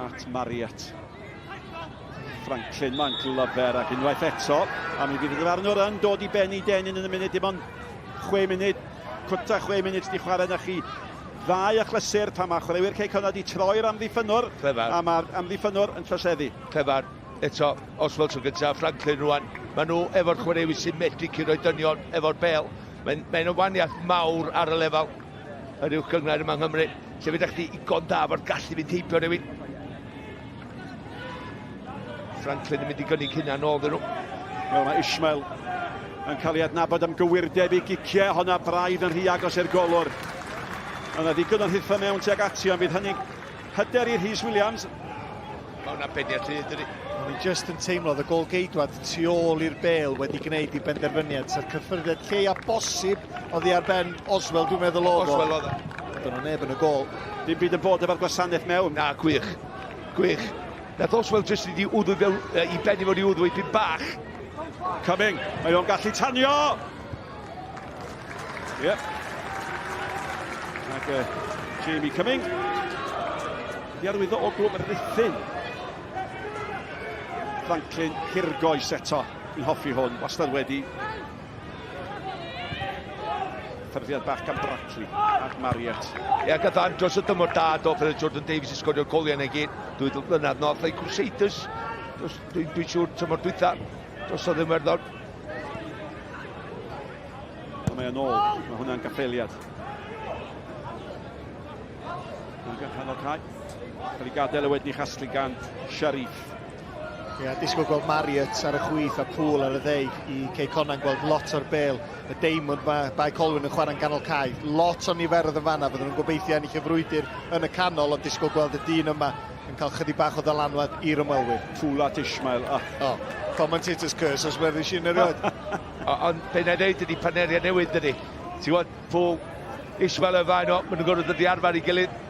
at Mariet. Franklin, mae'n glyfer ac unwaith eto, a mi fydd y ddarnwr yn dod i ben i denyn yn y munud, dim ond 6 munud, cwta 6 munud di chwarae na chi. Ddau achlysur pan mae chwaraewyr Cei Connah di troi'r amddiffynwr, a mae'r amddiffynwr yn troseddu. Clefar, eto, Oswald tro gyntaf, Franklin rwan. Mae nhw efo'r chwaraewyr sy'n medru cyrraedd dynion efo'r bel. Mae'n waniaeth mawr ar y lefel yr uwch gyngor yma yng Nghymru. Lle fydd chdi igon da fo'r gallu fynd heibio rhywun. Franklin yn mynd i gynnig hynna nôl dyn nhw. Wel, mae Ismael yn cael ei adnabod am gywirdeb i giciau, honna braidd yn rhy agos i'r golwr. Yna ddigon o'n hitha mewn tuag ati, ond bydd hynny'n hyder i'r Rhys Williams. Mae hwnna'n beniad rhydd, dydi. O'n i just yn teimlo y gol geidwad tu ôl i'r bel wedi gwneud i benderfyniad. Sa'r cyffyrddiad lleia bosib oddi ar ben Oswald, dwi'n meddwl oedd o. Oswald oedd o. Dyn nhw neb yn y gol. Dim byd yn bod efo'r gwasanaeth mewn. Na, gwych. Gwych. Nath Oswald jyst wedi wddwy fel i benni fod i wddwy pyn bach. Cumming, mae o'n gallu tanio! Yep. Ac Jamie Cumming. Di arwyddo o glwb Ruthin. Franklin Hirgoes eto yn hoffi hwn, wastad wedi. Ffyrddiad bach gan Brackley ac Mariet. Ie, gaddan dros y dymor da do ffydd Jordan Davies yn sgorio goliau neu gyd. Dwi blynedd nôl, llai Crusaders. Dwi'n siŵr tymor dwytha. Dros o Ddymwerddon. Mae yn ôl, mae hwnna'n gaffeliad. Mae'n ganol cae. Cael ei gadael y wedyn i chaslu gan Sharif. Ie, disgwyl gweld Mariet ar y chwith a Pŵl ar y ddei i Cei Connah'n gweld lot o'r bel. Y Diamond mae Bae Colwyn yn chwarae'n ganol cae. Lot o niferoedd yn fanna, fydden nhw'n gobeithio ennill y frwydr yn y canol, ond disgwyl gweld y dyn yma yn cael chydig bach o ddylanwad i'r ymwelwyr. Pŵl at Ismael. Commentator's curse os wedyn sy'n erioed. Ond be na ddeud ydi paneriau newydd dydi. Ti'n gwybod, Pŵl, Ismael y fain o, maen nhw'n gorfod ydi arfer i gilydd.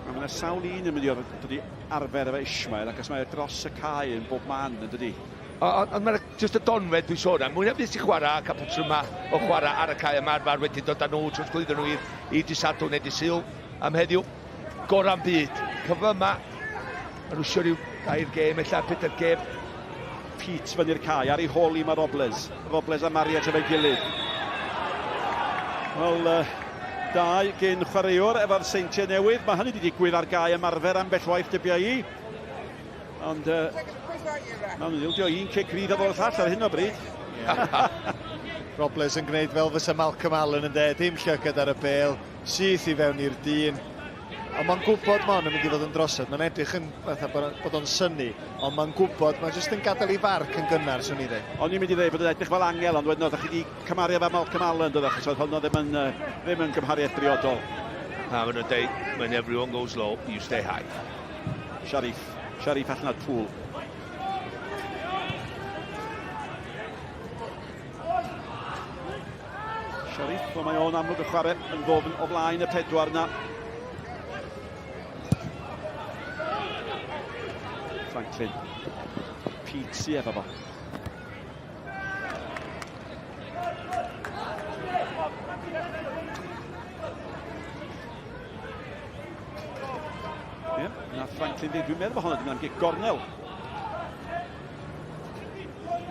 Mae yna sawl un yn mynd i dod i arfer efo Ismael, ac os mae dros y cae yn bob man yn dydi. Ond mae'n just y donfed dwi'n sôn am. Mwyn am fydd i chwarae, a cael yma o chwarae ar y cae yma arfer wedi dod â nhw trwy'r glwyddo nhw i disadw neu disil am heddiw. Gora'n byd. Cyfa yma. Mae nhw eisiau rhyw 2 gêm, ella 4 gêm. Pete fyny'r cae, ar ei hôl i mae Robles. Robles a Mariet efo'i gilydd. Wel, 2 gyn chwaraewr efo'r seintiau newydd. Mae hynny wedi digwydd ar gae ymarfer ambell waith dybia i. Ond mae nhw'n ildio un cic rydd a fod all ar hyn o bryd. Robles yn gwneud fel fysa Malcolm Allen yn de, dim llygad ar y bel, syth i fewn i'r dyn. Ond mae'n gwybod ma' hwn yn mynd i fod yn drosod. Mae'n edrych yn bod o'n synnu, ond mae'n gwybod, mae'n jyst yn gadael i farc yn gynnar, swn i dweud. O'n i'n mynd i ddeud bod yn edrych fel angel, ond wedyn oedd chi wedi cymaru efo Malcolm Allen, dod achos oedd hwnna ddim yn gymhariaeth briodol. Na, maen nhw'n deud, when everyone goes low, you stay high. Sharif allan at Pŵl. Sharif, o mae o'n amlwg y chwarae yn gofyn o flaen y 4 na. Franklin. Pete sy efo fo. Ie, na Franklin dweud, dwi'n meddwl bod hwnna, dwi'n gig gornel.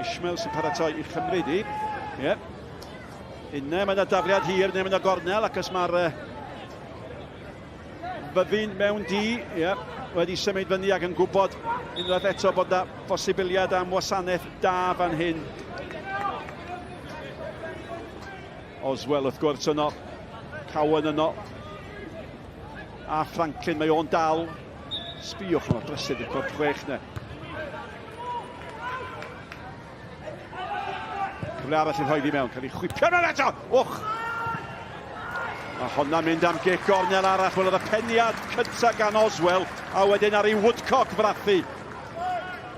Ismael sy'n paratoi i chymryd i. Ie. Unne, mae yna dafliad hir, neu mae yna gornel, ac os mae'r Fyddin mewn di, wedi symud fyny ac yn gwybod unwaith eto bod yna bosibiliad am wasanaeth da fan hyn. Oswald wrth gwrs yno, Cowan yno, a Franklin, mae o'n dal. Sbiwch yno, drysydd i'r cwrt 6 ne. Cyfle arall yn rhoi fi mewn, cael ei chwipio mewn eto! Och! A honna mynd am gic gornel arall, wel oedd y peniad cyntaf gan Oswald, a wedyn ar ei Woodcock frathu.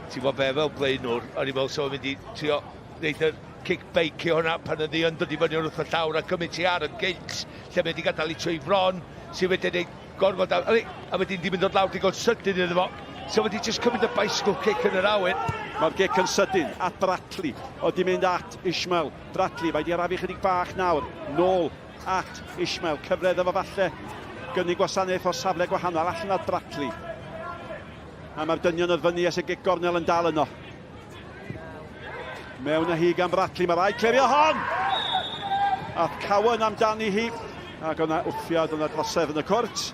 Ti'n gwybod be fel blaenwr, o'n i'n meddwl sef mynd i trio wneud y cic beicio hwnna pan ydi yn dod i fyny wrth y llawr a cymryd ti ar y gilt, lle mae wedi gadael i trwy fron, sy'n wedi gwneud gorfod a wedyn di mynd o'r lawr digon sydyn iddo fo. So wedi just cymryd y bicycle kick yn yr awyr. Mae'r gic yn sydyn at Brackley, oedd di mynd at Ismael. Brackley, mae di arafu chydig bach nawr, nôl at Ismael, cyfredd efo falle gynnig gwasanaeth o safle gwahanol allan ar Bracli. A mae'r dynion oedd fyny as y gig gornel yn dal yno. Mewn â hi gan Bracli, mae rai clerio hon! A Cowan amdani hi. Ac o'na wffiad, o'na drosedd yn y cwrt.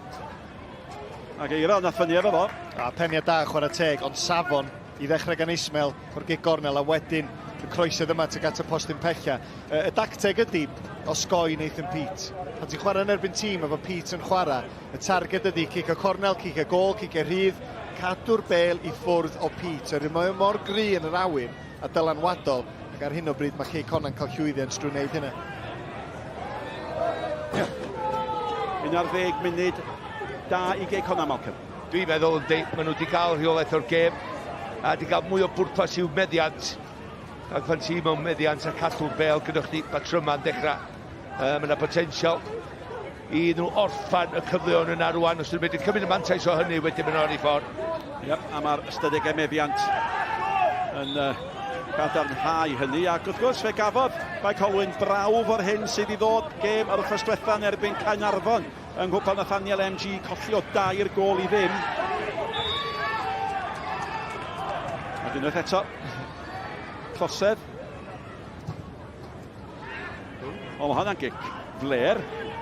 Ac Aeron nath fyny efo fo. A peniad da chwarae teg, ond safon i ddechrau gan Ismail o'r gig gornel, a wedyn y croesydd yma tuag at y postyn pella. Y dacteg ydy osgoi Nathan Pete. Pan ti'n chwarae yn erbyn tîm efo Pete yn chwarae, y targed ydy cic y cornel, cic y gol, cic y rhydd, cadw'r bel i ffwrdd o Pete. Mae mor gry yn yr awyr a dylanwadol, ac ar hyn o bryd mae Cei Connah'n cael llwyddiant drwy wneud hynny. 11 munud da i Cei Connah, Malcolm. Dwi'n meddwl yndi, maen nhw wedi cael rheolaeth o'r gêm a wedi cael mwy o bwrpas i'w meddiant. Ac pan ti mewn meddiant a cadw'r bel gyda chdi batryma'n dechrau. Mae yna potensial i nhw orffan y cyfleon yna rwan. Os ydyn nhw'n cymryd y mantais o hynny wedyn mynd o'r i ffordd. A mae'r ystadegau meddiant yn cadarnhau hynny. Ac wrth gwrs fe gafodd Bae Colwyn brawf o'r hyn sydd i ddod gêm ar wythnos diwethaf yn erbyn Caernarfon yng nghwpan Nathaniel MG, colli o 2 gôl i ddim. A unwaith eto, Closedd. O, mae hwnna'n gic fler.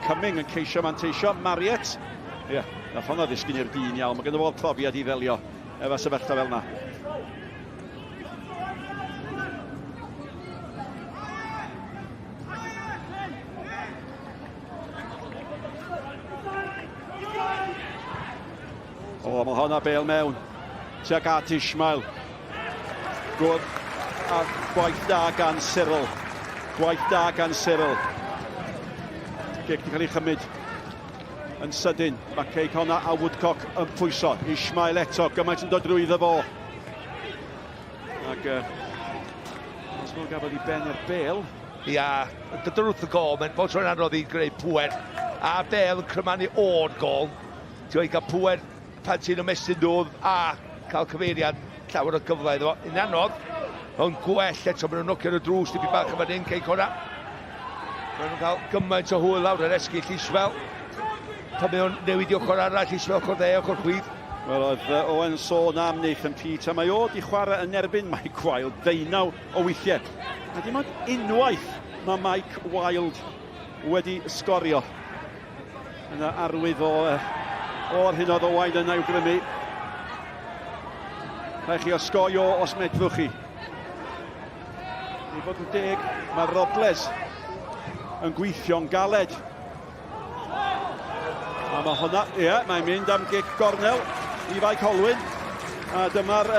Cumming yn ceisio manteisio. Marriott. Nath hwnna ddisgyn i'r dyn iawn. Mae gen i fod profiad i ddelio efo sefyllfa fel yna. O, mae hwnna bel mewn. Tuag at Ismail. Gwrdd a gwaith da gan Cyril. Gwaith da gan Cyril. Gic di cael ei chymryd yn sydyn. Mae Cei Connah a Woodcock yn pwyso. Ismail eto, gymaint yn dod drwyddo fo. Ac os nhw'n gafodd i ben i'r bel. Dydyn wrth y gol, mae'n bod tro'n anodd i greu pwer. A bel yn crymannu o'r gol. Ti'n cael pwer pan ti'n ymestyn dwdd a cael cyfeiriad llawer o gyfle iddo fo. Yn anodd, ond gwell eto, maen nhw'n nocio ar y drws tipyn bach yma dyn Cei Connah. Maen nhw'n cael gymaint o hwyl lawr yr esgyll Ismail. Pan mae o'n newid i ochr arall, Ismail ochr dde, ochr chwith. Wel, oedd Owen sôn am Nathan Pete, a mae o di chwarae yn erbyn Mike Wilde, 19 o weithiau. A dim ond unwaith mae Mike Wilde wedi sgorio. Yna arwydd o'r hyn oedd Owain yna i'w grymu. Rhaid chi osgoi o os medfwch chi. I fod yn deg, mae Robles yn gweithio'n galed. A mae hwnna, mae'n mynd am gic gornel i Bae Colwyn. A dyma'r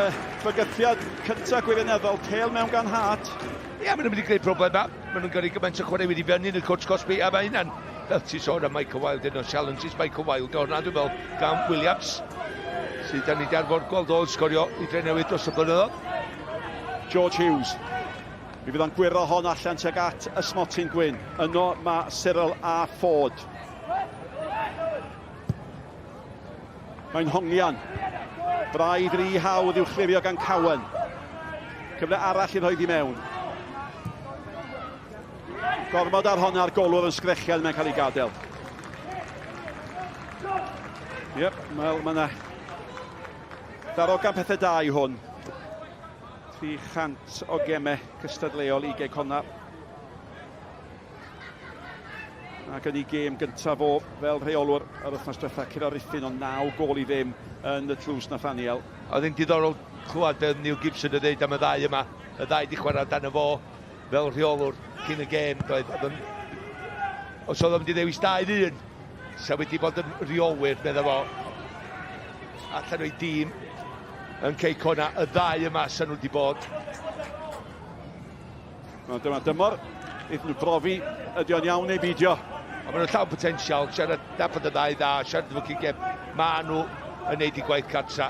bygythiad cyntaf gwirioneddol, Cael mewn gan Hart. Maen nhw'n mynd i greu problem yma. Maen nhw'n gyrru gymaint o chwaraewyr i fyny yn y cwrs Cosby, a mae hynna'n, fel ti sôn am Michael Wilde, un o challenges Michael Wilde o'r nad, dwi'n meddwl, gan Williams, sydd da ni di arfer gweld o'n sgorio i Drenewydd dros y blynyddoedd. George Hughes. Mi fydd o'n gwiro hon allan tuag at ysmotyn gwyn. Yno mae Cyril a Ford. Mae'n hongian. Braidd rhy hawdd i'w chlirio gan Cowan. Cyfle arall i roi i mewn. Gormod ar honna ar golwr yn sgrechiad mae'n cael ei gadael. Mae yna darogan pethau da i hwn. 300 o gemau cystadleol i Cei Connah. Ac yn ei gêm gyntaf o fel rheolwr ar wythnos diwethaf, curo Ruffin o 9 gol i ddim yn y tlws Nathaniel. Oedd yn diddorol clywed Neil Gibson yn dweud am y ddau yma. Y ddau di chwarae dan y fo fel rheolwr cyn y gêm. Os oedd o'n mynd i ddewis 2-1, sa wedi bod yn rheolwyr, meddwl fo. Allan o'i dîm yn Cei Connah, y ddau yma sa nhw wedi bod. Dyma dymor, iddyn nhw brofi, ydy o'n iawn neu beidio. A maen nhw'n llawn potensial, siarad nabod y ddau dda, siarad efo cyn-gêm. Maen nhw yn neud i gwaith cartra.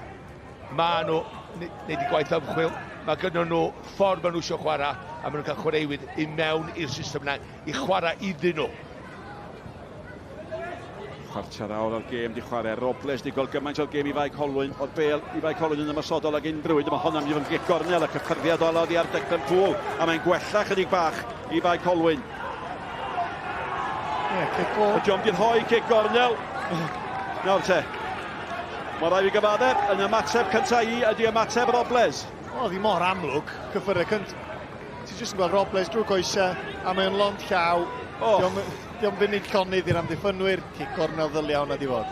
Maen nhw neud i gwaith ymchwil. Mae gynnon nhw ffordd maen nhw eisiau chwarae, a maen nhw'n cael chwaraewydd i mewn i'r system yna, i chwarae iddyn nhw. Chwarter awr o'r gêm di chwarae. Robles di gweld gymaint o'r gêm i Bae Colwyn. O'r bel i Bae Colwyn yn ymosodol ag unrhyw. Dyma honna mynd i fod yn gic gornel ac y ffyrddiad olodd i ar dechrau'r pŵl. A mae'n gwella chydig bach i Bae Colwyn. John di'n hoi cic gornel. Nawr te. Mae rai fi gyfaddeb yn ymateb cyntaf i ydy ymateb Robles. O, ddi mor amlwg, cyffyrau cyntaf. Ti'n jyst yn gweld Robles drwy goesau, a mae'n lond llaw. Diolch funud conydd i'r amddiffynwyr, cic gornel iawn a di fod.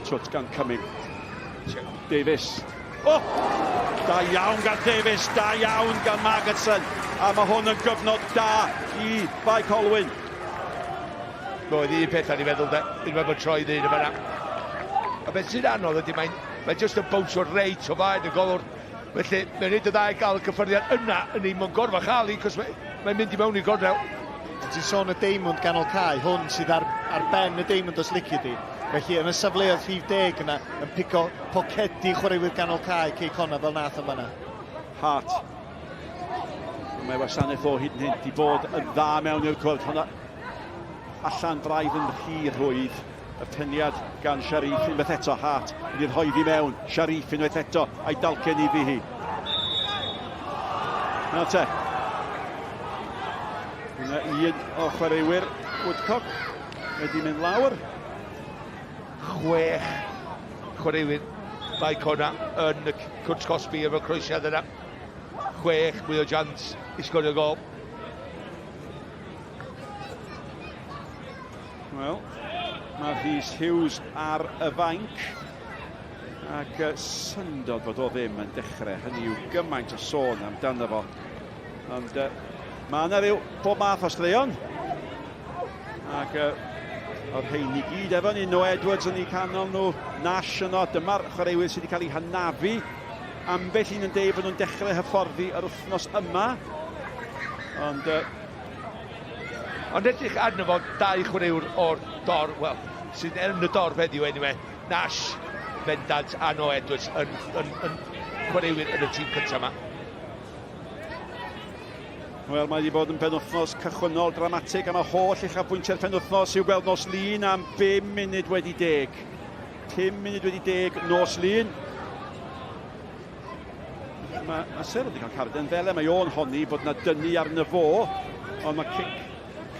Twt gan Cymru. Davies. O! Da iawn gan Davies, da iawn gan Magidson. A mae hwn yn gyfnod da i Bae Colwyn. Roedd un peth ar ei feddwl de, unwaith bod troi ddyn yma. A beth sy'n anodd ydy, mae'n just yn bownsio reit o faen y golwr. Felly, mae'n neud y ddau gael y cyffyrddiad yna yn ei mewn gorfa chael i, cos mae'n mynd i mewn i gornel. Ti'n sôn y Deimwnd ganol cae, hwn sydd ar ben y Deimwnd os licio di. Felly, yn y safleoedd rhif 10 yna, yn pico pocedi chwaraewyr ganol cae Cei Connah fel nath yma yna. Hart. Mae wasanaeth o hyd yn hyn i bod yn dda mewn i'r cwrdd. Hwna allan braidd yn rhy rhwydd. Y peniad gan Sharif unwaith eto. Hart wedi'i rhoi fi mewn. Sharif unwaith eto a'i dalcen i fi hi. Nawr te. Yna un o chwaraewyr Woodcock wedi mynd lawr. 6 chwaraewyr Bae Colwyn yn y cwrs Cosby efo croesiad yna. 6 mwy o jans i sgorio gol. Wel, mae Rhys Hughes ar y fainc. Ac syndod fod o ddim yn dechrau. Hynny yw gymaint o sôn amdano fo. Ond mae yna ryw bob math o straeon. Ac o'r rhain i gyd efo ni, Aeron Edwards yn ei canol nhw, Nash yno, dyma'r chwaraewyr sydd wedi cael eu hanafu. Ambell un yn dweud bod nhw'n dechrau hyfforddi yr wythnos yma. Ond edrych arno fo 2 chwaraewr o'r dor, wel, sydd yn y dor heddiw anyway. Nash, bendant a Aeron Edwards yn chwaraewyr yn y tîm cyntaf yma. Wel, mae wedi bod yn penwthnos cychwynnol dramatig am y holl uchafbwyntio'r penwthnos i'w gweld nos lun am 5 munud wedi 10. 5 munud wedi 10 nos lun. Mae Cyrraedd wedi cael carden felen, mae o'n honni bod yna dynnu arno fo, ond mae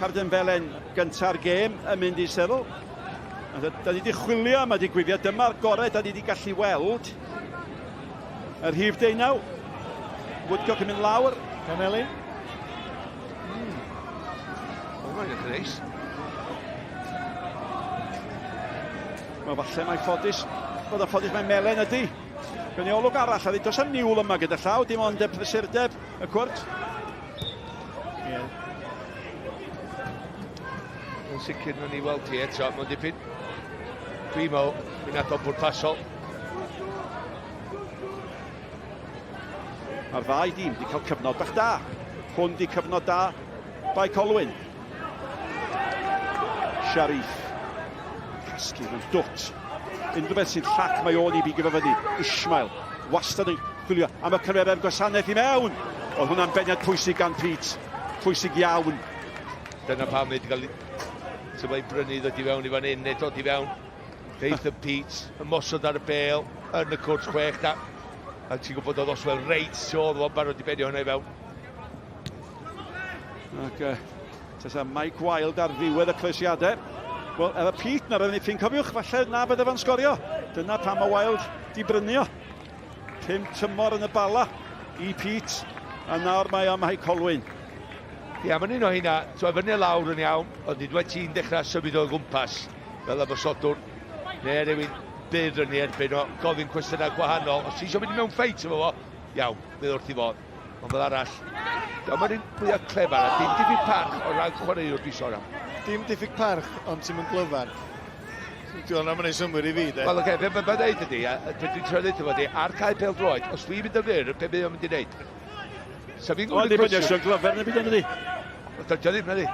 carden felen gynta'r gêm yn mynd i Cyrraedd. Da ni wedi chwilio am y digwyddiad, dyma'r gorau da ni wedi gallu weld. Yr rhif 19, Woodcock yn mynd lawr. Llanelian. Mae'n edrych neis. Wel, falle mae'n ffodus, bod yn ffodus mae'n melen ydy. Gwni olwg arall, a does am niwl yma gyda llaw, dim ond y prysurdeb y cwrt. Yn sicr nhw'n ei weld ti eto, mae'n dipyn. Dwi'n meddwl, mynd at o bwrpasol. Mae'r ddau dîm wedi cael cyfnod bach da. Hwn wedi cyfnod da Bae Colwyn. Sharif. Casglu mewn dwt. Unrhyw beth sy'n llac mae o'n i bi gyda fyny. Ismail. Wastad yn chwilio am y cymeriad gwasanaeth i mewn. Oedd hwnna'n beniad pwysig gan Pete. Pwysig iawn. Dyna pam wedi cael ei brynu ddod i fewn i fan hyn, neu dod i fewn. Feith y Pete, yn mosod ar y bel, yn y cwrs 6 da. A ti'n gwybod oedd Oswell reit oedd o'n barod i benio hwnna i fewn. Ac tesa Mike Wilde ar ddiwedd y clwysiadau. Wel, efo Pete na'r unig ffyn cofiwch, falle na bydde fan sgorio. Dyna pam mae Wilde di brynu o. 5 tymor yn y bala i Pete. A nawr mae o Mae Colwyn. Ia, mae'n un o hynna, ti'n fyny lawr yn iawn, ond nid wedi ti'n dechrau symud o gwmpas fel ymwysodwr, neu rhywun byr yn ei erbyn o gofyn cwestiynau gwahanol. Os ti eisiau mynd mewn ffeit efo fo, iawn, bydd wrth i fod. Ond fel arall, mae'n un mwyaf clefar a dim diffyg parch o ran chwaraewr di sôn am. Dim diffyg parch, ond ti'n mynd glyfar. Dwi'n am yn ei symwyr i fi, de. Wel, oce, be mae'n dweud ydi, a dwi'n troi dweud efo di, ar cael pel droed, os dwi'n mynd yn fyr, be bydd o'n mynd i wneud? Sa fi'n gwybod... Wel, ddim yn glyfar neu byd yn ydi. Dydio ddim, na di.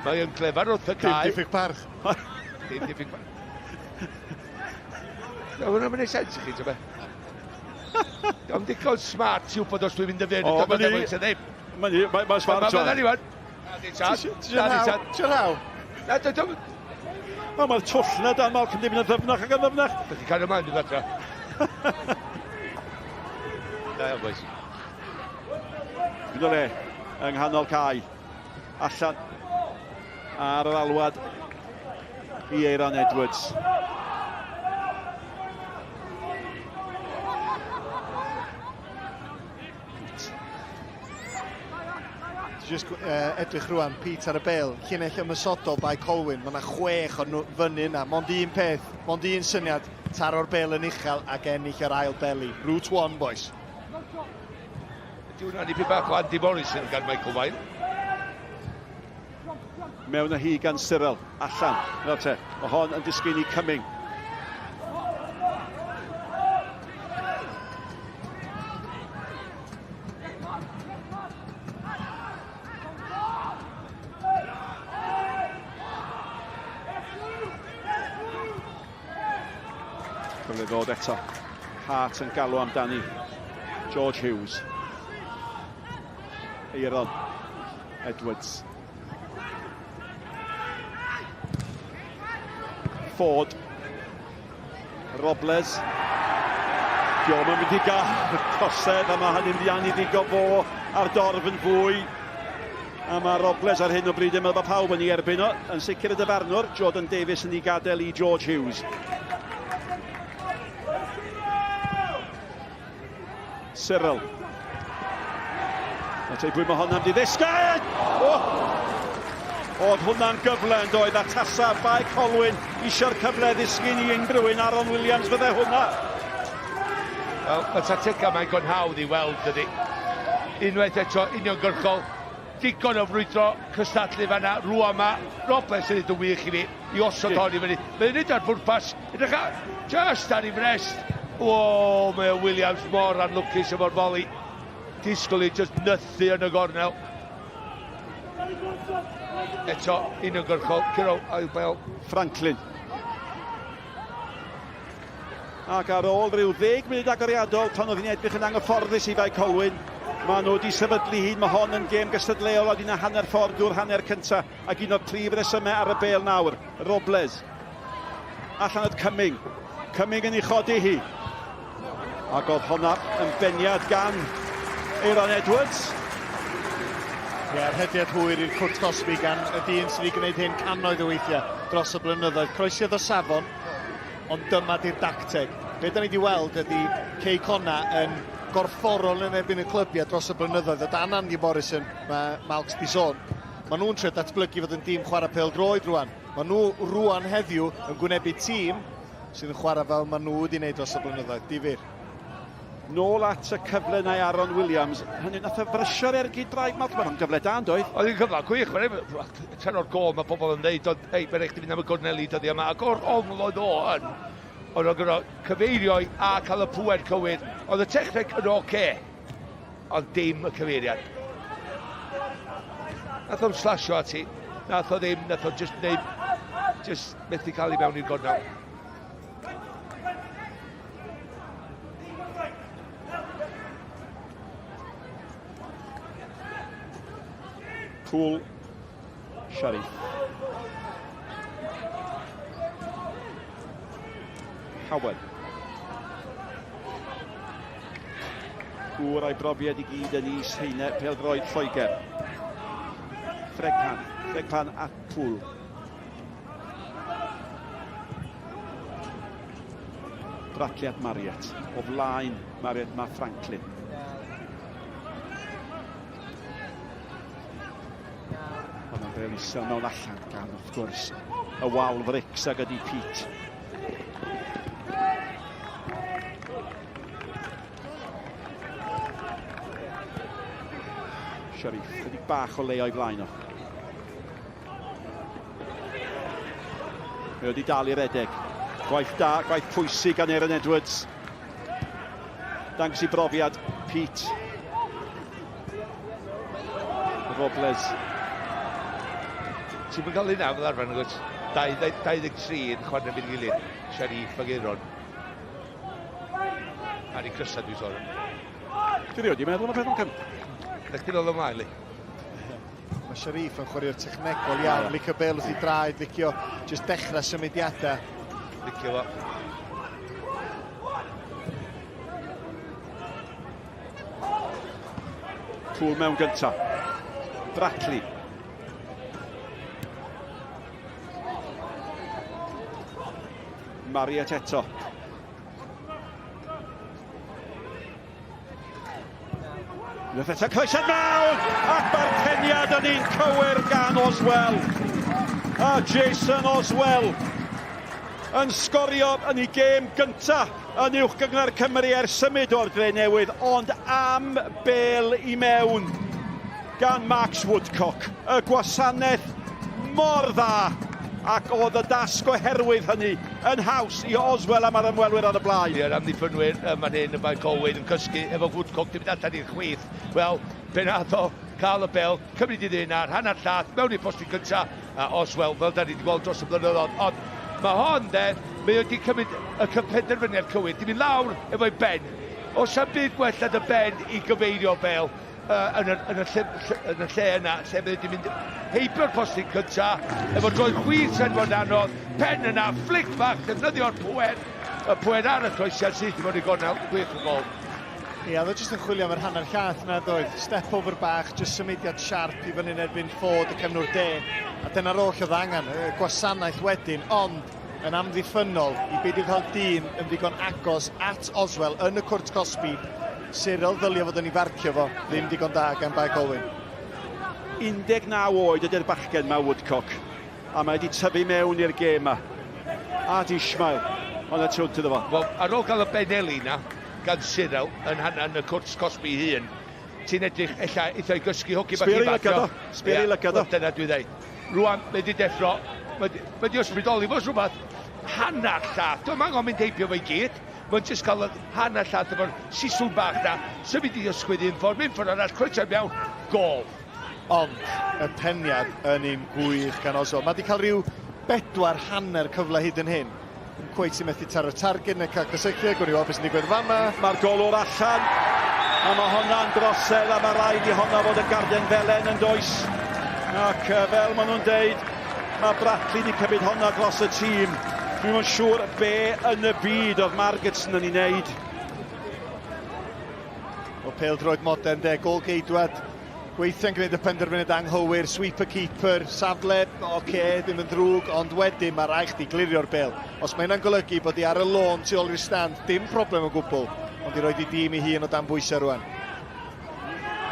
Mae'n clefar wrth y cael. Dim diffyg parch. Dim diffyg parch. No, hwnna'n mynd i sens i chi, ti'n be? Dwi'n digon smart i'w bod os dwi'n mynd yn fyr, dwi'n ddim. Mae'n smart o'n. Mae'n iwan. Ti'n rhaw? Na, dwi'n... Mae'r twll na dan Malcolm ddim yn y ddyfnach ac yn ddyfnach. Dwi'n cael ymlaen dwi'n adra. Na, iawn, boys. Fydd o le, yng nghanol cae. Allan. ar yr alwad i Aeron Edwards. Just edrych rwan, Pete ar y bel, llinell ymysodol Bae Colwyn, mae yna 6 o nhw fyny yna, mond un peth, mond un syniad, taro'r bel yn uchel ac ennill yr ail beli. Route 1, boys. Ydy hwnna'n i byd bach o Andy Morrison gan Michael Wilde. Mewn â hi gan Cyril, allan, fel te, mae hon yn disgyn i Cyming. Cyfle ddod eto, Hart yn galw amdani, George Hughes, Aeron Edwards, Ffordd Robles, diolch yn mynd i gael cosedd, a mae hynny'n ddiannu ddigo fo ar dorf yn fwy. A mae Robles ar hyn o bryd yn meddwl bod pawb yn ei erbyn o, yn sicr y dyfarnwr, Jordan Davies yn ei gadael i George Hughes. Cyril. A te pwy mae hwnna'n di ddisgyn! Oedd hwnna'n gyfle yn doedd, a tasa Bae Colwyn eisiau'r cyfle ddisgyn i unrhyw un. Aeron Williams fydde hwnna. Wel, mae tatega mae'n gon hawdd i weld, dydy. Unwaith eto, uniongyrchol, digon o frwydro cystadlu fanna, rwan ma, Robles yn edrych yn wych i fi, i osod hon i fyny. Mae'n nid ar bwrpas, edrych just ar ei frest. O, mae Williams mor anlwcus efo'r foli. Disgwyl i just nythu yn y gornel. Eto, uniongyrchol, Ciro, ail bel. Franklin. Ac ar ôl rhyw 10 munud agoriadol, tan oedd hi'n edrych yn anghyfforddus i Bae Colwyn, mae nhw wedi sefydlu hyd, mae hon yn gêm gystadleuol oedd yna hanner ffordd drwy'r hanner cyntaf, ac un o'r prif resymau ar y bel nawr, Robles. Allan oedd Cyming. Cyming yn ei chodi hi. Ac oedd hwnna yn beniad gan Aeron Edwards. Hediad hwyr i'r cwrt Cosby gan y dyn sydd wedi gwneud hyn cannoedd o weithiau dros y blynyddoedd. Croesydd o safon, ond dyma di'r dacteg. Be da ni wedi weld ydy Cei Connah yn gorfforol yn erbyn y clybiau dros y blynyddoedd. O dan Andy Morrison, mae Alex Downes. Mae nhw'n trio datblygu fod yn dîm chwarae pêl-droed rwan. Mae nhw rwan heddiw yn gwynebu tîm sydd yn chwarae fel mae nhw wedi gwneud dros y blynyddoedd. Difyr. Nôl at y cyfle na Aeron Williams. Hynny nath y frysio'r ergyd draig math. Mae'n gyfle dan, doedd? Oedd hi'n cyfle gwych. Tan o'r gol mae pobl yn dweud, hei, mae'n eich di fynd am y gorneli dyddi yma. Ac o'r ongl oedd o yn. Oedd o'n gyda cyfeirio a cael y pŵed cywir. Oedd y techneg yn oce. Ond dim y cyfeiriad. Nath o'n slasio ati. Nath o ddim, nath o just neud. Just methu cael ei mewn i'r gornel. Pool, Sharif. Cowan. Gŵr a'i brofiad i gyd yn is heine, pêl-droed Lloegr. Fregpan at Pool. Bratliad Marriott, o flaen Marriott mae Franklin. Mae'n isel mewn allan gan, wrth gwrs, y wal frics ag ydi Pete. Sharif, ydi bach o le o'i flaen o. Mae wedi dal i'r edeg. Gwaith da, gwaith pwysig gan Aeron Edwards. Dangos i brofiad, Pete. Robles. Ti'n mynd cael un am ddarfan, yn gwrs. 23 yn chwan yn mynd gilydd. Sharif ag Aeron. A ni crysau dwi'n sôn. Ti rioed i meddwl am y peth o'n cym? Ydych chi'n oedd ymlaen, li? Mae Sharif yn chwarae'r technegol iawn. Licio bel wrth i draed, licio just dechrau symudiadau. Licio fo. Pool mewn gynta. Brackley. Mariet eto. Wnaeth eto croesiad mewn, ac mae'r peniad yn un cywir gan Oswell. A Jason Oswell yn sgorio yn ei gêm gyntaf yn uwch gyngor Cymru ers symud o'r dre newydd, ond am bêl i mewn gan Max Woodcock. Y gwasanaeth mor dda, ac oedd y dasg oherwydd hynny yn haws i Oswell am yr ymwelwyr ar y blaen. I'r amddiffynwyr fan hyn yn Bae Colwyn yn cysgu efo Woodcock dim allan i'r chwith. Wel, be nath o cael y bel, cymryd i ddyn ar hanner llath, mewn i'r posti cyntaf, a Oswell, fel da ni wedi gweld dros y blynyddoedd. Ond mae hon, mae wedi cymryd y penderfyniad cywir, di mynd lawr efo'i ben. Os am byd gwella dy ben i gyfeirio bel, yn y lle yna, lle fe wedi mynd heibio'r posti cyntaf, efo droi chwith sy'n fod anodd, pen yna, flic bach, defnyddio'r pwen ar y croesiad sydd wedi bod i gornel, gwych o gol. Ia, oedd jyst yn chwilio am yr hanner llath na doedd. Step over bach, jyst symudiad siarp i fyny'n erbyn Ffordd y cefnwr de. A dyna'r oll oedd angen, gwasanaeth wedyn, ond yn amddiffynol i beidio cael dyn yn ddigon agos at Oswell yn y cwrt Cosby. Cyril ddylio fod yn ei farcio fo, ddim digon da gan Bae Colwyn. 19 oed ydy'r bachgen ma Woodcock, a mae wedi tyfu mewn i'r gêm yma. A di Ismail, ond y tiwnt iddo fo. Wel, ar ôl cael y beneli na, gan Cyril yn y cwrt Cosby hun, ti'n edrych ella eitha i gysgu hoci bach i bacio. Sbir i lygad o. Dyna dwi ddweud. Rwan, mae wedi deffro, mae wedi ysbrydoli fos rhywbeth hanner llath. Dwi'n angen mynd heibio fe i gyd. Mae'n jyst cael y hanner llath efo'r siswm bach na, symud i ysgwydd un ffordd arall, croesiad mewn, gol. Ond y peniad yn un gwych gan Oswell. Mae wedi cael rhyw 4 hanner cyfle hyd yn hyn. Yn cweith sy'n methu taro targed neu cael cysylltu, gwni o beth sy'n digwydd fama. Mae'r golwr allan, a mae hwnna'n drosedd, a mae rhaid i honna fod y garden felen yn does. Ac fel maen nhw'n deud, mae Brackley wedi cymryd honna glos y tîm. Dwi'n yn siŵr be yn y byd oedd Margetson yn ei wneud. O pêl-droed modern de, gol geidwad. Gweithio'n gwneud y penderfyniad anghywir, sweep y keeper, safle, ddim yn ddrwg, ond wedyn mae rhaid chdi glirio'r bêl. Os mae hynna'n golygu bod hi ar y lôn tu ôl i'r stand, dim problem o gwbl, ond i roed i dîm i hun o dan bwysau rwan.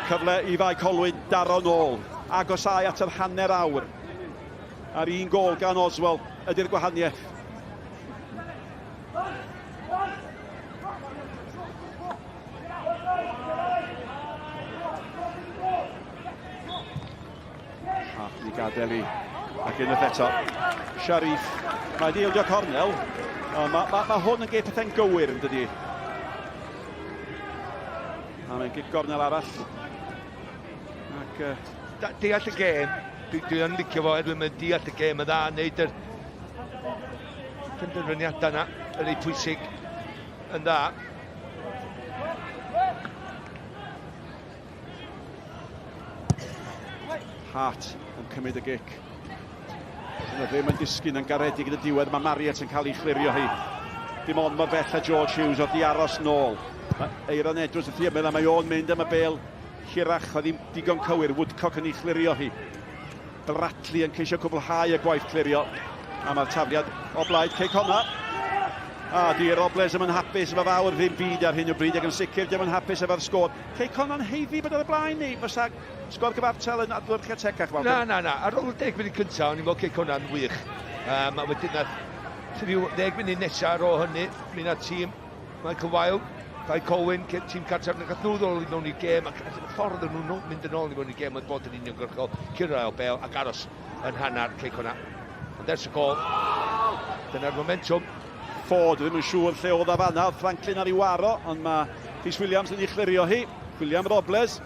Cyfle i Bae Colwyn daro nôl, agosau at yr hanner awr. A'r un gol gan Oswell ydy'r gwahaniaeth. I gadael i, ac unwaith eto, Sharif, mae di ildio cornel, mae hwn yn gei pethau'n gywir yn dydi. A mae'n gig gornel arall. Ac... Deall y gêm, dwi'n licio fo, Edwin, mae'n deall y gêm y dda, neud yr penderfyniadau yna, yr ei pwysig yn dda. Hart yn cymryd y gic. Yna ddim yn disgyn yn garedig yn y diwedd, mae Mariet yn cael ei chlirio hi. Dim ond mae bell a George Hughes oedd i aros nôl. Mae Aeron Edwards yn ymwneud, a mae o'n mynd am y bêl hirach, oedd ddim digon cywir, Woodcock yn ei chlirio hi. Brackley yn ceisio cwblhau y gwaith clirio. A mae'r tafliad o blaid Cei Connah. A di Robles yn hapus efo fawr ddim byd ar hyn o bryd, ac yn sicr ddim yn hapus efo'r sgôr. Cei Connah'n heiddi bod ar y blaen ni, fysa sgôr gyfartal yn adlwyrchiad tegach. Na. Ar ôl 10 munud cyntaf, o'n i'n gweld Cei Connah'n wych. A wedyn na, rhyw 10 munud nesaf ar ôl hynny, mynd â'r tîm Michael Wilde, Bae Colwyn, tîm cartref, yn cael nhw ddol i mewn i'r gêm, ac y ffordd yn nhw'n mynd yn ôl i mewn i'r gêm oedd bod yn uniongyrchol, cyrraedd bêl ac aros yn hanner Cei Connah. Ond ers y gol, dyna'r momentum. Ffordd ddim yn siŵr lle oedd a fanna, Franklin ar ei waro, ond mae Rhys Williams yn ei chlirio hi. William Robles.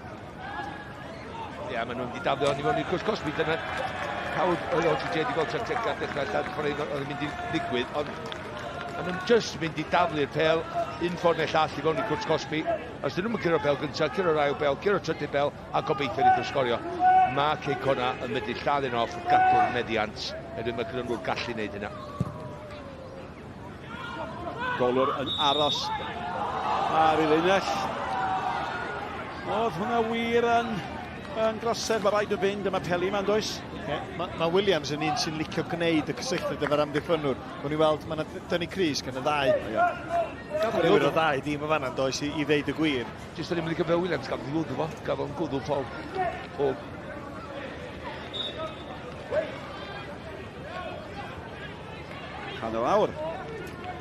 Ia, maen nhw'n didafio ni mewn i'r cwrs Cosby, dyna cawd o'r OTJ wedi gweld strategau dechrau lladd coroni'n oedd yn mynd i ddigwydd, ond maen nhw'n just mynd i daflu'r pêl, un ffordd neu llall i fewn i'r cwrs Cosby. Os dyn nhw'n cyrra'r bêl gyntaf, cyrra'r ail bêl, cyrra'r trydydd bêl, a gobeithio ni sgorio. Mae Cei Connah yn mynd i lladd un off gadw'r meddiant, edrych mae Grynwr gallu wneud hynna. Golwr yn aros ar ei linell. Oedd hwnna wir yn yn grosedd, mae rhaid o fynd, yma peli ma'n does. Mae Williams yn un sy'n licio gwneud y cysylltiad efo'r amddiffynwr. Gwni weld, mae yna dynnu Cris gan y ddau. Rwy'r o ddau, dim o fanna'n does i ddeud y gwir. Jyst o'n i'n mynd i gyfer Williams gan ddilwyd o fo, gaf o'n gwddw pob. Hanner awr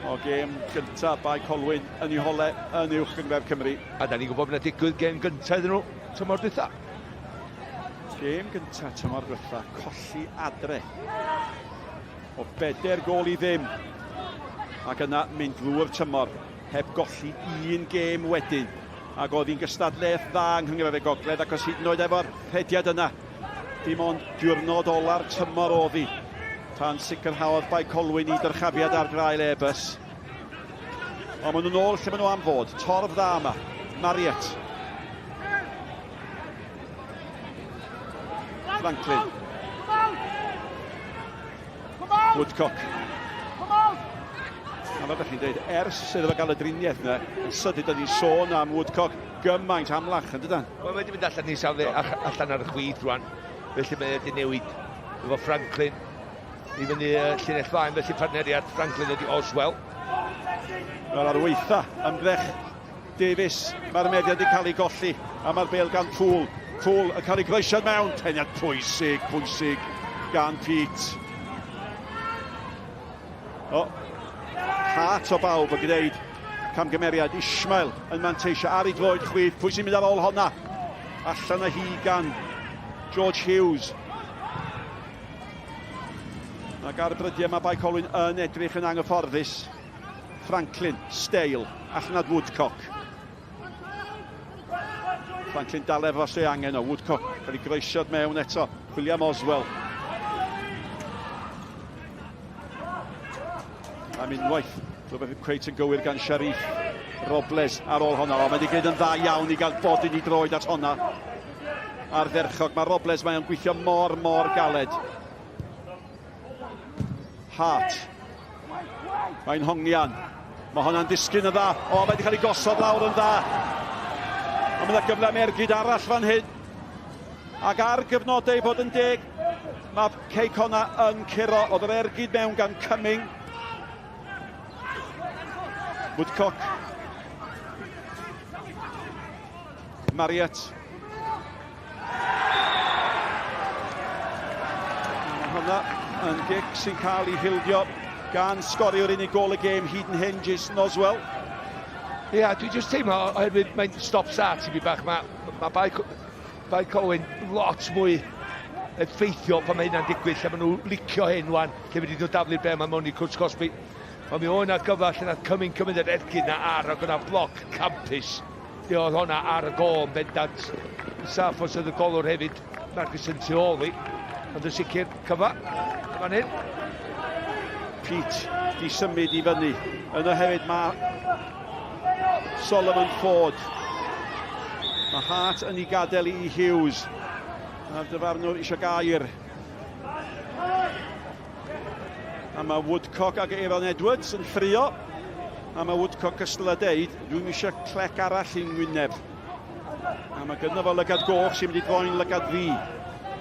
o gêm gyntaf Bae Colwyn yn ei hole yn uwch gyngor Cymru. A da ni'n gwybod bod yna digwydd gêm gyntaf iddyn nhw, tymor dwytha. Gêm gyntaf tymor dwytha, colli adre. O 4 gol i ddim. Ac yna mynd ddwy'r tymor, heb golli un gêm wedyn. Ac oedd hi'n gystadlaeth dda yng Nghymru Gogledd, ac os hyd yn oed efo'r rhediad yna, dim ond diwrnod ola'r tymor oedd hi. Tan sicrhaodd Bae Colwyn i dyrchafiad ar grael e-bus. Ond maen nhw'n ôl lle maen nhw am fod. Torf dda yma. Mariet. Franklin. Woodcock. A fel ydych chi'n dweud, ers sydd efo gael y driniaeth yna, yn sydyn da ni sôn am Woodcock gymaint amlach yn dydan. Wel, wedi mynd allan ni safle allan ar y chwith rwan. Felly mae wedi newid efo Franklin. I fyny llinell faen, felly partneriad Franklin ydi Oswell. Wel ar weitha, ymdrech Davies, mae'r meddiad wedi cael ei golli, a mae'r bêl gan Poole. Poole yn cael ei groesiad mewn, teniad pwysig gan Pete. Hat o bawb yn gwneud camgymeriad. Ismail yn manteisio ar ei droed chwith, pwy sy'n mynd ar ôl honna? Allan o hi gan George Hughes. Ac ar y brydiau mae Bae Colwyn yn edrych yn anghyfforddus. Franklin, Steil, allan Woodcock. Franklin dal efo os ei angen o. Woodcock cael ei groesiad mewn eto. William Oswell. Am unwaith, rhywbeth yn cweit yn gywir gan Sharif Robles ar ôl honna. Mae wedi gwneud yn dda iawn i gael bodyn i droed at honna. Ar dderchog, mae Robles mae'n gweithio mor galed. Hart. Mae'n hongian. Mae hwnna'n disgyn yn dda. Mae wedi cael ei gosod lawr yn dda. A mae yna gyfle am ergyd arall fan hyn. Ac ar gyfnodau bod yn deg, mae Cei Connah yn curo. Oedd yr ergyd mewn gan Cyming. Woodcock. Mariet. Hwnna yn gic sy'n cael ei hildio gan sgorio'r unig gol y gêm hyd yn hyn, Jason Oswell. Ia, dwi'n just teimlo, oherwydd mae'n stop-start i fi bach. Mae Bae Colwyn lot mwy effeithiol pan mae hynna'n digwydd, lle maen nhw licio hyn wan, lle wedi dod daflu'r be mae mewn i Cwrs Cosby. Ond mi oedd yna gyfa lle na Cyming cymryd yr ergyd na ar, ac o'na bloc campus. Lle oedd hwnna ar y gol yn bendant. Saff os oedd y golwr hefyd, Marcus yn tu ôl i. Ond yn sicr, cyfa, fan hyn. Pete di symud i fyny. Yna hefyd mae Solomon Ford. Mae Hart yn ei gadael i Hughes. A'r dyfarnwr eisiau gair. A mae Woodcock ag Aeron Edwards yn ffrio. A mae Woodcock ystod a deud, dwi'n eisiau clec arall i'n ngwyneb. A mae gynno fo lygad goch sy'n mynd i droi'n lygad ddi.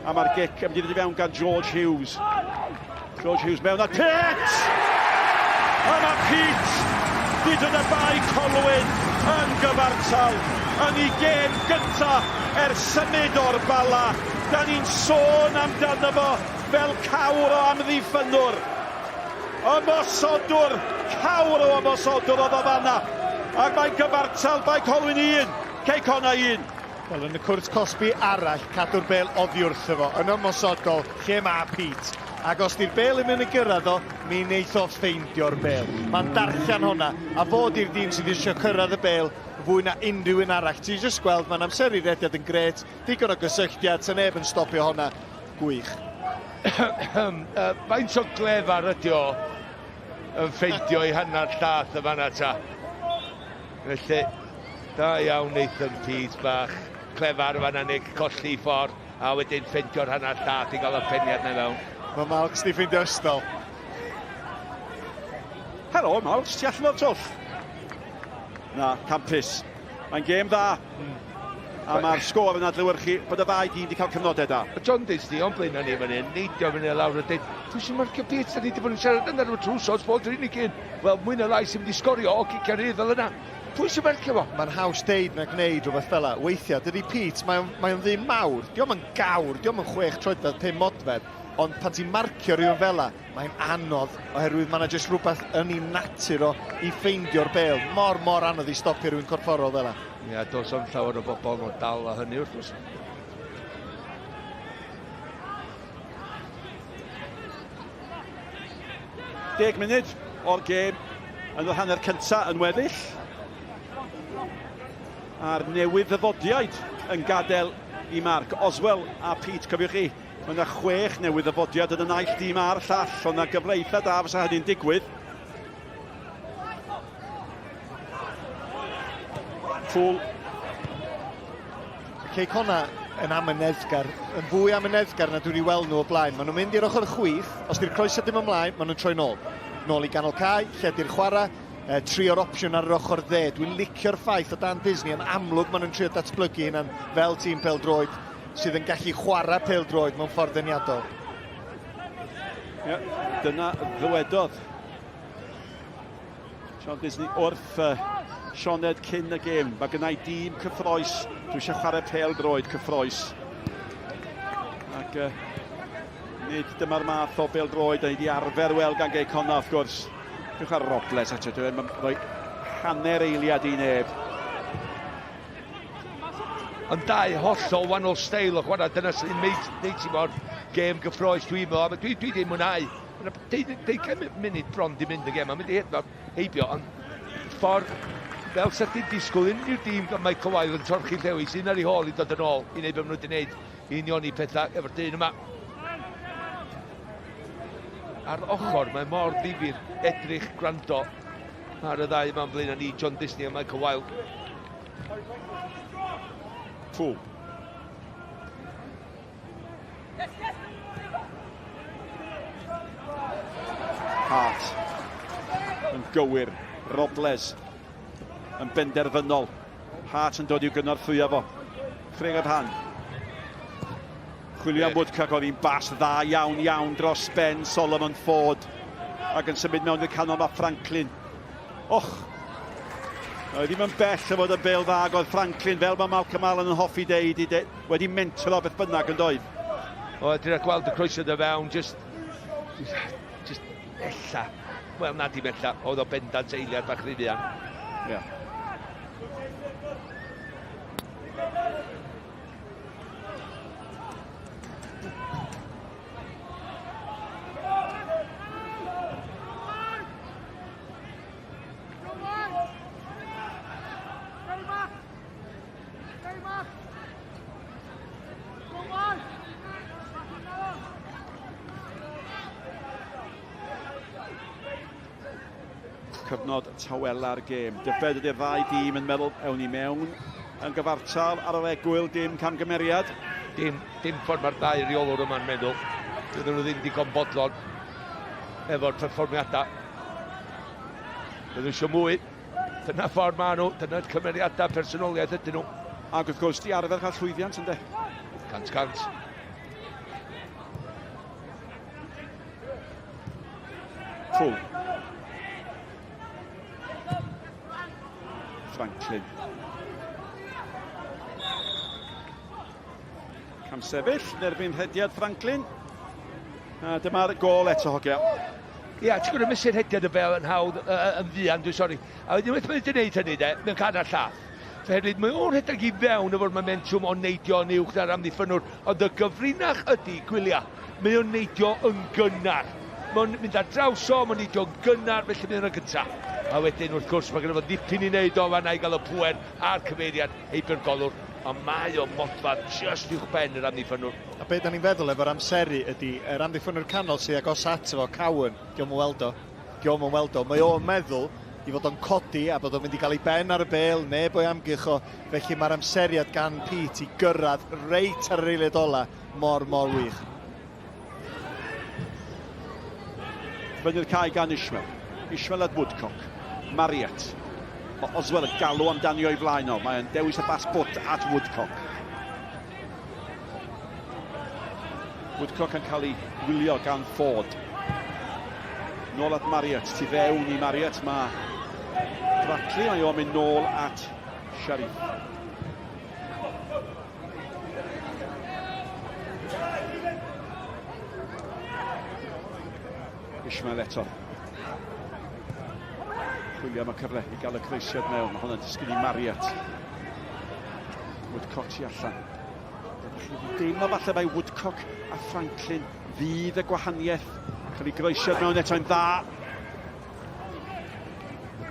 A mae'r gic yn mynd i fewn gan George Hughes. George Hughes mewn at Pete! A mae Pete hyd yn y Bae Colwyn yn gyfartal yn ei gêm gyntaf ers symud o'r bala. Da ni'n sôn amdano fo fel cawr o amddiffynwr. Ymosodwr, cawr o ymosodwr oedd o fanna. Ac mae'n gyfartal Bae Colwyn 1, Cei Connah 1. Wel, yn y cwrs Cosby arall, cadw'r bêl oddi wrtho fo, yn ymosodol, lle mae Pete. Ac os di'r bêl yn mynd i gyrraedd o, mi wneith o ffeindio'r bêl. Mae'n darllen hwnna, a fod i'r dyn sydd eisiau cyrraedd y bêl fwy na unrhyw un arall. Ti'n just gweld, mae'n amser i rediad yn gret, digon o gysylltiad, sy'n neb yn stopio hwnna. Gwych. Faint o glefar ydi o yn ffeindio i hanner llath y fanna ta. Felly, da iawn Nathan Pete bach. Clefar fanna nig, colli i ffordd, a wedyn ffeindio'r hanner llath i gael y peniad na fewn. Mae Malks di ffeindio ystol. Helo, Malks, ti allan o'r twll? Na, campus. Mae'n gêm dda. A mae'r sgôr yn adlewyrchu bod y ddau dîm wedi cael cyfnodau da. John Disney, ond blaen ni fan hyn, neidio fan hyn lawr a dweud, dwi eisiau marcio beth, da ni wedi bod yn siarad yn ar y trwsos, bod rydyn ni cyn. Wel, mwy na lai sy'n mynd i sgorio o giciau'r iddol yna. Pwy sy'n marcio fo? Mae'n haws deud na gwneud rhywbeth fel la. Weithiau, dydy Pete, mae'n ddim mawr. Diolch yn gawr, diolch yn 6 troedfedd, 5 modfedd. Ond pan ti'n marcio rhywun fel la, mae'n anodd oherwydd mae'n jyst rhywbeth yn ei natur o i ffeindio'r bêl. Mor anodd i stopio rhywun corfforol fel la. Ia, dos o'n llawer o bobl o dal a hynny wrth gwrs. Deg munud o'r gêm yn y hanner cyntaf yn weddill. A'r newydd ddyfodiaid yn gadael i Mark Oswell a Pete, cofiwch chi. Mae yna 6 newydd ddyfodiad yn y naill dîm a'r llall, ond yna gyfle eitha da fysa hynny'n digwydd. Ffwl. Cei Connah yn amyneddgar, yn fwy amyneddgar na dwi wedi weld nhw o blaen. Maen nhw'n mynd i'r ochr chwith, os di'r croeso dim ymlaen, maen nhw'n troi nôl. Nôl i ganol cae, lle di'r chwarae, trio'r opsiwn ar yr ochr dde. Dwi'n licio'r ffaith o dan Disney, yn amlwg maen nhw'n trio datblygu hynna'n fel tîm pêl-droed sydd yn gallu chwarae pêl-droed mewn ffordd ddeniadol. Ie, dyna ddywedodd John Disney wrth Sioned cyn y gêm. Mae gennau dîm cyffroes, dwi eisiau chwarae pêl-droed cyffroes. Ac nid dyma'r math o bêl-droed a ni wedi arfer weld gan Nghei Connah, wrth gwrs. Dwi'n chwarae Robles eto, dwi'n rhoi hanner eiliad i neb. Yn dau hollol wahanol steil o chwarae, dyna sy'n neud ti mor gêm gyffroes dwi'n meddwl. Dwi ddim mwynhau. Mae'n 10 munud bron di mynd y gêm, mae'n mynd i hedfod heibio, ond ffordd fel sa ti'n disgwyl unrhyw dîm gan Michael Wilde yn torchi llewis, un ar ei hôl i dod yn ôl i wneud beth maen nhw wedi gwneud i unioni pethau efo'r dyn yma. Ar ochr, mae mor ddifur edrych gwrando ar y ddau yma'n blaen â ni, John Disney a Michael Wilde. Ffwl. Hart yn gywir. Robles yn benderfynol. Hart yn dod i'w gynorthwyo fo. Ffreg y pan. Chwilio am Woodcock, oedd hi'n bas dda iawn dros ben Solomon Ford. Ac yn symud mewn i'r canol mae Franklin. Och! Oedd ddim yn bell o fod y bêl fag oedd Franklin, fel mae Malcolm Allen yn hoffi deud, wedi mentro beth bynnag yn doedd. Oedd dwi'n gweld y croeso dy fewn, just ella. Wel, na dim ella, oedd o bendant eiliad bach ryddian. Ie. Cyfnod tawela'r gêm. Dybed ydy'r ddau dîm yn meddwl ewn ni mewn yn gyfartal ar yr egwyl, dim camgymeriad. Dim ffordd mae'r ddau reolwr yma'n meddwl. Dydyn nhw ddim digon bodlon efo'r perfformiadau. Dydyn nhw eisiau mwy. Dyna ffordd maen nhw, dyna'r cymeriadau personoliaeth ydyn nhw. Ac wrth gwrs, di arfer cael llwyddiant ynddo. 100%. Ffwl. Franklin. Cam sefyll, nerbyn hediad Franklin. A dyma'r gol eto hogia. Ia, ti'n gwybod mesur hediad y bel yn hawdd yn ddian, dwi'n sori. A wedyn wedi gwneud hynny de, mewn can ar llath. Oherwydd mae o'n rhedeg i fewn efo'r momentum o'n neidio yn uwch na'r amddiffynwr, ond y gyfrinach ydy, gwylia, mae o'n neidio yn gynnar. Mae'n mynd ar draws o, mae'n neidio yn gynnar, felly mynd yn y gyntaf. A wedyn, wrth gwrs, mae gen i fod ddipyn i wneud o fanna i gael y pwer a'r cyfeiriad heibio'r golwr. Ond mae o modfa just uwch ben yr amddiffynwr. A beth da ni'n feddwl efo'r amseru ydy, yr amddiffynwr canol sydd agos ato fo, Cowan, diolch yn weld o. Mae o'n meddwl i fod o'n codi a bod o'n mynd i gael ei ben ar y bêl, neb o'i amgylch o. Felly mae'r amseriad gan Pete i gyrraedd reit ar yr eiliad ola mor wych. Fyny'r cae gan Ishmael. Ishmael at Woodcock. Marriott. Oswell yn galw amdani o'i flaen o. Mae'n dewis y basbwt at Woodcock. Woodcock yn cael ei wylio gan Ford. Nôl at Marriott, tu fewn i Marriott, mae Brackley, mae o'n mynd nôl at Sharif. Ishmael eto. Chwilio am y cyfle i gael y croesiad mewn, mae hwnna'n disgyn i Marriott. Woodcock tu allan. Dim o falle mae Woodcock a Franklin fydd y gwahaniaeth. Cael ei groesiad mewn eto'n dda.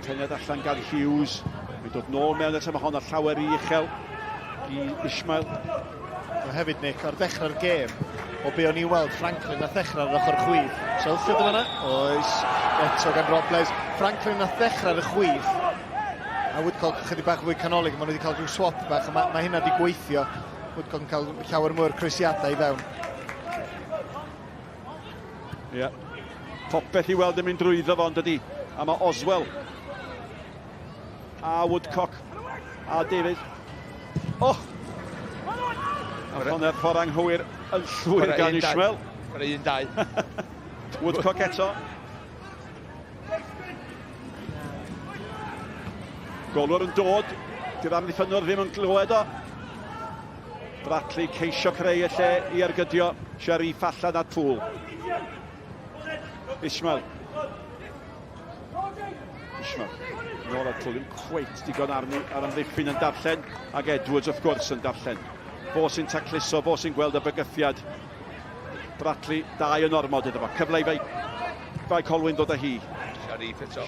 Teniad allan gan Hughes. Mae'n dod nôl mewn eto, mae hon ar llawer i uchel i Ishmael. Hefyd, Nick, ar ddechrau'r gêm, o be o'n i weld, Franklin a ddechrau ar ochr chwith. Sylwbaeth yma? Oes, eto gan Robles. Franklin a ddechrau ar y chwith. A Woodcock chydig bach fwy canolig, maen nhw wedi cael rhyw swap bach, a mae hynna wedi gweithio. Woodcock yn cael llawer mwy o'r croesiadau i fewn. Ie. Popeth i weld yn mynd drwyddo fo, dydy. A mae Oswell. A Woodcock. A Davies. Oh! Hwna'r ffordd anghywir yn llwyr gan Ishmael. Yr un dau. Woodcock eto. Golwr yn dod. Dy'r amddiffynwr ddim yn glywed o. Brackley ceisio creu y lle i argydio. Sharif allan at pŵl. Ishmael. Nôl at pŵl, ddim cweit digon arni ar amddiffyn yn darllen. Ac Edwards, wrth gwrs, yn darllen. Fo sy'n tacluso, fo sy'n gweld y bygythiad. Brackley, dau yn ormod iddo fo. Cyfle i Bae Colwyn dod â hi. Sharif eto.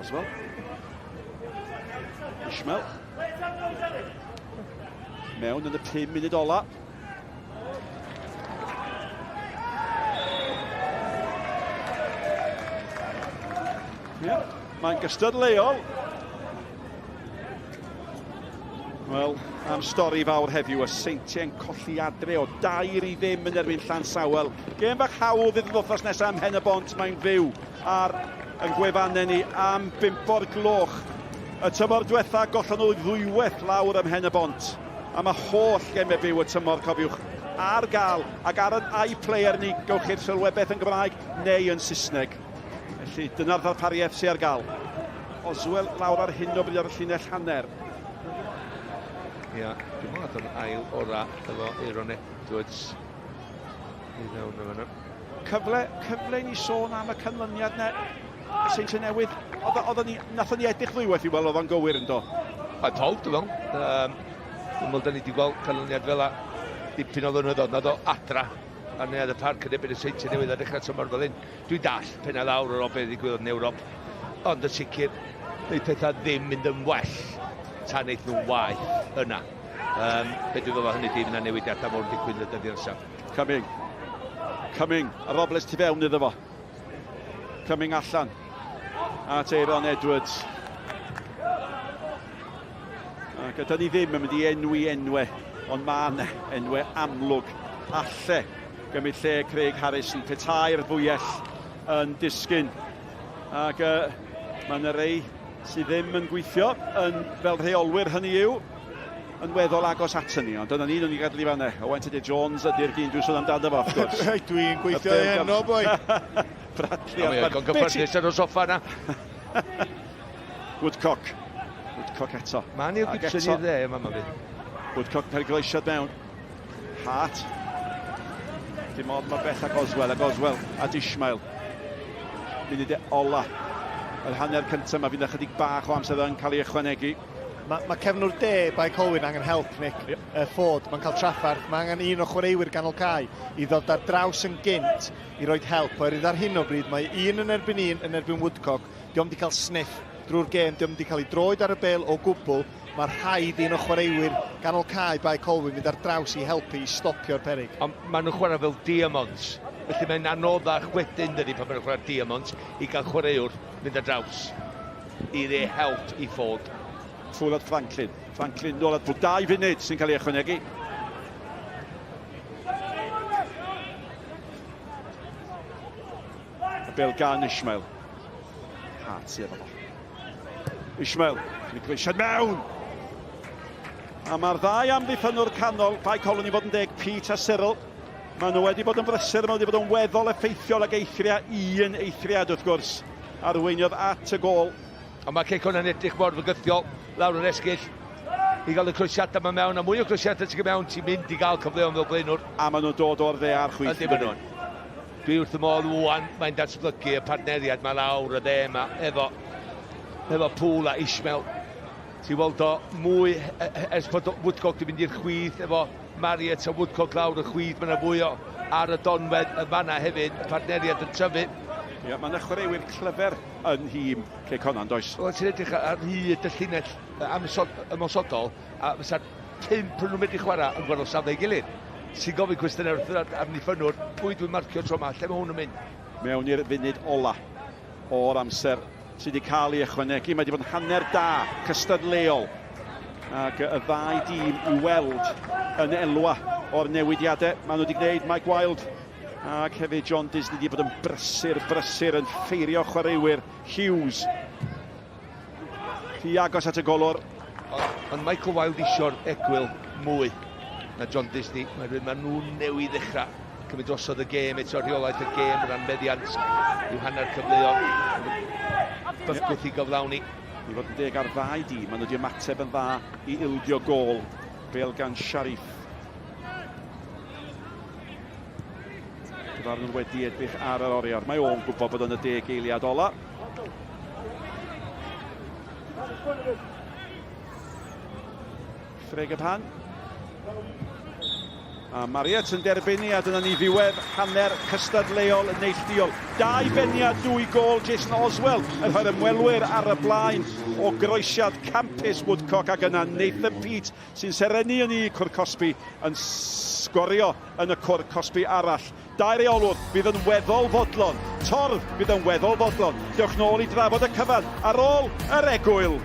Oswell. Ishmael. Mewn yn y 5 munud ola. Mae'n gystadleuol. Wel, am stori fawr heddiw, y Seintiau'n colli adre o 2-0 yn erbyn Llansawel. Gêm bach hawdd i'r wythnos nesaf am Mhen y Bont. Mae'n fyw ar yn gwefannau ni am 5 o'r gloch. Y tymor diwetha gollon nhw ddwywaith lawr ym Mhen y Bont. A mae holl gemau byw y tymor, cofiwch, ar gael. Ac ar yn iPlayer ni, gowch i'r Sylwebaeth yn Gymraeg neu yn Saesneg. Felly, dyna'r ddarpariaeth sy'n ar gael. Oswell lawr ar hyn o bryd ar y llinell hanner. Ia, dwi'n meddwl yn ail ora efo Aeron Edwards i fewn o fyna. Cyfle ni sôn am y canlyniad ne, y Seintiau Newydd. Nathon ni edrych ddwywaith i weld oedd o'n gywir yn do? A pawb, dwi'n meddwl. Dwi'n meddwl da ni wedi gweld canlyniad fel a dipyn o ddynyddoedd nad o adra. A neuad y parc yn ebyn y Seintiau Newydd a dechrau tymor fel hyn. Dwi'n dall penna lawr o'r obedd i gwylod yn Ewrop. Ond y sicr, neu pethau ddim mynd yn well tan eith nhw'n waith yna. Be dwi'n meddwl hynny ddim yna newidiadau mor digwydd y dyddiau nesaf. Cumming. A Robles tu fewn iddo fo. Cumming allan. At Aeron Edwards. Ac ydyn ni ddim yn mynd i enwau, ond mae enwau amlwg. Alle gymryd lle Craig Harrison, petai'r fwyell yn disgyn. Ac mae yna rei sydd ddim yn gweithio fel rheolwyr hynny yw, yn weddol agos atyn ni, ond dyna ni'n i gadw i fanne. Owen Teddy Jones ydy'r dyn dwi'n sôn amdano fo, wrth gwrs. Dwi'n gweithio heno, boi. Bradley. Mae'n gyfforddus ar y soffa na. Woodcock eto. Mae'n i'w Gibson i'r dde, yma fi. Woodcock per gleisiad mewn. Hart. Dim ond mae beth ag Oswell a Ishmael. Munud ola. Yr hanner cyntaf mae fydd ychydig bach o amser yn cael ei ychwanegu. Mae cefnwr de Bae Colwyn angen help, Nick. Ford, mae'n cael traffarth. Mae angen un o chwaraewyr ganol cae i ddod ar draws yn gynt i roed help. Oherwydd ar hyn o bryd mae un yn erbyn Woodcock. Diolch wedi cael sniff drwy'r gêm, diolch wedi cael ei droed ar y bel o gwbl. Mae'r rhaid un o chwaraewyr ganol cae Bae Colwyn mynd ar draws i helpu i stopio'r peryg. Ond maen nhw'n chwarae fel diamonds. Felly mae'n anoddach wedyn dydy pan maen nhw'n chwarae diamonds i gael chwaraewr mynd ar draws i ddeu help i Ford. Ffwl at Franklin. Franklin nôl at 2 funud sy'n cael ei ychwanegu. Y bel gan Ishmael. Hart sydd efo fo. Ishmael, yn gleisiad mewn. A mae'r ddau amddiffynwr canol, Bae Colwyn i fod yn deg, Pete a Cyril. Maen nhw wedi bod yn brysur, maen nhw wedi bod yn weddol effeithiol ag un eithriad wrth gwrs. Arweiniodd at y gol. A mae Cei Connah'n edrych mor fygythiol lawr yr esgyll i gael y crwysiadau yma mewn, a mwy o crwysiadau sy'n mewn, ti'n mynd i gael cyfleon fel blaenwr. A maen nhw'n dod o'r dde a'r chwith. Ydy maen nhw'n. Dwi wrth y modd wwan, mae'n datblygu y partneriad mae lawr y dde yma efo Pŵl a Ishmael. Ti'n weld o mwy, ers bod Woodcock wedi mynd i'r chwith efo Marriott a Woodcock lawr y chwith, mae yna fwy o ar y donwedd y fanna hefyd, y partneriad yn tyfu. Ie, mae yna chwaraewyr clyfer yn hîm Cei Connah, yn does? Wel, ti'n edrych ar hyd y llinell ymosodol, a fysa'r 5 nhw'n mynd i chwarae yn gwahanol safle ei gilydd. Ti'n gofyn cwestiynau wrth amddiffynwr, pwy dwi'n marcio tro yma, lle mae hwn yn mynd? Mewn i'r funud ola o'r amser sydd wedi cael ei ychwanegu. Mae wedi bod yn hanner da, cystadleol. Ac y ddau dîm i weld yn elwa o'r newidiadau. Maen nhw wedi gwneud Michael Wilde ac hefyd John Davies wedi bod yn brysur yn ffeirio chwaraewyr Hughes. Fi agos at y golwr. Ond Michael Wilde isio'r egwyl mwy na John Davies. Mae nhw'n newydd ddechrau cymryd drosodd y gêm, eto rheolaeth y gêm, rhan meddiant i'w hanner cyfleon. Bythgwth i gyflawni. I fod yn deg ar ddau dîm, maen nhw wedi ymateb yn dda i ildio gol bel gan Sharif. Gyda'r nhw wedi edrych ar yr oriawr. Mae o'n gwybod bod yn y deg eiliad ola. Ffreg y pan. A Marriott yn derbyn a dyna ni ddiwedd hanner cystadleol yn neilltuol. 2 beniad, 2 gol, Jason Oswell yn rhoi'r ymwelwyr ar y blaen o groesiad campus Woodcock ac yna Nathan Pete sy'n serenu yn i Cwr Cosby yn sgorio yn y Cwr Cosby arall. 2 reolwr bydd yn weddol fodlon, Torf bydd yn weddol fodlon. Diolch nôl i drafod y cyfan ar ôl yr egwyl.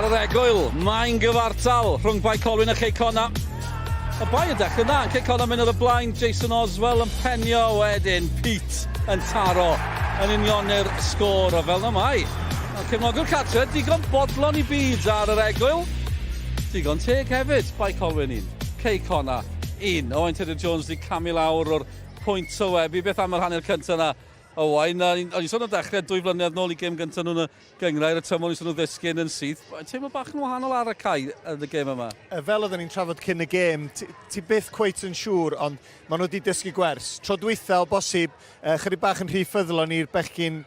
Ar yr egwyl, Mae'n gyfartal rhwng Bae Colwyn a Cei Connah. Y Bae yn dechrau na, Cei Connah mynd ar y blaen, Jason Oswell yn penio wedyn, Pete yn taro yn union i'r sgôr o fel na mai. A'r cefnogwr cartre, digon bodlon i byd ar yr egwyl. Digon teg hefyd, Bae Colwyn 1, Cei Connah 1. Owain Tudur-Jones di camu lawr o'r pwynt Sylwebaeth, beth am yr hanner cyntaf na. Owain, o'n i sôn o dechrau 2 flynedd nôl i gêm gyntaf nhw'n y Gymraeg, y tymor o'n i sôn o ddisgyn yn syth. Teimlo bach yn wahanol ar y cae yn y gêm yma? Fel oedden ni'n trafod cyn y gêm, ti byth cweit yn siŵr, ond maen nhw wedi dysgu gwers. Tro dwytha o bosib, chydig bach yn rhy ffyddlon i'r bechgyn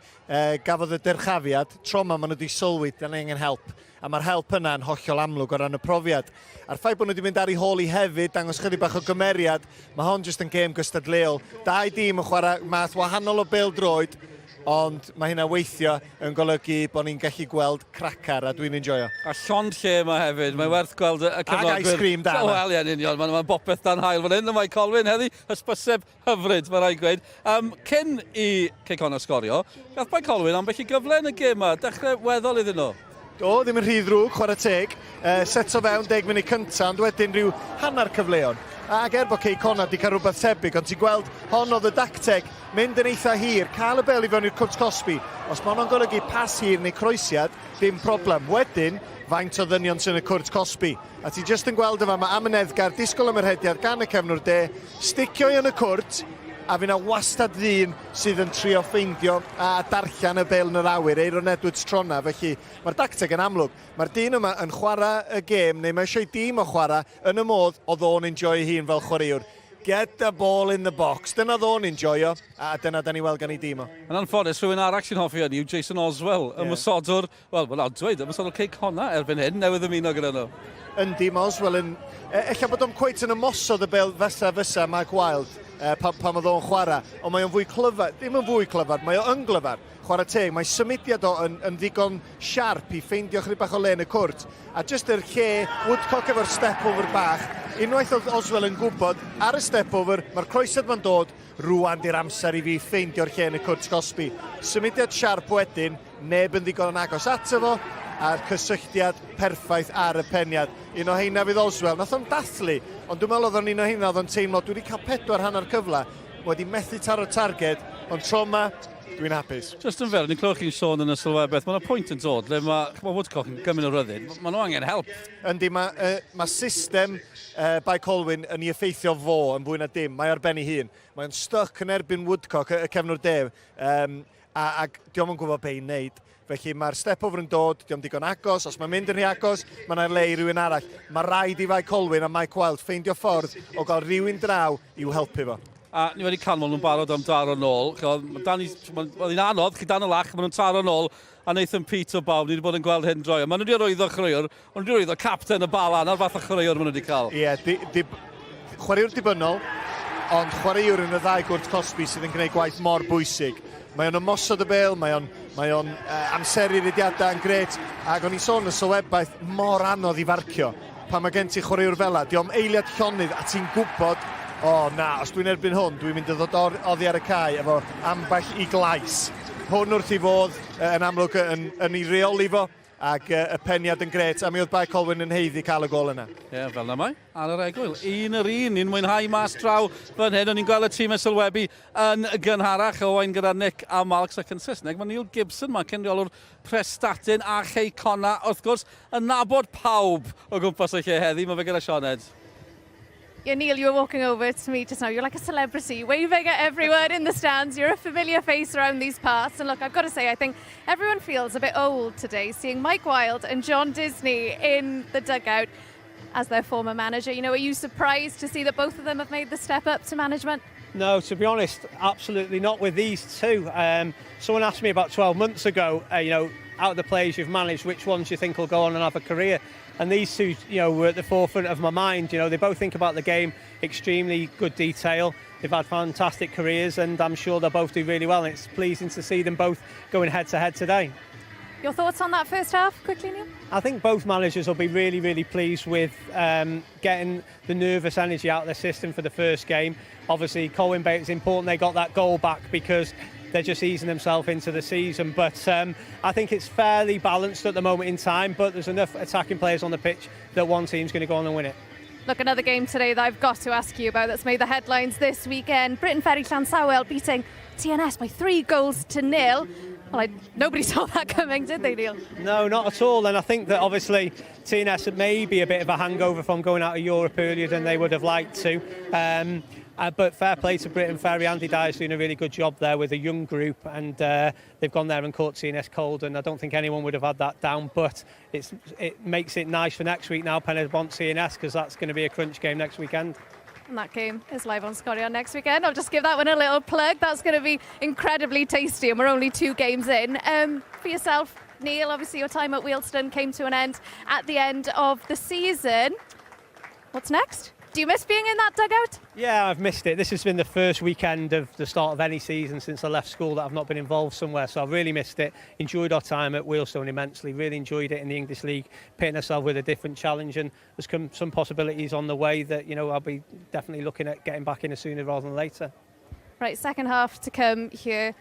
gafodd y dyrchafiad. Tro yma maen nhw wedi sylwi, da ni angen help. A mae'r help yna yn hollol amlwg o ran y profiad. A'r ffaith bod nhw wedi mynd ar ei hôl i hefyd, dangos chydig bach o gymeriad, mae hon jyst yn gêm gystadleol. Dau dîm yn chwarae math wahanol o bêl-droed, ond mae hynna weithio yn golygu bod ni'n gallu gweld cracar a dwi'n enjoyo. A llond lle yma hefyd, mae werth gweld y cefnogwyr. Ag ice cream da. Wel, ia'n union, mae'n bopeth dan hael fan hyn, Mae Colwyn heddi, hysbyseb hyfryd, mae rai gweud. Cyn i Cei Connah sgorio, gath Bae Colwyn ambell i gyfle yn y gêm yma, dechrau weddol iddyn nhw. Do, ddim yn rhy ddrwg, chwarae teg. Set o fewn 10 munud cyntaf, ond wedyn rhyw hanner cyfleon. Ac bod Cei Connah wedi cael rhywbeth tebyg, ond ti'n gweld hon oedd y dacteg, mynd yn eitha hir, cael y bel i fewn i'r cwrt cosbi. Os mae hwnna'n golygu pas hir neu croesiad, ddim problem. Wedyn, faint o ddynion sy'n y cwrt cosbi. A ti jyst yn gweld yma, mae amyneddgar, disgwyl am yr hediad gan y cefnwr de, sticio i yn y cwrt, a fyna wastad ddyn sydd yn trio ffeindio a darllen y bel yn yr awyr, Aeron Edwards trona, felly mae'r dacteg yn amlwg. Mae'r dyn yma yn chwarae y gêm, neu mae eisiau dîm o chwarae, yn y modd o ddo'n enjoy hun fel chwaraewr. Get the ball in the box. Dyna ddo'n enjoyo, a dyna da ni weld gan ei dîm o. Yn anffodus, rhywun arall sy'n hoffi hynny yw Jason Oswell, ymwysodwr, wel, mae'n dweud, ymwysodwr Cei Connah erbyn hyn, newydd ymuno gyda nhw. Yndi, mae Oswell yn... Ella bod o'n cweit yn ymosod y bel fysa Michael Wilde. Pam oedd o'n chwarae, ond mae o'n fwy clyfar, ddim yn fwy clyfar, mae o'n ynglyfar, chwarae teg, mae symudiad o yn ddigon siarp i ffeindio chydig bach o le yn y cwrt, a jyst yr lle Woodcock efo'r step-over bach, unwaith oedd Oswell yn gwybod, ar y step-over, mae'r croesad ma'n dod, rwan di'r amser i fi ffeindio'r lle yn y cwrt cosbi. Symudiad siarp wedyn, neb yn ddigon yn agos ato fo, a'r cysylltiad perffaith ar y peniad. Un o heina fydd Oswell. Nath o'n dathlu, ond dwi'n meddwl oedd o'n un o heina oedd o'n teimlo, dwi wedi cael 4 hanner cyfle, wedi methu taro targed, ond tro yma, dwi'n hapus. Just yn fel, ni'n clywed chi'n sôn yn y Sylwebaeth, mae'n pwynt yn dod, le mae Woodcock yn gymryd o ryddid, mae nhw angen help. Yndi, mae system Bae Colwyn yn ei effeithio fo yn fwy na dim, mae ar ben ei hun. Mae'n stuck yn erbyn Woodcock, y cefnwr de, ac diolch yn gwybod be i'n neud. Felly mae'r step-over yn dod, diolch digon agos, os mae'n mynd yn rhy agos, mae yna'r le i rhywun arall. Mae rhaid i Bae Colwyn a Michael Wilde ffeindio ffordd o gael rhywun draw i'w helpu fo. A ni wedi canmol nhw'n barod am daro nôl. Oedd hi'n anodd, chi dan y lach, maen nhw'n taro nôl, a Nathan Pete o bawb, ni wedi bod yn gweld hyn droi. Maen nhw wedi rwyddo chwaraewr, ond wedi rwyddo capten y bala, na'r fath o chwaraewr maen nhw wedi cael. Ie, chwaraewr dibynnol, ond chwaraewr yn y ddau gwrt cosbi sydd yn gwneud gwaith mor bwysig. Mae o'n ymosod y bel, mae o'n amseru'r idiadau yn gret, ac o'n i sôn y Sylwebaeth mor anodd i farcio. Pan mae gen ti chwaraewr fel la, diolch eiliad llonydd, a ti'n gwybod, os dwi'n erbyn hwn, dwi'n mynd i ddod oddi ar y cae efo ambell i glais. Hwn wrth i fodd yn amlwg yn ei reoli fo, ac y peniad yn gret, a mi oedd Bae Colwyn yn heiddi cael y gol yna. Ie, fel na mai, ar yr egwyl. Ni'n mwynhau mas draw fan hyn, o'n i'n gweld y tîm y Sylwebi yn gynharach, Owain gyda Nick a Alex ac yn Saesneg. Mae Neil Gibson, mae'n cynryolwr Prestatyn a Cei Connah, wrth gwrs, yn nabod pawb o gwmpas y lle heddi, mae fe gyda Sioned. Yeah, Neil, you were walking over to me just now. You're like a celebrity, waving at everyone in the stands. You're a familiar face around these parts. And look, I've got to say, I think everyone feels a bit old today, seeing Mike Wilde and John Disney in the dugout as their former manager. You know, are you surprised to see that both of them have made the step up to management? No, to be honest, absolutely not with these two. Someone asked me about 12 months ago, out of the players you've managed, which ones you think will go on and have a career? And these two, were at the forefront of my mind. They both think about the game, extremely good detail. They've had fantastic careers, and I'm sure they'll both do really well. And it's pleasing to see them both going head-to-head today. Your thoughts on that first half, quickly, Neil? I think both managers will be really, really pleased with getting the nervous energy out of their system for the first game. Obviously, Colwyn Bae, it's important they got that goal back because they're just easing themselves into the season. But I think it's fairly balanced at the moment in time, but there's enough attacking players on the pitch that one team's going to go on and win it. Look, another game today that I've got to ask you about that's made the headlines this weekend. Britain Ferry Llanellian beating TNS by 3-0. Well, nobody saw that coming, did they, Neil? No, not at all. And I think that obviously TNS may be a bit of a hangover from going out of Europe earlier than they would have liked to. But fair play to Britain Ferry. Andy Dyer's doing a really good job there with a young group, and they've gone there and caught TNS cold, and I don't think anyone would have had that down. But it makes it nice for next week now, Penn want TNS, because that's going to be a crunch game next weekend. And that game is live on Scorrion next weekend. I'll just give that one a little plug. That's going to be incredibly tasty, and we're only 2 games in. For yourself, Neil, obviously your time at Wealdstone came to an end at the end of the season. What's next? Do you miss being in that dugout? Yeah, I've missed it. This has been the first weekend of the start of any season since I left school that I've not been involved somewhere, so I've really missed it. Enjoyed our time at Wealdstone immensely, really enjoyed it in the English League, pitting ourselves with a different challenge, and there's come some possibilities on the way that, I'll be definitely looking at getting back in sooner rather than later. Right, second half to come here.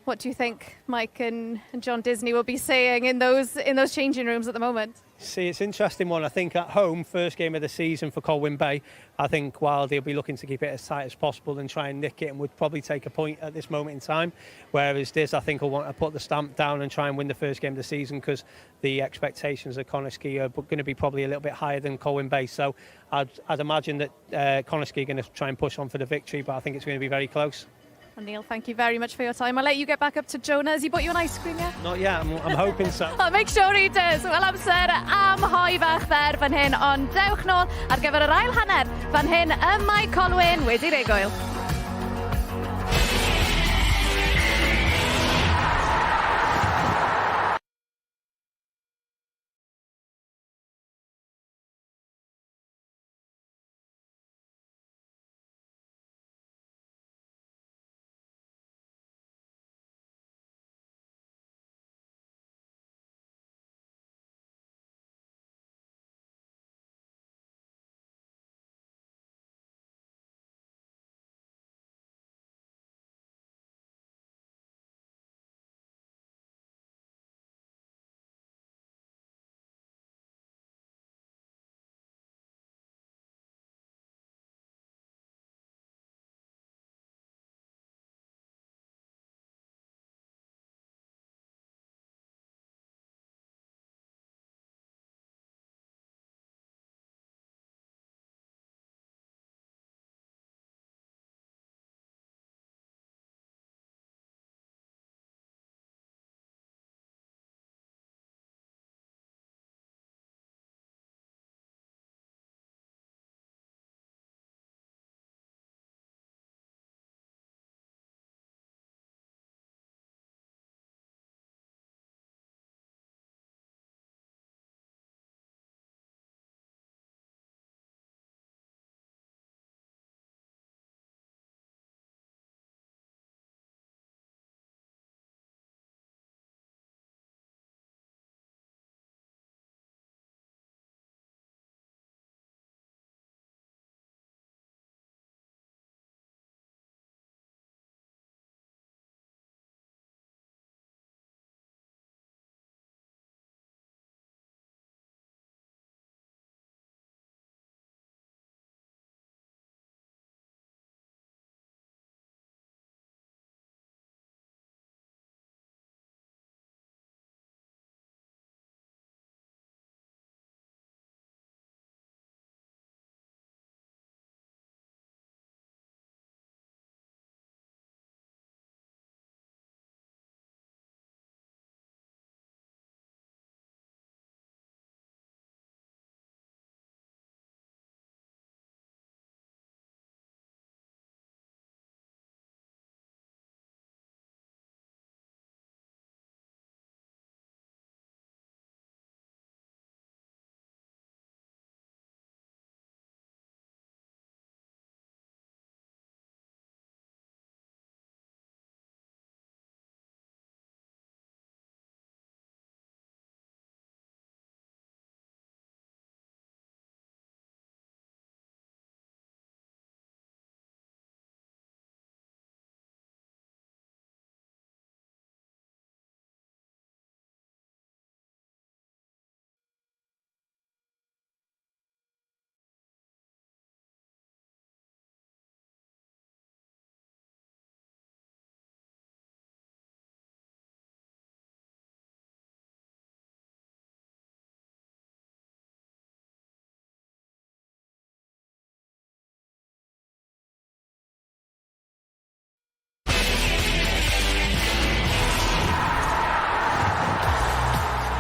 What do you think Mike and John Disney will be saying in those changing rooms at the moment? See, it's an interesting one. I think at home, first game of the season for Colwyn Bay, I think Wilde will be looking to keep it as tight as possible and try and nick it, and would probably take a point at this moment in time. Whereas Diz, I think, will want to put the stamp down and try and win the first game of the season, because the expectations of Connah are going to be probably a little bit higher than Colwyn Bay. So I'd imagine that Connah are going to try and push on for the victory, but I think it's going to be very close. Well, Neil, thank you very much for your time. I'll let you get back up to Jonah. Has he bought you an ice cream yet? Not yet, I'm hoping so. I'll make sure he does. Wel, amser am hoi fach fer fan hyn, ond dewch nôl ar gyfer yr ail hanner fan hyn Mae Colwyn wedi'r egwyl.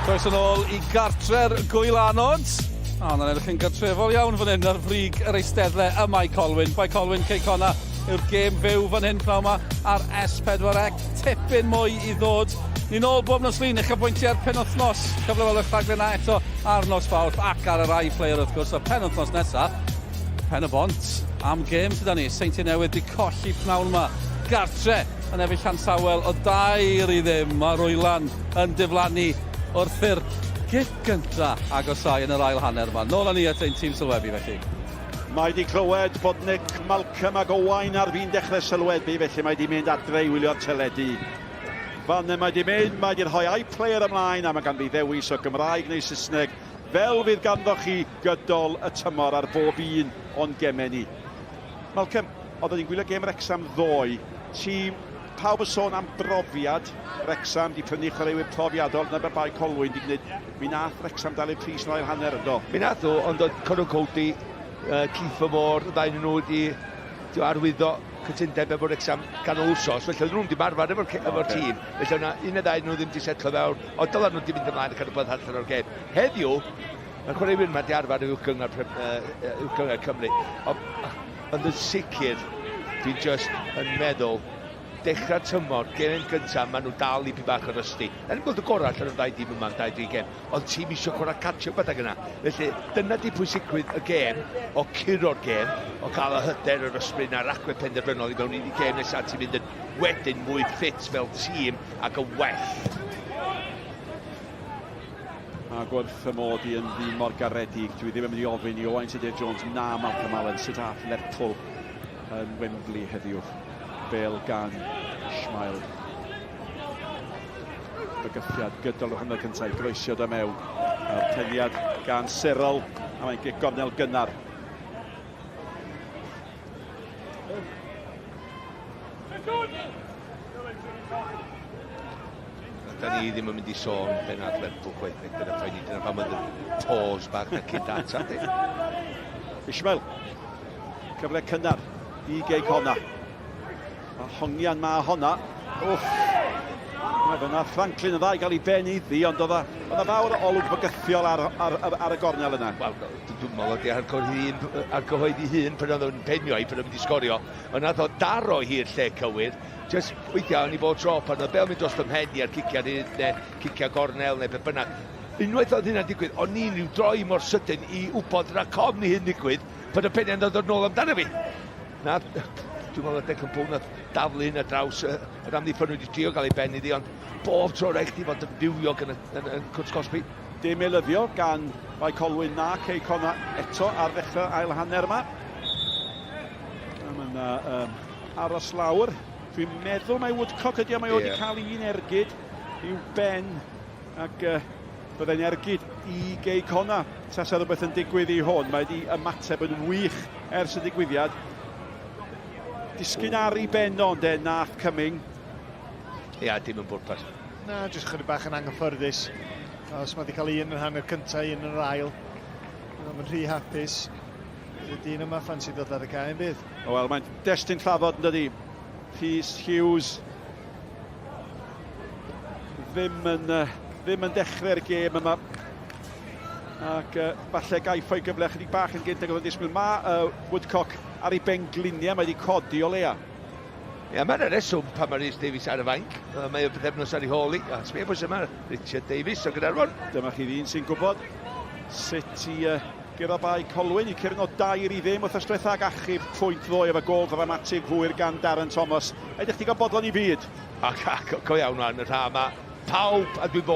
Croes yn ôl I gartre'r Gwylanod. Na'n edrych yn gartrefol iawn fan hyn ar frig yr eisteddle y Bae Colwyn. Bae Colwyn, Cei Connah yw'r gêm fyw fan hyn pnawn yma ar S4C. Tipyn mwy I ddod. Ni'n ôl bob nos lun eich apwyntiau'r penwthnos. Cyfle welwch rhaglen na eto ar nos Fawrth ac ar yr player wrth gwrs. Y penwthnos nesaf, pen y bont am gêm sydd ni. Seintiau newydd di colli pnawn yma. Gartre yn efo Llansawel o 2-0. Mae'r Wylan yn diflannu wrth i'r gic gyntaf agosau yn yr ail hanner yma. Nôl â ni at ein tîm sylwebu felly. Mae di clywed bod Nick, Malcolm ac Owain ar fi'n dechrau sylwebu, felly mae di mynd adre I wylio'r teledu. Fanne mae di mynd, mae di rhoi player ymlaen a mae gan fi ddewis o Gymraeg neu Saesneg fel fydd ganddo chi gydol y tymor ar bob un o'n gemau ni. Malcolm, oedden ni'n gwylio gêm Wrexham ddoe, tîm pawb yn sôn am brofiad. Wrexham di prynu chwaraewyr profiadol na Bae Colwyn di gwneud. Mi nath Wrexham dal i'r pris yn ail hanner yndo. Mi nath o, ond oedd Conor Cody, Keith Moore, y ddau nhw wedi arwyddo cytundeb efo Wrexham ganol wsos, felly oedd nhw'n di marfar efo'r tîm. Felly yna un o ddau nhw ddim di setlo fewn, ond dyla nhw di mynd ymlaen ac anwybod allan o'r gêm. Heddiw, mae'r chwaraewyr yma di arfer i'w gyngor Cymru. Ond yn sicr, dwi'n just yn meddwl, dechrau tymor, gêm gyntaf, maen nhw dal I bach o rysdi. Yn gweld y gorau allan o'r ddau dîm yma, 2-3 gêm, ond tîm isio chwarae catch-up adag yna. Felly, dyna di pwysigrwydd y gêm, o curo'r gêm, o cael y hyder yr ysbryd na'r acwe penderfynol I fewn i'r gêm nesaf ti'n mynd yn wedyn mwy ffit fel tîm ac yn well. Ac wrth y mod I yn ddyn mor garedig, dwi ddim yn mynd I ofyn I Owain Tudur Jones na Malcolm Allen sydd â Lerpwl yn Wembley heddiw. Bêl gan Schmael. Bygythiad gydol o hanner cyntaf, groesio da mewn. A'r teniad gan Cyril, a mae'n gic gornel gynnar. Da ni ddim yn mynd I sôn ben ar Lerpwl chweithig, dyna ffaen I, dyna pam oedd y pause bach na cyd data. Ishmael, cyfle cynnar I Cei Connah. A hongian ma honna. Wff. Mae fyna Franklin yn dda I gael I ben iddi, ond oedd yna fawr o olwg bygythiol ar y gornel yna. Wel, dwi'n meddwl oedd argyhoeddi hun pan oedd yn penio I pan oedd yn sgorio. Ond nath o daro hi'r lle cywir. Just weithiau o'n I bod tro pan oedd bel mynd dros ymhenni ar ciciau neu ciciau gornel neu be bynnag. Unwaith oedd hynna'n digwydd, o'n i'n rhyw droi mor sydyn I wybod racom ni hyn digwydd pan y penniau'n dod o'r nôl amdano fi. Na, dwi'n meddwl y decampwn a daflu hyn ar draws yr amddiffyn wedi trio gael ei ben iddi, ond bob tro rhaid chdi fod yn fywiog yn Cwrs Cosby. Dim elyddio gan Bae Colwyn na Cei Connah eto ar ddechrau ail hanner yma. Mae'n aros lawr. Dwi'n meddwl mae Woodcock ydi, mae wedi cael un ergyd i'w ben ac byddai'n ergyd I Cei Connah. Tasa rhywbeth yn digwydd I hwn, mae wedi ymateb yn wych ers y digwyddiad. Disgyn ar I benno, ond nath Cyming. Ia, dim yn bwrpas. Na, jyst chydig bach yn anghyffyrddus. Os mae wedi cael un yn hanner cyntaf, un yn yr ail. Mae'n rhy hapus. Y dyn yma ffansi dod ar y cael bydd. Wel, mae'n destyn trafod yn dydi. Rhys Hughes ddim yn dechrau'r gêm yma. Ac falle gaiff o'i gyfle chydig bach yn gyntaf oedd yn disgwyl. Mae Woodcock ar ei ben gliniau, mae wedi codi o leia. Ia, mae'r reswm pan mae Rhys Davies ar y fainc. Mae o bythefnos ar ei holi. A sbio bwys yma, Richard Davies o gyda'r. Dyma chi ddyn sy'n gwybod sut I gyda Bae Colwyn I cyrno 2-0 wrth ystwyth ag achub pwynt ddoe efo gol dramatig hwyr gan Darren Thomas. Edrych ti gael bodlon I fyd? Ac go iawn yn y rha yma. Pawb, a dwi'n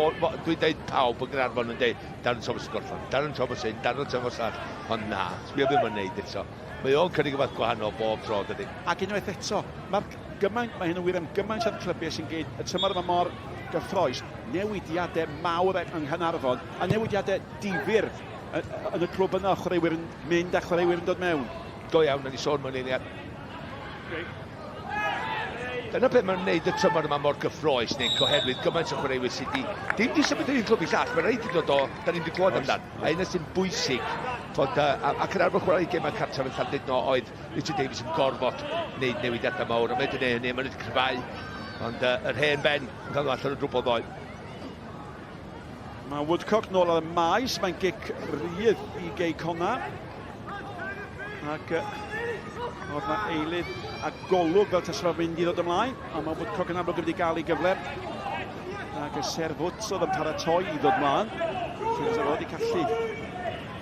dweud pawb yn Gynarfon yn dweud Darren Thomas yn gorffan, Darren Thomas yn, Darren Thomas all. Ond na, sbio ddim yn neud eto. Mae o'n cynnig ymath gwahanol bob tro, dydy. Ac unwaith eto, mae hyn yn wir am gymaint ar clybiau sy'n gyd y tymor yma mor gyffroes, newidiadau mawr yng Nghanarfon, a newidiadau difyr yn y clwb yna, chwaraewyr yn mynd a chwaraewyr yn dod mewn. Go iawn, na ni sôn mewn eiliad. Dyna beth mae'n gwneud y tymor yma mor gyffroes, neu oherwydd gymaint o chwaraewyr sydd dim di symud yn un clwb I llall, mae'n rhaid I ddod o, da ni'n di glwad amdan. A un sy'n bwysig, fod, ac yn arfer chwarae gemau cartref yn Llandudno oedd Richard Davies yn gorfod wneud newidiadau mawr, a mae wedi gwneud hynny, mae'n wedi cryfhau, ond yr hen ben yn cael allan o drwbl ddoe. Mae Woodcock nôl ar y maes, mae'n gic rydd I Cei Connah. Ac oedd yna eilydd a golwg fel tas fel mynd I ddod ymlaen. A mae Woodcock yn amlwg wedi cael ei gyfle. Ac y serfwts oedd yn paratoi I ddod ymlaen. Felly oedd wedi gallu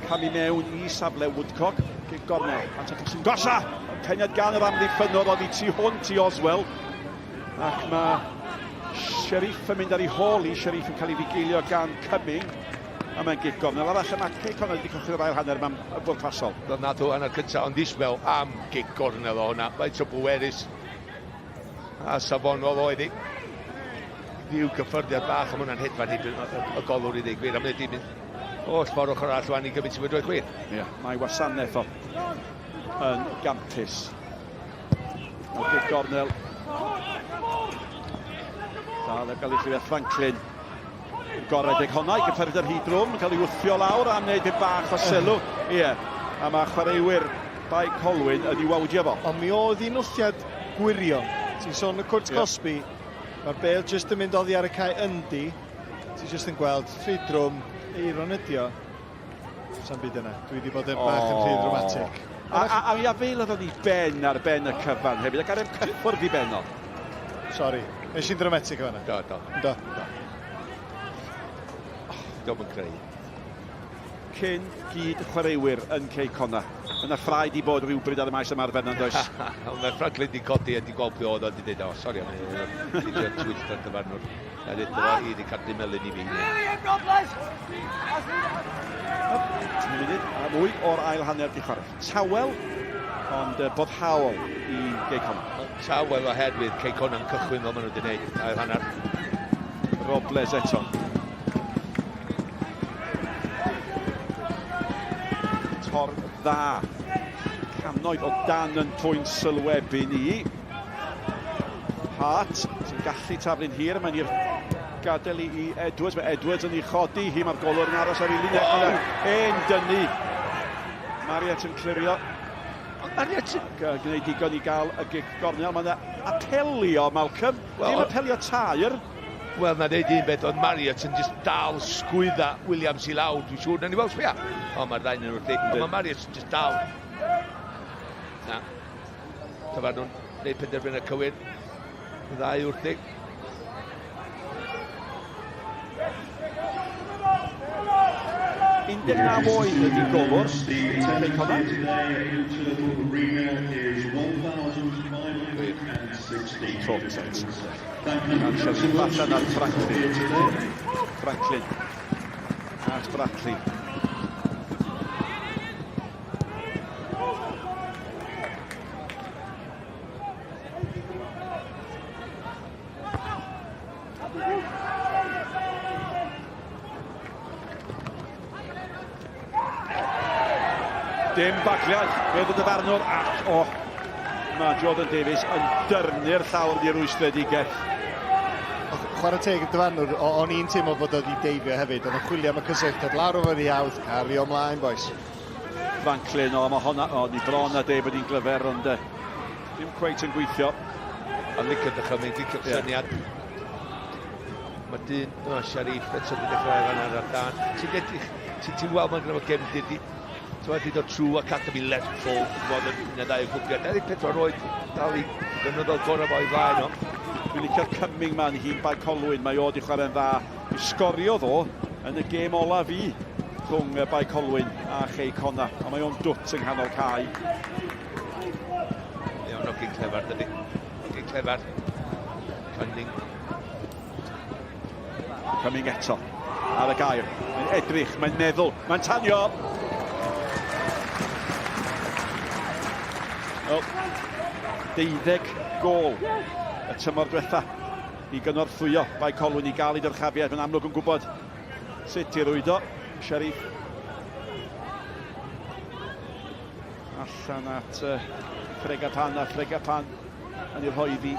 camu mewn I safle Woodcock. Gic gornel, Anton sy'n gosa! Ceniad gan yr amddiffynnodd oedd I tu hwnt I Oswell. Ac mae Sheriff yn mynd ar ei hôl I, Sheriff yn cael ei figilio gan Cumming. A mae'n gic gornel arall, a mae Cei Connah wedi colli'r ail hanner mewn bwrpasol. Doedd nad o hanner cyntaf, ond ismel am gic gornel o hwnna. Faint o bwerus a safonol oedd I. Ryw gyffyrddiad bach am hwnna'n hedfan hyd y golwr I ddigwyr. A mynd I mynd oll ffordd ochr all wan I gymaint I wedi chwir. Ie, mae wasanaeth o yn gampus. Mae gic gornel. Dal ar gael ei chwilio Franklin. Gored honna I gyffyrddiad ar hyd drwm, yn cael ei wthio lawr a wneud yn bach o sylw. Ie, a mae chwaraewyr Bae Colwyn yn ei wawdio fo. Ond mi oedd hi'n wthiad gwirion. Ti'n sôn y Cwrt Cosby, mae'r bel jyst yn mynd oddi ar y cae yndi. Ti'n jyst yn gweld rhyd drwm, Aeron ydi o. Sa'n byd yna, dwi wedi bod yn bach yn rhy dramatic. A mi afeilodd o'n I ben ar ben y cyfan hefyd, ac ar ym cyffwrdd I ben o. Sori, nes i'n dramatic o hynna? Do. Dom yn creu. Cyn gyd chwaraewyr yn Cei Connah. Yna ffraid I bod rhywbryd ar y maes ymarfer na'n does. Mae Franklin wedi codi a wedi gweld pe oedd o wedi dweud, o, sori am wedi dweud Twitter dyfarnwr. A dweud, I wedi cadw melyn I fi. Munud a mwy o'r ail hanner di chwarae. Tawel, ond boddhaol I Cei Connah. Tawel oherwydd Cei Connah'n cychwyn fel maen nhw wedi gwneud ail hanner. Robles eto. Tor dda. Canoedd o dan yn twy'n sylwebu ni. Hart, sy'n gallu taflu'n hir, mae'n i'r gadael I Edwards. Mae Edwards yn ei chodi, hi mae'r golwr yn aros ar ei linell. Ein dynnu. Mariet yn clirio. Mariet yn gwneud digon I gael y gic gornel. Mae'n apelio, Malcolm. Dim apelio tair. Wel, na dweud un beth, oedd Mariet yn just dal sgwydda Williams I lawr, dwi'n siŵr, na ni fel sbia. O, mae'r ddain yn wrthi. Mae Mariet yn just dal. Na. Tyfa nhw'n gwneud penderfynu y cywir. Y ddau wrthi. Un 19 oed ydi golwr. Cei Connah. A'n Sheriff allan ar Franklin. Franklin. At Brackley. Dim bagliad, fe ddod y farnwr ac mae Jordan Davies yn dyrnu'r llawr i'r wystredigaeth. Chwarae teg y dyfanwr, o'n i'n teimlo bod oedd I deifio hefyd, ond yn chwilio am y cysylltiad lawr o fyny awd, cario ymlaen, boys. Franklin, mae honna, ni bron a David i'n glyfer, ond dim cweit yn gweithio. A licio'r dychymig, licio'r syniad. Mae dyn, Sheriff, eto wedi dechrau fan ar dan. Ti'n weld mae'n gyda'r gefndir, ti'n wedi dod trwy Academy Lerpwl, bod yn un o ddau gwbiad. 24 oed, dal I gynyddol gorau fo'i flaen o. Dwi'n licio'r Cumming man hi'n Bae Colwyn, mae o di chwarae'n dda. I sgorio ddo yn y gêm ola fi rhwng Bae Colwyn a Cei Connah. A mae o'n dwt yng nghanol cae. Iawn o gyn clefar, dydy. Gyn clefar. Cynnig. Cumming eto. Ar y gair. Mae'n edrych, mae'n meddwl, mae'n tanio. 12 gol y tymor diwetha I gynorthwyo Bae Colwyn I gael ei dyrchafiad. Mae'n amlwg yn gwybod sut I rwydo. Sheriff allan at Fregapan a Fregapan yn ei rhoeddi I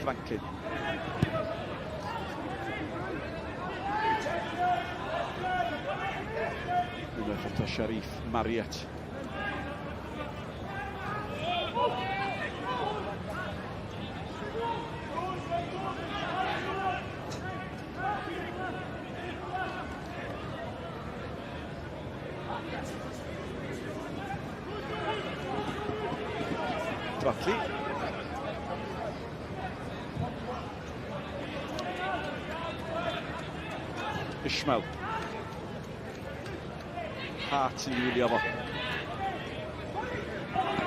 Franklin. Dwi'n meddwl Sheriff Mariet. Bradley. Ishmael. Hart yn wylio fo.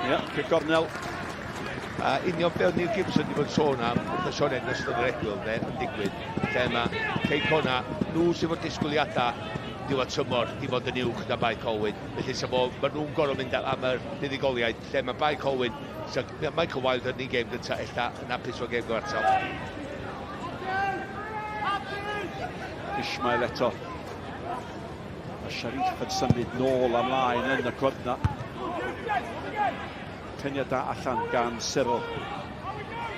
Ie, Gornel. Union fel Neil Gibson wedi bod yn sôn am wrth y Sionen yn ystod yr egwyl yn digwydd, lle mae Cei Connah, nhw sydd fod disgwyliadau diwedd tymor i fod yn uwch na Bae Colwyn. Felly mae nhw'n gorfod mynd am y buddigoliaid, lle mae Bae Colwyn, Michael Wilde yn ei gêm gyntaf, ella yn hapus o'r gêm gyfartal. Ishmael eto. A Sharif yn symud nôl amlaen yn y cwrdd na. Tenia da allan gan Cyril.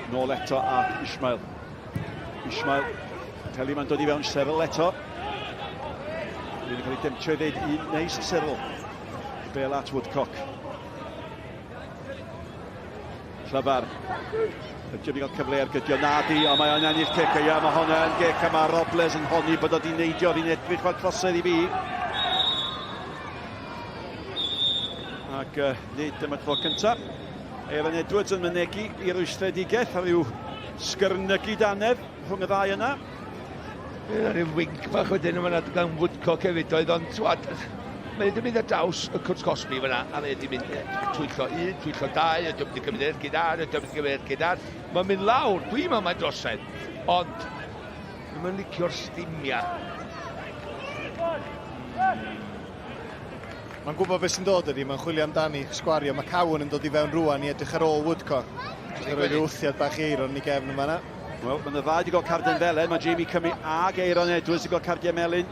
Nôl eto a Ishmael. Ishmael. Peli ma'n dod i fewn Cyril eto. Dwi'n cael ei demtio i ddweud un neis Cyril. Bel at Woodcock. Llyfar. Ydym i gael cyfle ar gydio nadi, ond mae o'n ennill cic. Ia, mae hwnna yn gic, a mae Robles yn honni bod oedd hi'n neidio, fi'n edrych fel crosedd i fi. Ac nid dyma tro cyntaf. Aeron Edwards yn mynegu i'r wystredigaeth a ryw sgyrnygu danedd rhwng y ddau yna. Yna rhyw wink bach wedyn yma gan Woodcock hefyd oedd ond twad. Mae wedi mynd ar draws y cwrs Cosby fyna a mae wedi mynd twyllo 1, twyllo 2, ydy wedi cymryd gyda'r, ydy wedi cymryd gyda'r. Mae'n mynd lawr, dwi'n meddwl mae'n drosedd, ond mae'n licio'r stimia. Mae'n gwybod beth sy'n dod ydy, mae'n chwilio amdani sgwario. Mae Cowan yn dod i fewn rwan i edrych ar ôl Woodcock. Mae'n rhoi wrthiad bach Aeron i gefn yma na. Wel, mae'n y ddau wedi gael cardiau felen, mae Jamie Cymru ag Aeron Edwards wedi gael cardiau melyn.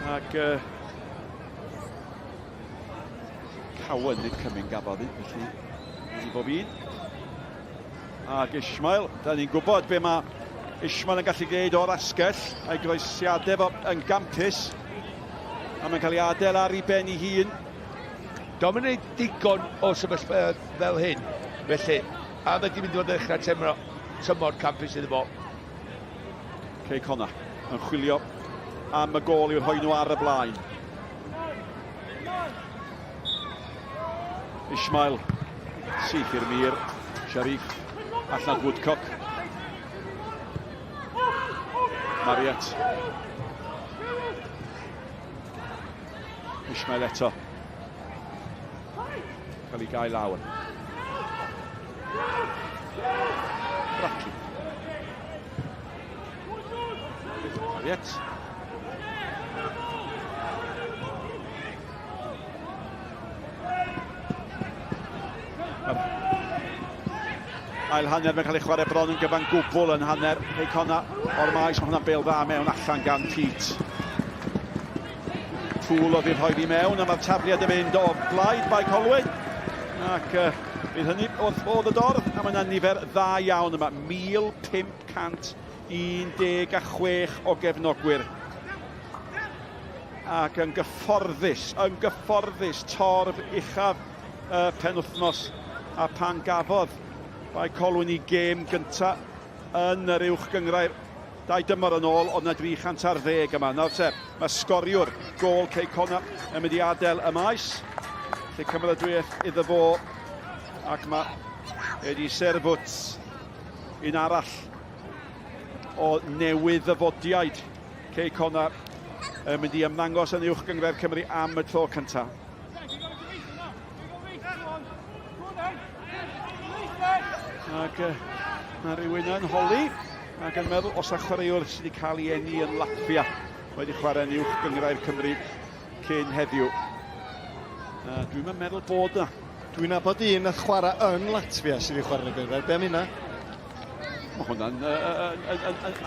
Ac Cowan nid Cymru'n gafodd hi, felly wedi bob un. Ac Ishmael, da ni'n gwybod be mae Ishmael yn gallu gwneud o'r asgell, a'i groesiadau fo yn gampus. A mae'n cael ei adael ar ei ben ei hun. Do'n mynd digon o sefyllfa fel hyn, felly, a mae wedi mynd i fod yn dechrau tymor campus iddo fo. Cei Connah yn chwilio am y gol i'w rhoi nhw ar y blaen. Ishmael, syth i'r mir, Sharif, allan Woodcock. Mariet. Ishmael eto. Cael ei gael lawr. Bradley. Mariet. Ail hanner mae'n cael ei chwarae bron yn gyfan gwbl yn hanner Nghei Connah o'r maes. Mae hwnna'n bêl dda mewn allan gan Pete. Tŵl oedd i'r rhoi fi mewn, a mae'r tafliad yn mynd o blaid Bae Colwyn. Ac bydd hynny wrth bodd y dorf, a mae'n nifer dda iawn yma. 1,516 o gefnogwyr. Ac yn gyfforddus torf uchaf penwythnos. A pan gafodd Bae Colwyn i gêm gyntaf yn yr uwch gyngrair 2 dymor yn ôl, ond na 310 yma. Nawr te, mae sgoriwr gol Cei Connah yn mynd i adael y maes. Lle cymeradwyeth iddo fo, ac mae wedi serbwt un arall o newydd ddyfodiaid. Cei Connah yn mynd i ymddangos yn uwch gyngrair Cymru am y tro cyntaf. Ac mae rhywun yn holi, ac yn meddwl os a chwaraewr sydd wedi cael ei eni yn Latvia wedi chwarae yn uwch gyngrair Cymru cyn heddiw. Dwi'n meddwl bod yna. Dwi'n nabod un a chwarae yn Latvia sydd wedi chwarae yn y gyngrair. Be am hynna? Mae hwnna'n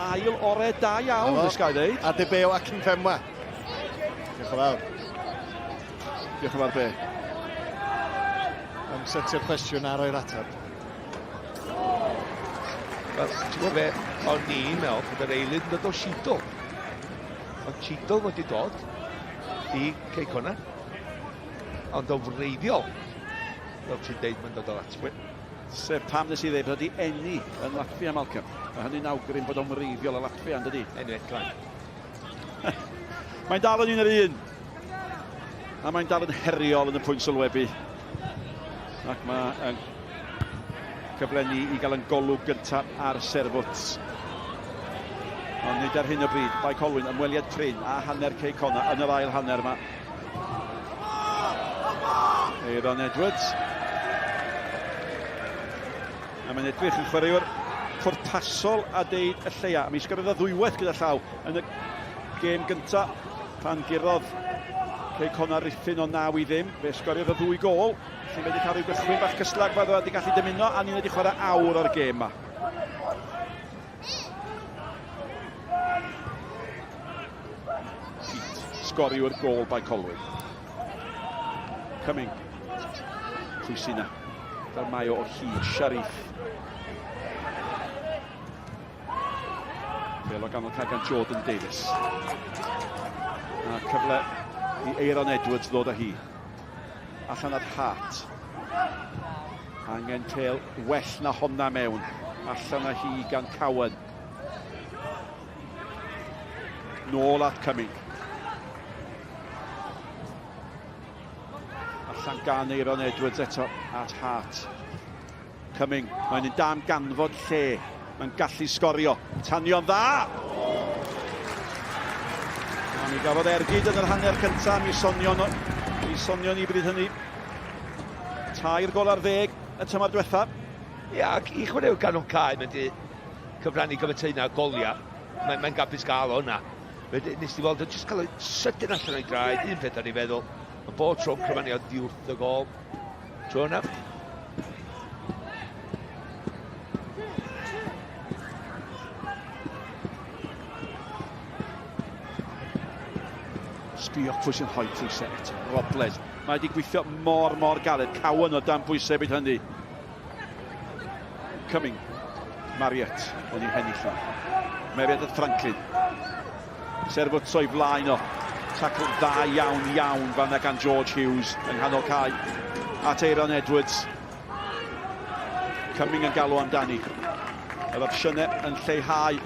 ail orau da iawn, ys gael dweud. A debeo ac yn femwa. Diolch yn fawr. Diolch yn fawr be. Am setio'r cwestiwn ar o'r ateb. Wel, ti'n gwybod be, o'n ni'n meddwl bod yr eilydd yn dod o Sidl. Ond Sidl wedi dod i Cei Connah. Ond o wreiddiol, fel ti'n deud, mae'n dod o Latvia. Sef pam nes i ddeud bod wedi eni yn Latvia, Malcolm. Mae hynny'n awgrym bod o'n wreiddiol y Latvia, yn dydi? Enw clan. Mae'n dal yn un ar un. A mae'n dal yn heriol yn y pwynt sylwebu. Ac mae cyflenni i gael yn golwg gyntaf ar serfwt. Ond nid ar hyn o bryd, Bae Colwyn, ymweliad prin a hanner Cei Connah yn yr ail hanner yma. Aeron Edwards. A mae'n edrych yn chwaraewr pwrpasol a deud y lleia. Mi sgyrrodd y ddwywaith gyda llaw yn y gêm gyntaf pan gurodd Cei Connah Riffin o 9-0. Fe sgoriodd y 2 gol. Felly wedi cael rhyw gychwyn bach cyslag fod wedi gallu dymuno a ni'n wedi chwarae awr o'r gêm yma. Sgoriwr gol Bae Colwyn. Coming. Pwysi na. Fel mae o hyd Sharif. Bel o ganol cael gan Jordan Davies. A cyfle i Aeron Edwards ddod â hi. Allan ar hat. Angen pêl well na honna mewn. Allan â hi gan Cowan. Nôl at Coming. Allan gan Aeron Edwards eto at hat. Coming. Mae'n un dam ganfod lle. Mae'n gallu sgorio. Tanio'n dda! A mi gafodd ergyd yn yr hanner cyntaf. Mi sonio ni bryd hynny. 2 gol ar 10 y tymor diwetha. Ia, i chwaraew ganol cae, mae wedi cyfrannu gyfateina golia. Mae'n gabus gael o'na. Nes ti weld, jyst cael ei sydyn allan o'i graed, un peth ar ei feddwl. Mae bod tro'n cyfrannu o diwrth y gol. Jonah. Sbio pwy sy'n hoi pwysau eto. Robles. Mae wedi gweithio mor galed. Cowan o dan pwysau byd hynny. Coming. Mariet. O'n i'n hennill o. Meriad at Franklin. Serfwt o'i flaen o. Tacl dda iawn fan gan George Hughes yng nghanol cae. At Aeron Edwards. Coming yn galw amdani. Yr opsiynau yn lleihau.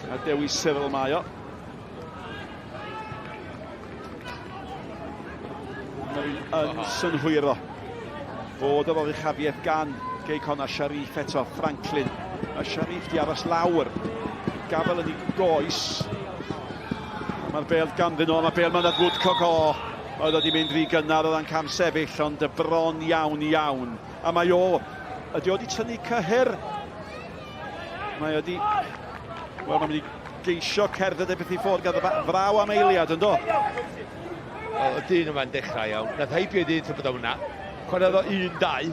A dewis Cyril mae o. Yn synhwyro bod o fel uchafiaeth gan Cei Connah. Sharif eto, Franklin. A Sharif di aros lawr. Gafel yn ei goes. Mae'r bel ganddyn nhw, mae bel mae'n Woodcock o. Oedd wedi mynd rhy gynnar oedd yn cam sefyll, ond y bron iawn. A mae o, ydi o wedi tynnu cyhyr. Mae o wedi, wel mae'n mynd i geisio cerdded e beth i ffwrdd gadw fraw am eiliad, ynddo? Y dyn yma'n dechrau iawn. Nath heibio dyn ta bod hwnna. Chwaraedd o 1-2.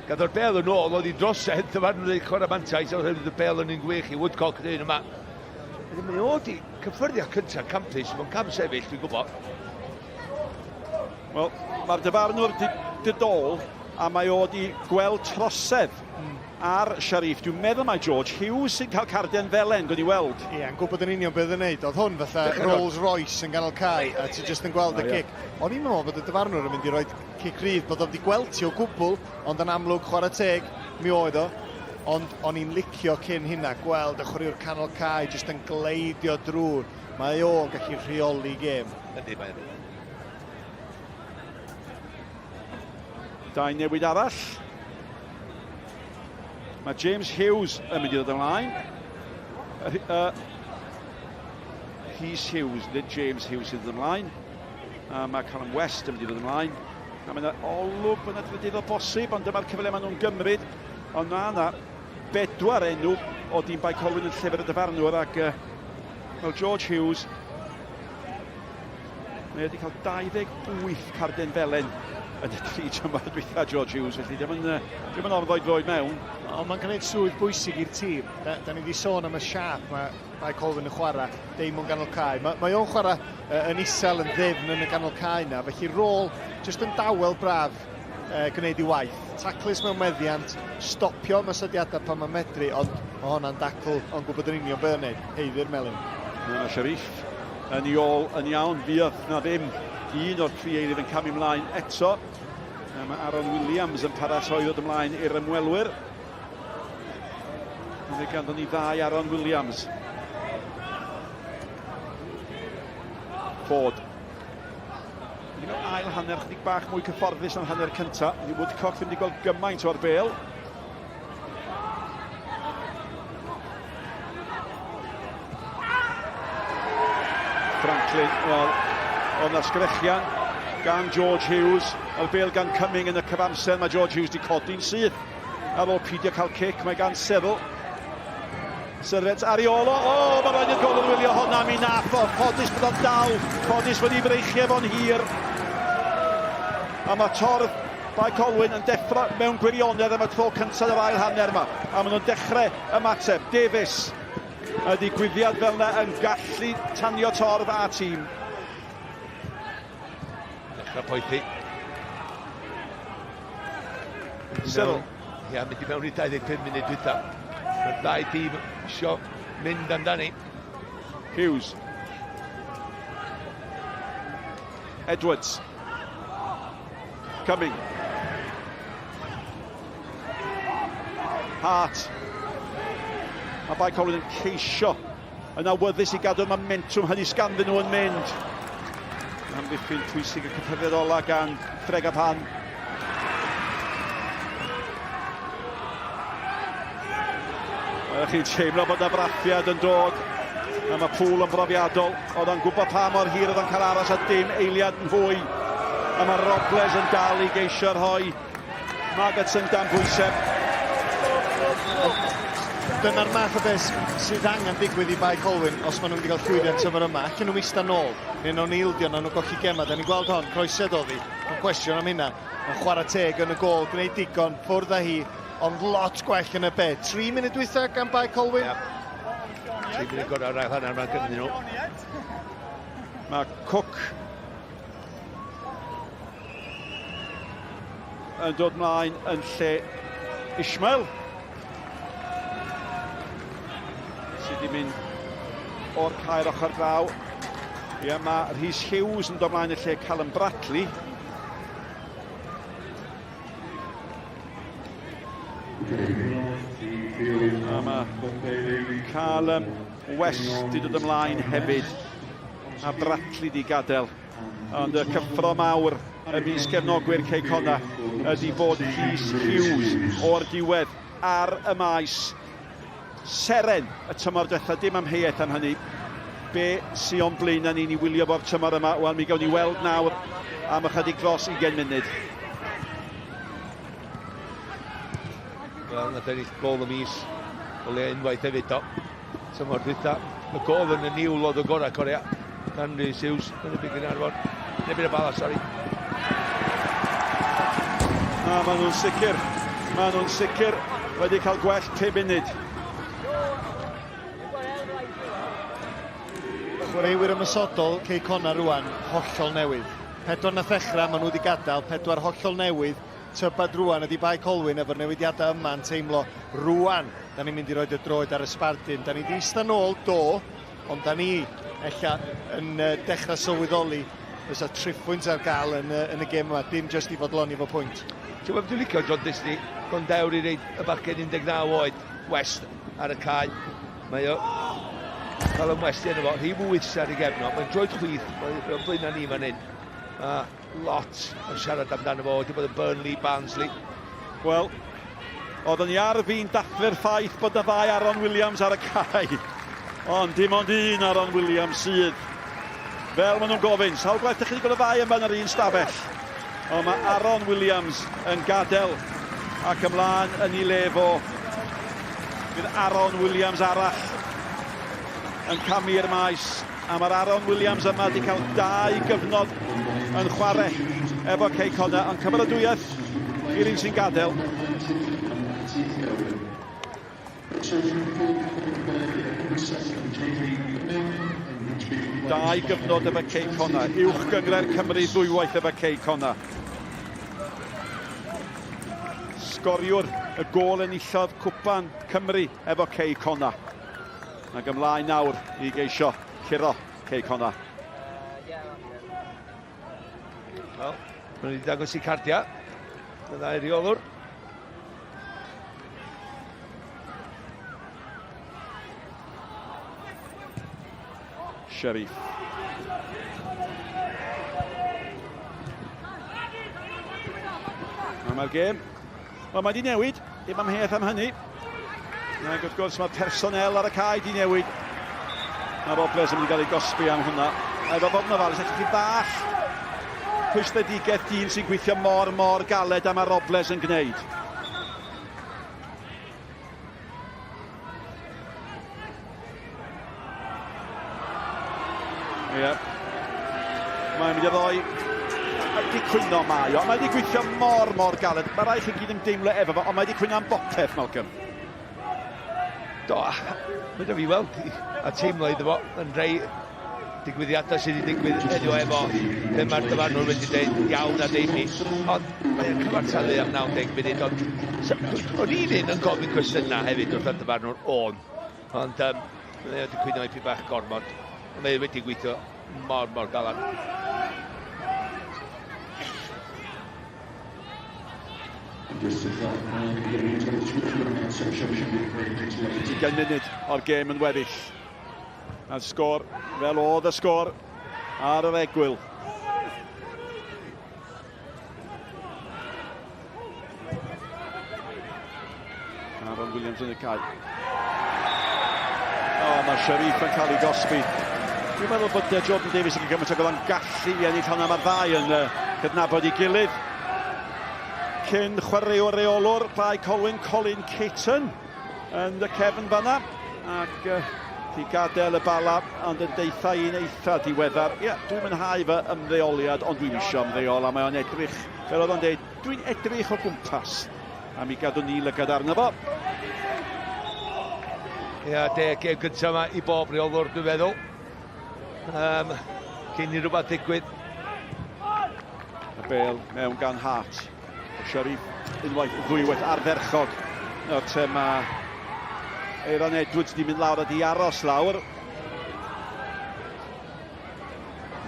Gath o'r bel yn ôl, oedd hi drosedd. Dyma nhw'n dweud chwarae mantais, oedd y bel yn un gwych i Woodcock dyn yma. Mae o di cyffyrddiau cyntaf campus, mewn cam sefyll, dwi'n gwybod. Wel, mae'r dyfarnwr didol, a mae o di gweld trosedd ar Sharif. Dwi'n meddwl mae George Hughes sy'n cael carden felen, gwni weld. Ie, yn gwybod yn union beth yn neud. Oedd hwn fatha Rolls Royce yn ganol cae, a ti jyst yn gweld y cic. O'n i'n meddwl bod y dyfarnwr yn mynd i roi cic rydd, bod o wedi gweld ti o gwbl, ond yn amlwg chwarae teg, mi oedd o. Ond o'n i'n licio cyn hynna, gweld y chwaraewr canol cae jyst yn gleidio drwy'r. Mae o'n gallu rheoli gêm. Yndi, mae yndi. Dau newid arall. Mae James Hughes yn mynd i ddod ymlaen. Rhys Hughes, nid James Hughes sy'n ddod ymlaen. Mae Callum West yn mynd i ddod ymlaen. A mae yna olwg yn edrych o bosib, ond dyma'r cyfle maen nhw'n gymryd. Ond mae 4 enw o dîm Bae Colwyn yn llyfr y dyfarnwr ac George Hughes. Mae wedi cael 28 carden felen yn y 3 tymor dwytha George Hughes, felly ddim yn orfod droed mewn. Ond mae'n gwneud swydd bwysig i'r tîm. Da ni wedi sôn am y siap mae Bae Colwyn yn chwarae, dim o'n ganol cae. Mae o'n chwarae yn isel yn ddefn yn y ganol cae na, felly rôl jyst yn dawel braf gwneud i waith. Taclus mewn meddiant, stopio mysodiadau pan mae'n medru, ond mae hwnna'n dacl o'n gwybod yn union beth yn neud. Heiddi'r melyn. Mae Sharif yn ei ôl yn iawn, fydd na ddim un o'r 3 eilydd yn cam ymlaen eto. Mae Aeron Williams yn paratoi ddod ymlaen i'r ymwelwyr. Mae ganddo ni 2 Aeron Williams. Ffordd. Ail hanner chydig bach mwy cyfforddus yn hanner cyntaf. Woodcock ddim wedi gweld gymaint o'r bêl. Franklin, wel, oedd na sgrechian gan George Hughes. Y bêl gan Cumming yn y cyfamser. Mae George Hughes wedi codi'n syth. Ar ôl pidio cael cic, mae gan Cyril. Syrfed Ariolo, mae rhaid i'r gol yn wylio honna mi nath o, ffodus bod o'n dal, ffodus wedi breichio fo'n hir. A mae torf Bae Colwyn yn deffro mewn gwirionedd am y tro cyntaf yr ail hanner yma. A maen nhw'n dechrau ymateb. Davies ydy gwyddiad fel yna yn gallu tanio torf a tîm. Dechrau poethi. Cyril. Ia, mynd i mewn i 25 munud dwytha. Mae'r ddau tîm isio mynd amdani. Hughes. Edwards. Cumming. Hart. Mae Bae Colwyn yn ceisio yn awyddus i gadw'r momentum hynny sganddyn nhw yn mynd. Amddiffyn pwysig y cyfrifiad ola gan Ffreg a Pan. Chi'n teimlo bod y brathiad yn dod. A mae Pŵl yn brofiadol. Oedd o'n gwybod pa mor hir oedd o'n cael aros a dim eiliad yn fwy. A mae Robles yn dal i geisio rhoi Maggots dan bwysau. Dyna'r math o beth sydd angen digwydd i Bae Colwyn os maen nhw'n wedi cael llwyddiant tymor yma. Allan nhw'n ista nôl, neu nhw'n eildio, nhw'n golli gema. Da ni'n gweld hon, croesed oddi. Mae'n cwestiwn am hynna. Mae'n chwarae teg yn y gol, gwneud digon, ffwrdd â hi. Ond lot gwell yn y bed. 3 munud dwytha gan Bae Colwyn. Yep. 3 munud gorau rhaid hanner yma gyda nhw. Mae Cook yn dod mlaen yn lle Ishmael. Sydd wedi mynd o'r caer ochr draw. Ie, mae Rhys Hughes yn dod mlaen yn lle Callum Bradley. A mae Callum West wedi dod ymlaen hefyd. A Bradley wedi gadael. Ond y cyffro mawr y mis gefnogwyr Cei Connah ydy bod Rhys Hughes o'r diwedd ar y maes. Seren y tymor diwetha, dim amheuaeth am hynny. Be sy'n o'n blaen ni'n i wylio bo'r tymor yma? Wel, mi gawn ni weld nawr am ychydig dros 20 munud. Wel, na dyn gol y mis o le unwaith hefyd o. Tymor dwytha. Y gol yn y niwl oedd y gorau Corea. Dan Rhys Hughes yn y big yn arfon. Neu bydd y bala, sori. A maen nhw'n sicr wedi cael gwell 5 munud. Chwaraewyr ymysodol Cei Connah rwan, hollol newydd. 4 na ddechrau, maen nhw wedi gadael, 4 hollol newydd. Tybad rwan ydi Bae Colwyn efo'r newidiadau yma'n teimlo rwan. Da ni'n mynd i roed y droed ar y sbardyn. Da ni di ista nôl, do, ond da ni ella yn dechrau sylweddoli fysa triffwynt ar gael yn y gêm yma, dim jyst i fodloni efo pwynt. Ti'n gwybod, dwi'n licio John Disney, gondewr i reid y bachgen 19 oed, West ar y cae. Mae o cael yn West yn efo, rhi wyth ar ei gefno, mae'n droed chwith, mae'n blaen ni fan hyn. Lot yn siarad amdano fo, wedi bod yn Burnley, Barnsley. Wel, oedden ni ar fi'n dathlu'r ffaith bod y ddau Aeron Williams ar y cae. Ond dim ond un Aeron Williams sydd. Fel maen nhw'n gofyn, sawl gwaith ydych chi wedi gweld y ddau yma yn yr un stafell. Ond mae Aeron Williams yn gadael ac ymlaen yn ei lefo. Bydd Aeron Williams arall yn camu'r maes. A mae'r Aeron Williams yma wedi cael 2 gyfnod yn chwarae efo Cei Connah, ond cymeradwyaeth i'r un sy'n gadael. 2 gyfnod efo Cei Connah, uwch gyngred Cymru ddwywaith efo Cei Connah. Sgoriwr y gôl enillodd cwpan Cymru efo Cei Connah. Ac ymlaen nawr i geisio curo Cei Connah. Wel, maen wedi dangos i cardia. Y ddau reolwr. Sheriff. A mae'r gêm, wel mae di newid, dim amheth am hynny. Ac wrth gwrs mae'r personel ar y cae di newid. Mae Robles yn mynd i gael ei gosbi am hwnna. Efo bod yna fal, ysach chi bach pwysledigaeth dyn sy'n gweithio mor galed a mae Robles yn gwneud. Ie. Mae'n mynd i ddoi. Mae wedi cwyno Mae o. Mae wedi gweithio mor galed. Mae rai chi gyd yn deimlo efo fo, ond mae wedi cwyno am bopeth, Malcolm. Do, mae da fi weld a teimlo iddo fo yn rhai digwyddiadau sydd wedi digwydd enw efo lle mae'r dyfarnwr wedi dweud iawn a deud ni, ond mae'n cyfartalu am 90 munud, ond o'n un yn gofyn cwestiynau hefyd wrth y dyfarnwr ond mae wedi cwyno i pi bach gormod, ond mae wedi gweithio mor galad. 20 munud o'r gêm yn weddill. A'r sgôr, fel oedd y sgôr ar yr egwyl. Aeron Williams yn y cae. Mae Sharif yn cael ei gosbi. Dwi'n meddwl bod Jordan Davies yn gymaint o gyda'n gallu ennill hwnna. Mae'r ddau yn cydnabod ei gilydd. Cyn chwaraewr reolwr, Bae Colwyn, Cei Connah yn y cefn fanna. Ac i gadael y bala, ond yn deitha un eitha diweddar. Ie, dwi'n mynhau fy ymddeoliad, ond dwi'n isio ymddeol, a mae o'n edrych, fel oedd o'n dweud, dwi'n edrych o gwmpas. A mi gadw ni lygad arno fo. Ie, gêm gyntaf yma i bob reolwr, dwi'n meddwl. Cyn i rhywbeth digwydd. Y bêl mewn gan Hart. Sharif unwaith ddwywaith arferchog. Te mae Aeron Edwards di mynd lawr a di aros lawr.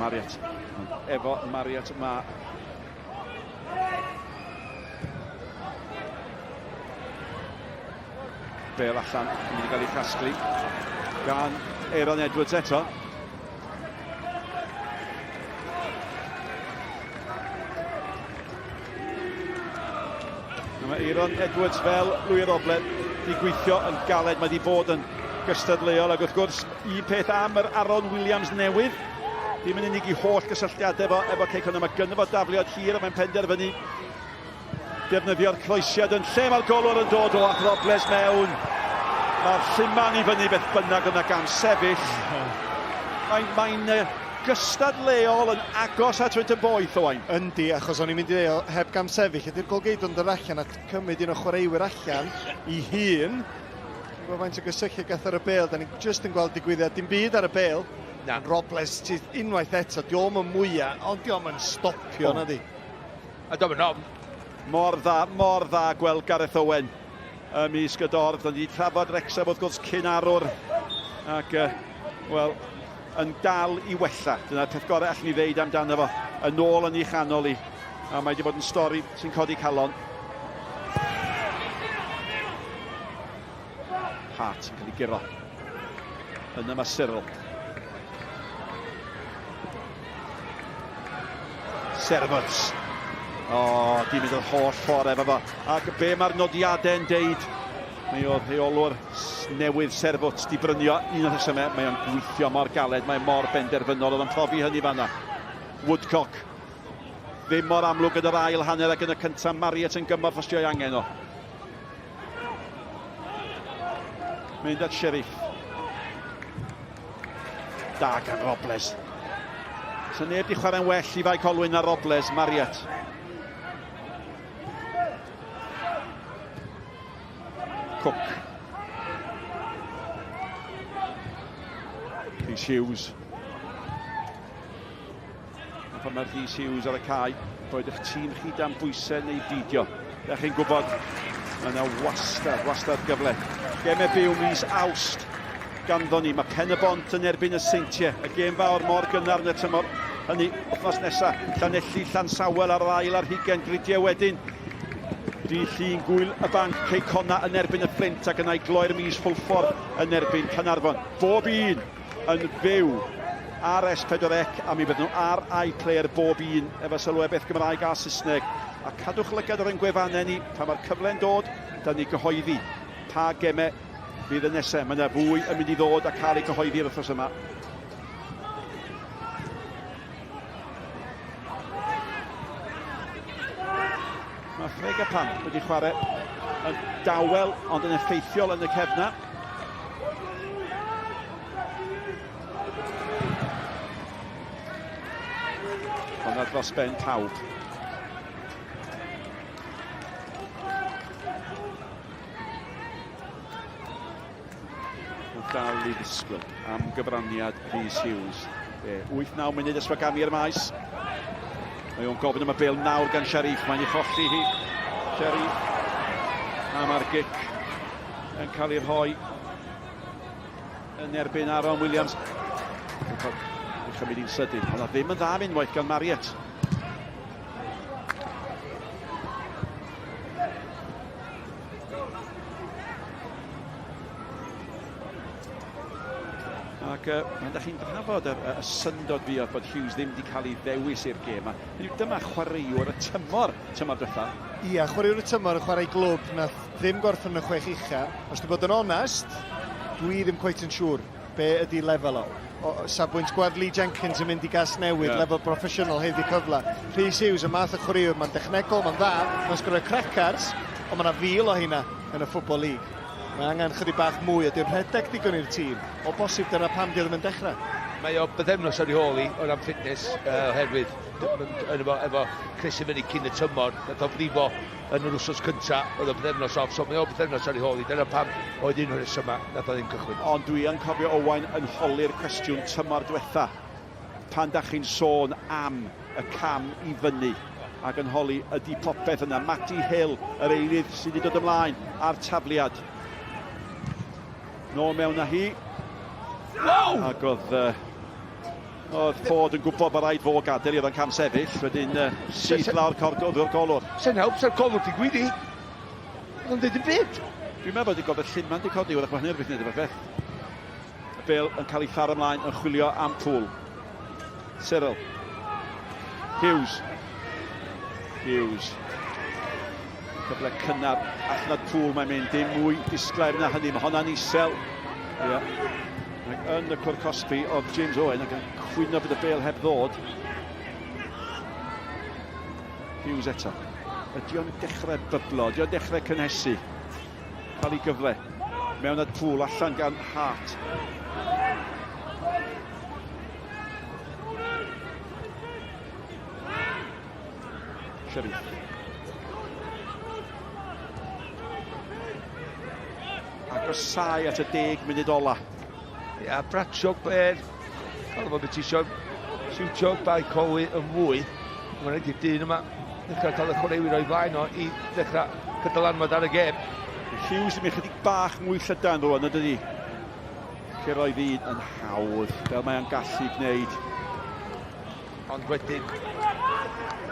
Mariat. Efo Mariat mae bêl allan. Mynd i gael ei chasglu gan Aeron Edwards eto. Mae Aeron Edwards fel Louis Robles di gweithio yn galed, mae di bod yn gystadleuol ac wrth gwrs un peth am yr Aeron Williams newydd. Dim yn unig i holl gysylltiadau efo Cei Connah, mae gynno fo dafliad hir a mae'n penderfynu defnyddio'r croesiad yn lle mae'r golwr yn dod o ac Robles mewn. Mae'r lliman i fyny beth bynnag yna gan sefyll. Mae'n gystadleuol yn agos at wynt y boeth o wain. Yndi, achos o'n i'n mynd i ddweud heb gam sefyll, ydy'r golgeidw'n dod allan a cymryd un o chwaraewyr allan i hun. Dwi'n gwybod faint o gysylltu gath ar y bêl, da ni'n just yn gweld digwyddiad dim byd ar y bêl. Robles, unwaith eto, diolch yn mwyaf, ond diolch yn stopio na di. A diolch yn ofn. Mor dda gweld Gareth Owen ymysg y dorf. Da ni wedi trafod Wrexham wrth gwrs cyn arwr. Ac, wel, yn dal i wella. Dyna'r peth gorau allan ni ddeud amdano fo. Yn ôl yn ei chanol i. A mae wedi bod yn stori sy'n codi calon. Hart yn cael ei giro. Yna mae Cyril. Servots. Di mynd yr holl ffordd efo fo. Ac be mae'r nodiadau'n deud? Mae o'r rheolwr newydd Servots di brynio un o'r rhesymau. Mae o'n gweithio mor galed, mae mor benderfynol. Oedd yn profi hynny fanna. Woodcock. Ddim mor amlwg yn yr ail hanner ac yn y cyntaf. Mariat yn gymorth os di'i angen o. Mynd at Sharif. Da gan Robles. So neb di chwarae'n well i Bae Colwyn a Robles, Mariat. Cook. Louis Hughes. A pan mae'r Louis Hughes ar y cae, boed eich tîm chi dan bwysau neu beidio. Da chi'n gwybod, mae yna wastad gyfle. Gemau byw mis Awst ganddo ni. Mae Pen y Bont yn erbyn y Seintiau. Y gêm fawr mor gynnar yn y tymor. Hynny, wythnos nesaf, Llanelli, Llansawel ar ail ar hugain gridiau wedyn. Di llun gwyl y banc Cei Connah yn erbyn y Flint ac yna i gloi'r mis Hwlffordd yn erbyn Caernarfon. Bob un yn fyw ar S4C a mi fydd nhw ar iPlayer bob un efo Sylwebaeth Gymraeg a Saesneg a cadwch lygad ar ein gwefannau ni, pan mae'r cyfle'n dod, da ni gyhoeddi pa gemau fydd y nesaf. Mae yna fwy yn mynd i ddod a cael ei gyhoeddi'r wythnos yma. Mae Ffreg a Pan wedi chwarae yn dawel ond yn effeithiol yn y cefna. Honna dros ben pawb. Dal i ddisgwyl am gyfraniad Louis Hughes. 8-9 munud yswagamu'r maes. Mae o'n gofyn am y bêl nawr gan Sharif. Mae'n ei cholli hi. Sharif. A mae'r gic yn cael ei rhoi yn erbyn Aeron Williams. Dwi'n chymryd i'n sydyn. Ond ddim yn dda unwaith gan Mariet. Ac mae'n da chi'n drafod y syndod fi oedd bod Hughes ddim wedi cael ei ddewis i'r gêm. Dyma chwaraewr y tymor diwetha. Ia, chwaraewr y tymor yn chwarae glwb na ddim gorffen y 6 ucha. Os dwi'n bod yn onest, dwi ddim cweit yn siŵr be ydy lefel o. Safbwynt gweld Lee Jenkins yn mynd i gas newydd, lefel proffesiynol heddi cyfle. Louis Hughes, y math o chwaraewr, mae'n dechnegol, mae'n dda, mae'n sgorio crecars, ond mae'n fil o hynna yn y Football League. Mae angen chydig bach mwy, ydy'n rhedeg digon i'r tîm. O bosib dyna pam di ddim yn dechrau. Mae o byddefnos ar ei hôl i o ran ffitness oherwydd efo Chris yn mynd cyn y tymor. Nath o frifo yn yr wsos cynta, oedd o byddefnos off, so mae o byddefnos ar ei hôl i. Dyna pam oedd un o'r yma, nath o ddim cychwyn. Ond dwi yn cofio Owain yn holi'r cwestiwn tymor diwetha. Pan da chi'n sôn am y cam i fyny ac yn holi ydy popeth yna. Matty Hill, yr eirydd sydd wedi dod ymlaen ar tafliad. Nôl mewn â hi. Ac oedd Ffordd yn gwybod bod rhaid fo gadael i oedd yn cam sefyll. Wedyn syth lawr o'r golwr. Sy'n help, sy'n golwr di gwyddi. Ond dweud yn byd. Dwi'n meddwl wedi gofod llunman di codi wrach mae hynny'n rhywbeth wneud efo'r beth. Y bêl yn cael ei thar ymlaen yn chwilio am pŵl. Cyril. Hughes. Cyfle cynnar allan pŵl mae'n mynd, dim mwy disglair na hynny, mae honna'n isel. Yn y cwr cosbi oedd James Owen ac yn chwyno bod y bêl heb ddod. Hughes eto. Ydy o'n dechrau byblo, ydy o'n dechrau cynhesu. Cael ei gyfle. Mewn at pŵl allan gan Hart. Sharif. Agosau at y 10 munud ola. Ia, Bradshaw Blair. Cael efo beth isio siwtio Bae Colwyn yn fwy. Mae'n rhaid i'r dyn yma. Dechrau cael y chwaraewyr o'i flaen o i ddechrau cydalanwad ar y gêm. Hughes yn mynd chydig bach mwy llydan rwan, ydy. Cyrraedd un yn hawdd, fel mae'n gallu gwneud. Ond wedyn,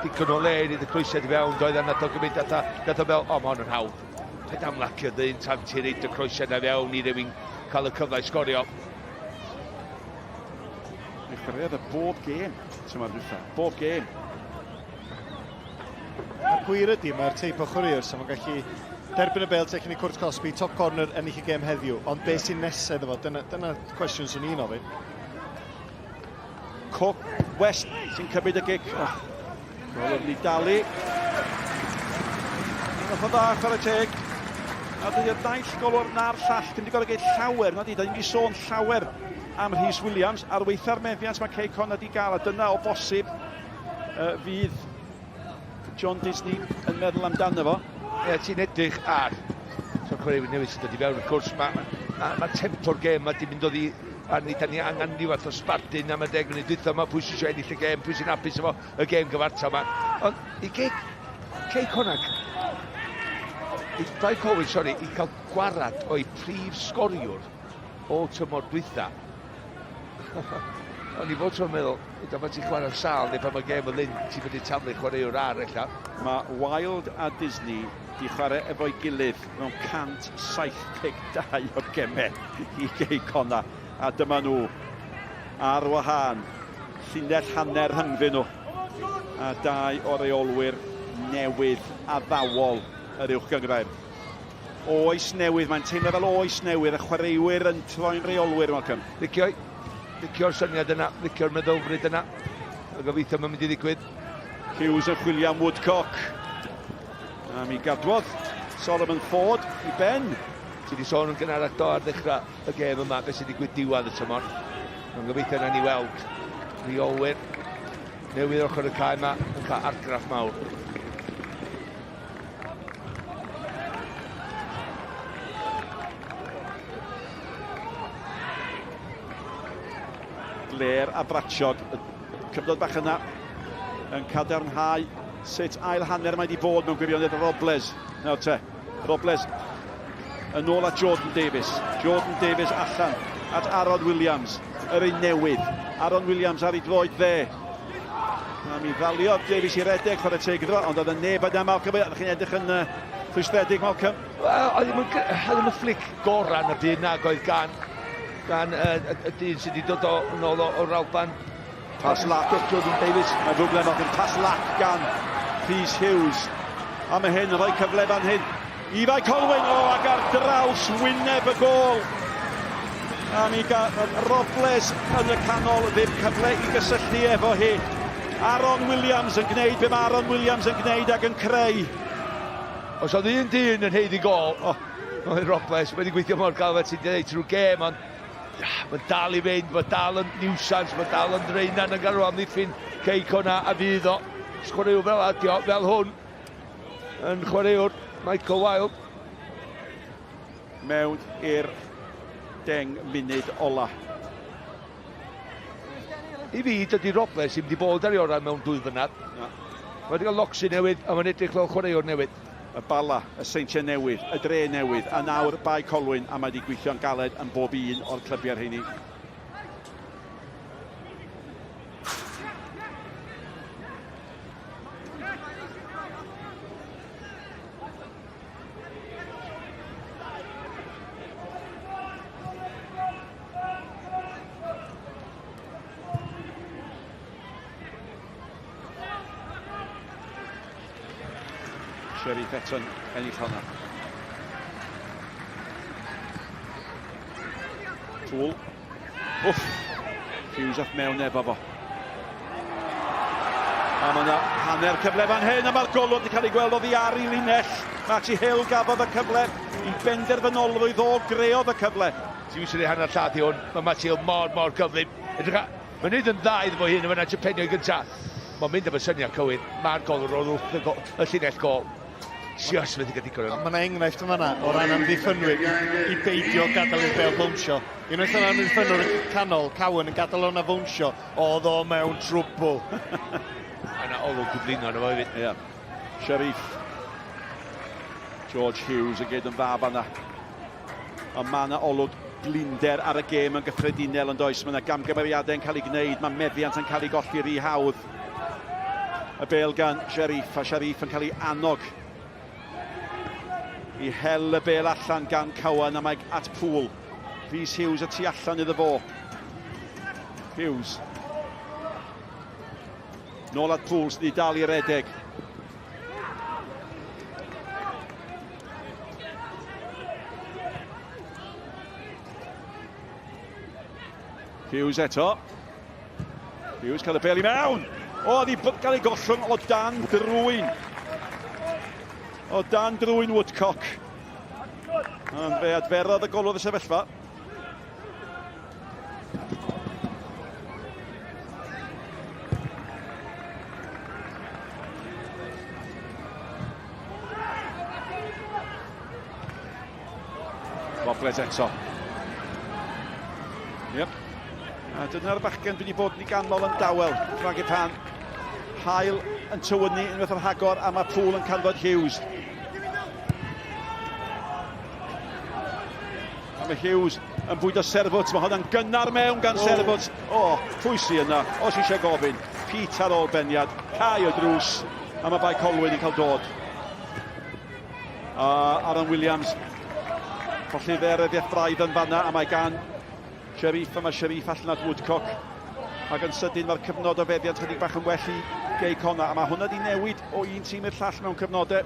digon o le i ddweud y croesiad i fewn, doedd yna to gymryd data fel, o, mae hwn yn hawdd. Paid amlacio ddyn tam ti'n reid y croesiad na fewn i rywun cael y cyfle i sgorio. Mae'n chwaraeodd y bob gêm, bob gêm. A gwir ydy, mae'r teip o chwaraewr, so mae'n gallu derbyn y bêl tecyn i cwrt cosbi, top corner ennill y gêm heddiw, ond beth sy'n nesedd efo, dyna cwestiwn sy'n un ofyn. Cook, West sy'n cymryd y gig. Golwr ni dalu. Nath o dda chwarae teg. A dydy'r naill golwr na'r llall, dim wedi gorau geid llawer, na di, da ddim wedi sôn llawer am Rhys Williams. Ar weitha'r meddiant mae Cei Connah wedi gael, a dyna o bosib fydd John Disney yn meddwl amdano fo. Ie, ti'n edrych ar chwaraewyr newydd sy'n dod i fewn, wrth gwrs, mae tempo'r gêm ma di mynd oddi, a ni da ni angen rhywbeth o sbardun am y 10 munud dwytha yma, pwy sy'n ennill y gêm, pwy sy'n hapus efo y gêm gyfartal yma. Ond i Cei Connah, i Bae Colwyn, i cael gwarad o'i prif sgoriwr o tymor dwytha. O'n i fod tro'n meddwl, yda mae ti'n chwarae'r sal, neu pan mae gêm y lyn, ti'n mynd i taflu chwaraewr ar eich. Mae Wilde a Disney di chwarae efo'i gilydd mewn 172 o gemau i Cei Connah. A dyma nhw ar wahân, llinell hanner hyngfyn nhw. A 2 o reolwyr newydd addawol yr uwch gyngrair. Oes newydd, mae'n teimlo fel oes newydd, y chwaraewyr yn troi'n reolwyr, Malcolm. Licio'r syniad yna, licio'r meddylfryd yna. A gobeithio mae'n mynd i ddigwydd. Hughes yn chwilio am Woodcock. A mi gadwodd Solomon Ford i ben. Ti wedi sôn yn gynharach do ar ddechrau y gêm yma, beth sydd wedi digwydd diwedd y tymor. Mae'n gobeithio yna ni weld reolwyr newydd ochr y cae yma yn cael argraff mawr. Blair a Bratiog, y cyfnod bach yna yn cadarnhau sut ail hanner mae wedi bod mewn gwirionedd y Robles. Nawr te, Robles yn ôl at Jordan Davies. Jordan Davies allan at Aeron Williams, yr un newydd. Aeron Williams ar ei droed dde. A mi dhalio Davies i redeg chwarae teg iddo, ond oedd y neb yna, Malcolm. Ydych chi'n edrych yn rhwystredig, Malcolm? Wel, oedd ddim yn fflic goran y byd nag oedd gan y dyn sydd wedi dod yn ôl o'r Alban. Pas lac Jordan Davies. Mae rhywbeth oedd yn pas lac gan Louis Hughes. A mae hyn yn rhoi cyfle fan hyn i Bae Colwyn, ac ar draws wyneb y gol. A mi gael Robles yn y canol, ddim cyfle i gysylltu efo hi. Aeron Williams yn gwneud be mae Aeron Williams yn gwneud ac yn creu. Os oedd un dyn yn heiddi gol, oedd Robles wedi gweithio mor galfod sydd wedi gwneud trwy gêm, ond mae'n dal i fynd, mae'n dal yn niwsans, mae'n dal yn dreinan yn garw amddiffyn Cei Connah a fydd o. Chwaraewr fel adio, fel hwn, yn chwaraewr Michael Wilde. Mewn i'r 10 munud ola. I fi, dydy Robles sy'n wedi bod ar ei orau mewn 2 flynedd. Mae wedi cael locsi newydd, a mae'n edrych fel chwaraewr newydd. Y bala, y seintiau newydd, y dre newydd, a nawr Bae Colwyn, a mae wedi gweithio'n galed yn bob un o'r clybiau'r heini. Sheriff eto'n ennill honna. Tŵl. Wff. Hughes off mewn efo fo. A mae yna hanner cyfle fan hyn, a mae'r golwg wedi cael ei gweld o ddiar i linell. Matty Hill gafodd y cyfle i benderfynolrwydd o greodd y cyfle. Ti'n eisiau ei hanner lladd i hwn, mae Matty Hill mor gyflym. Mae'n neud yn dda iddo fo hyn, mae'n edrych penio i gyntaf. Mae'n mynd efo syniad cywir, mae'r golwg o'r wrth y llinell gol. Sios wedi gadi gwrdd. Mae yna enghraifft yma o ran amddiffynwyr i beidio gadael i'r bel fawnsio. Unwaith yna amddiffynwyr canol, Cowan yn gadael o'na fawnsio, oedd o mewn trwbl. Yna olwg gyflino yna fo hefyd. Ie. Sheriff. George Hughes yn gyd yn dda fanna. Ond mae yna olwg blinder ar y gêm yn gyffredinol yn does. Mae yna gamgymeriadau yn cael ei gwneud, mae meddiant yn cael ei golli rhy hawdd. Y bel gan Sheriff, a Sheriff yn cael ei annog i hel y bel allan gan Cowan, a mae at Pŵl. Louis Hughes y tu allan iddo fo. Hughes. Nôl at Pŵl sydd wedi dal i redeg. Hughes eto. Hughes cael y bel i mewn. Oedd hi cael ei gollwng o dan drwyn. O dan drwyn Woodcock. Ond fe adferodd y golwg y sefyllfa. Robles eto. Yep. A dyna'r bachgen wedi bod yn ei ganol yn dawel. Frangipan. Hael yn tywynnu unwaith o'r rhagor, a mae Pŵl yn canfod Hughes. A mae Hughes yn bwydo Serfwt, mae hwnna'n gynnar mewn gan Serfwt. Pwy sy yna? Os eisiau gofyn. Pete ar ôl beniad, cau o drws, a mae Bae Colwyn yn cael dod. Aeron Williams, colli ddereddiaeth braidd yn fanna, a mae gan Sheriff, a mae Sheriff allan at Woodcock. Ac yn sydyn mae'r cyfnod o feddiant chydig bach yn well i Cei Connah, a mae hwnna di newid o un tîm i'r llall mewn cyfnodau.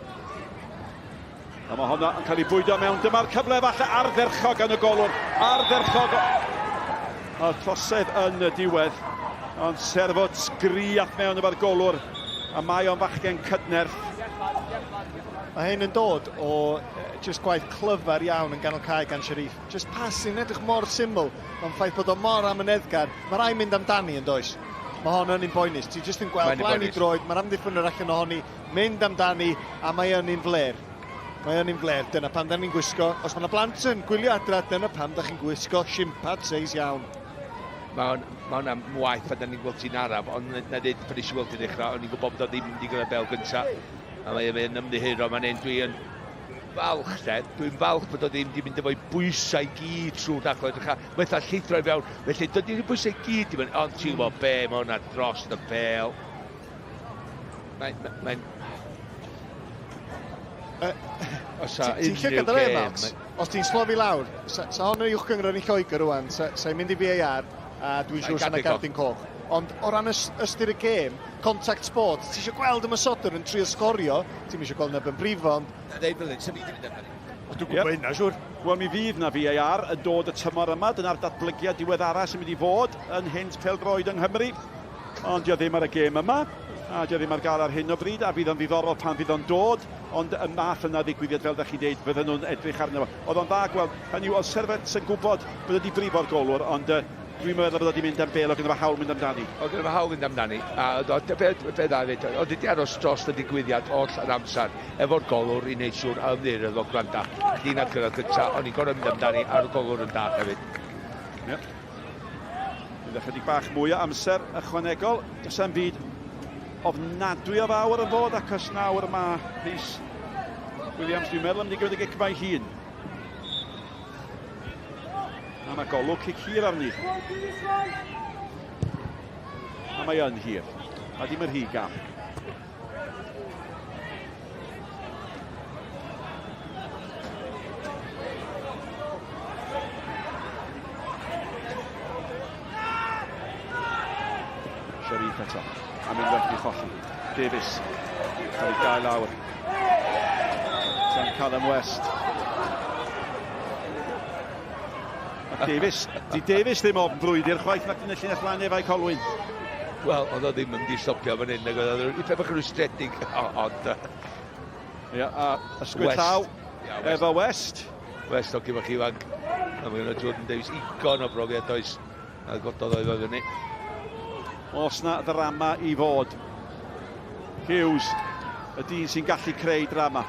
A mae hwnna yn cael ei bwydo mewn. Dyma'r cyfle falle ardderchog yn y golwr. Ardderchog. A trosedd yn y diwedd. Ond serfod sgriach mewn efo'r golwr. A mae o'n fachgen cydnerth. Mae hyn yn dod o just gwaith clyfar iawn yn ganol cae gan Sharif. Just passing edrych mor syml. Mae'n ffaith bod o mor amyneddgar. Mae rai mynd amdani yn does. Mae hon yn un boenus. Ti jyst yn gweld blaen i droed. Mae'r amddiffyn yr allan ohoni. Mynd amdani a mae yn un fler. Mae yn un fler. Dyna pam da ni'n gwisgo. Os mae yna blant yn gwylio adra, dyna pam da chi'n gwisgo simpad seis iawn. Mae hwnna'n waith pan da ni'n gweld ti'n araf, ond na dweud pan eisiau gweld ti'n dechrau, ond ni'n gwybod bod o ddim yn digon o bel gyntaf. A mae'n ymddihiro, mae'n dwi'n falch, dwi'n falch bod o ddim wedi mynd efo'i bwysau gyd trwy'r dacled. Mae'n eitha llithro i fewn, felly dydy'n bwysau gyd, ond ti'n gwybod be, mae hwnna dros y bel. Mae'n... Ti'n lle gyda'r Max? Os ti'n slofi lawr, sa hwn yn uwch gyngor i Lloegr rwan, sa'n mynd i VAR, a dwi'n siŵr sy'n gardyn coch. Ond o ran ystyr y gêm, contact sport, ti eisiau gweld ymysodwr yn trio sgorio, ti'n eisiau gweld neb yn brifo, ond... Dwi'n gwybod hynna, siŵr. Wel, mi fydd na VAR yn dod y tymor yma, dyna'r datblygiad diweddara sy'n mynd i fod yn hynt pêl-droed yng Nghymru. Ond dio ddim ar y gêm yma, a dio ddim ar gael ar hyn o bryd, a fydd o'n ddiddorol pan fydd o'n dod, ond y math yna ddigwyddiad fel da chi dweud, fydden nhw'n edrych arno fo. Oedd o'n dda gweld, hynny yw, oedd Servet yn gwybod bod wedi brifo'r golwr, ond dwi'n meddwl bod wedi mynd am bel o gyda fe hawl mynd amdani. O gyda fe hawl mynd amdani, a be dda fyd, oedd wedi aros dros y digwyddiad oll yr amser efo'r golwr i wneud siŵr ymddiriad o gwranda. Dyn ar gyrraedd gyda, ond i'n gorau mynd amdani ar y golwr yn da hefyd. Bydd ychydig bach mwy o amser ychwanegol, does am byd ofnadwy o fawr yn bod, ac os nawr mae Rhys Williams, dwi'n meddwl, yn mynd i gyfyd y gicmau hun. A mae golwg cic hir arni. A mae yn hir. A dim yr hi gam. Sharif eto. A mynd wedi cholli. Davies. Cael ei gael lawr. Sa'n Callum West. Davies ddim o'n brwydr chwaith nac yn y llinell lan Bae Colwyn. Wel, oedd o ddim yn mynd i stopio fan hyn, oedd o'n eitha bach yn rwystredig, ond... Ia, a ysgwyd llaw efo West. West o gyfach ifanc. A mae yna Jordan Davies, igon o brofiad oes. A gododd oedd o fyny. Os na ddrama i fod. Hughes, y dyn sy'n gallu creu drama.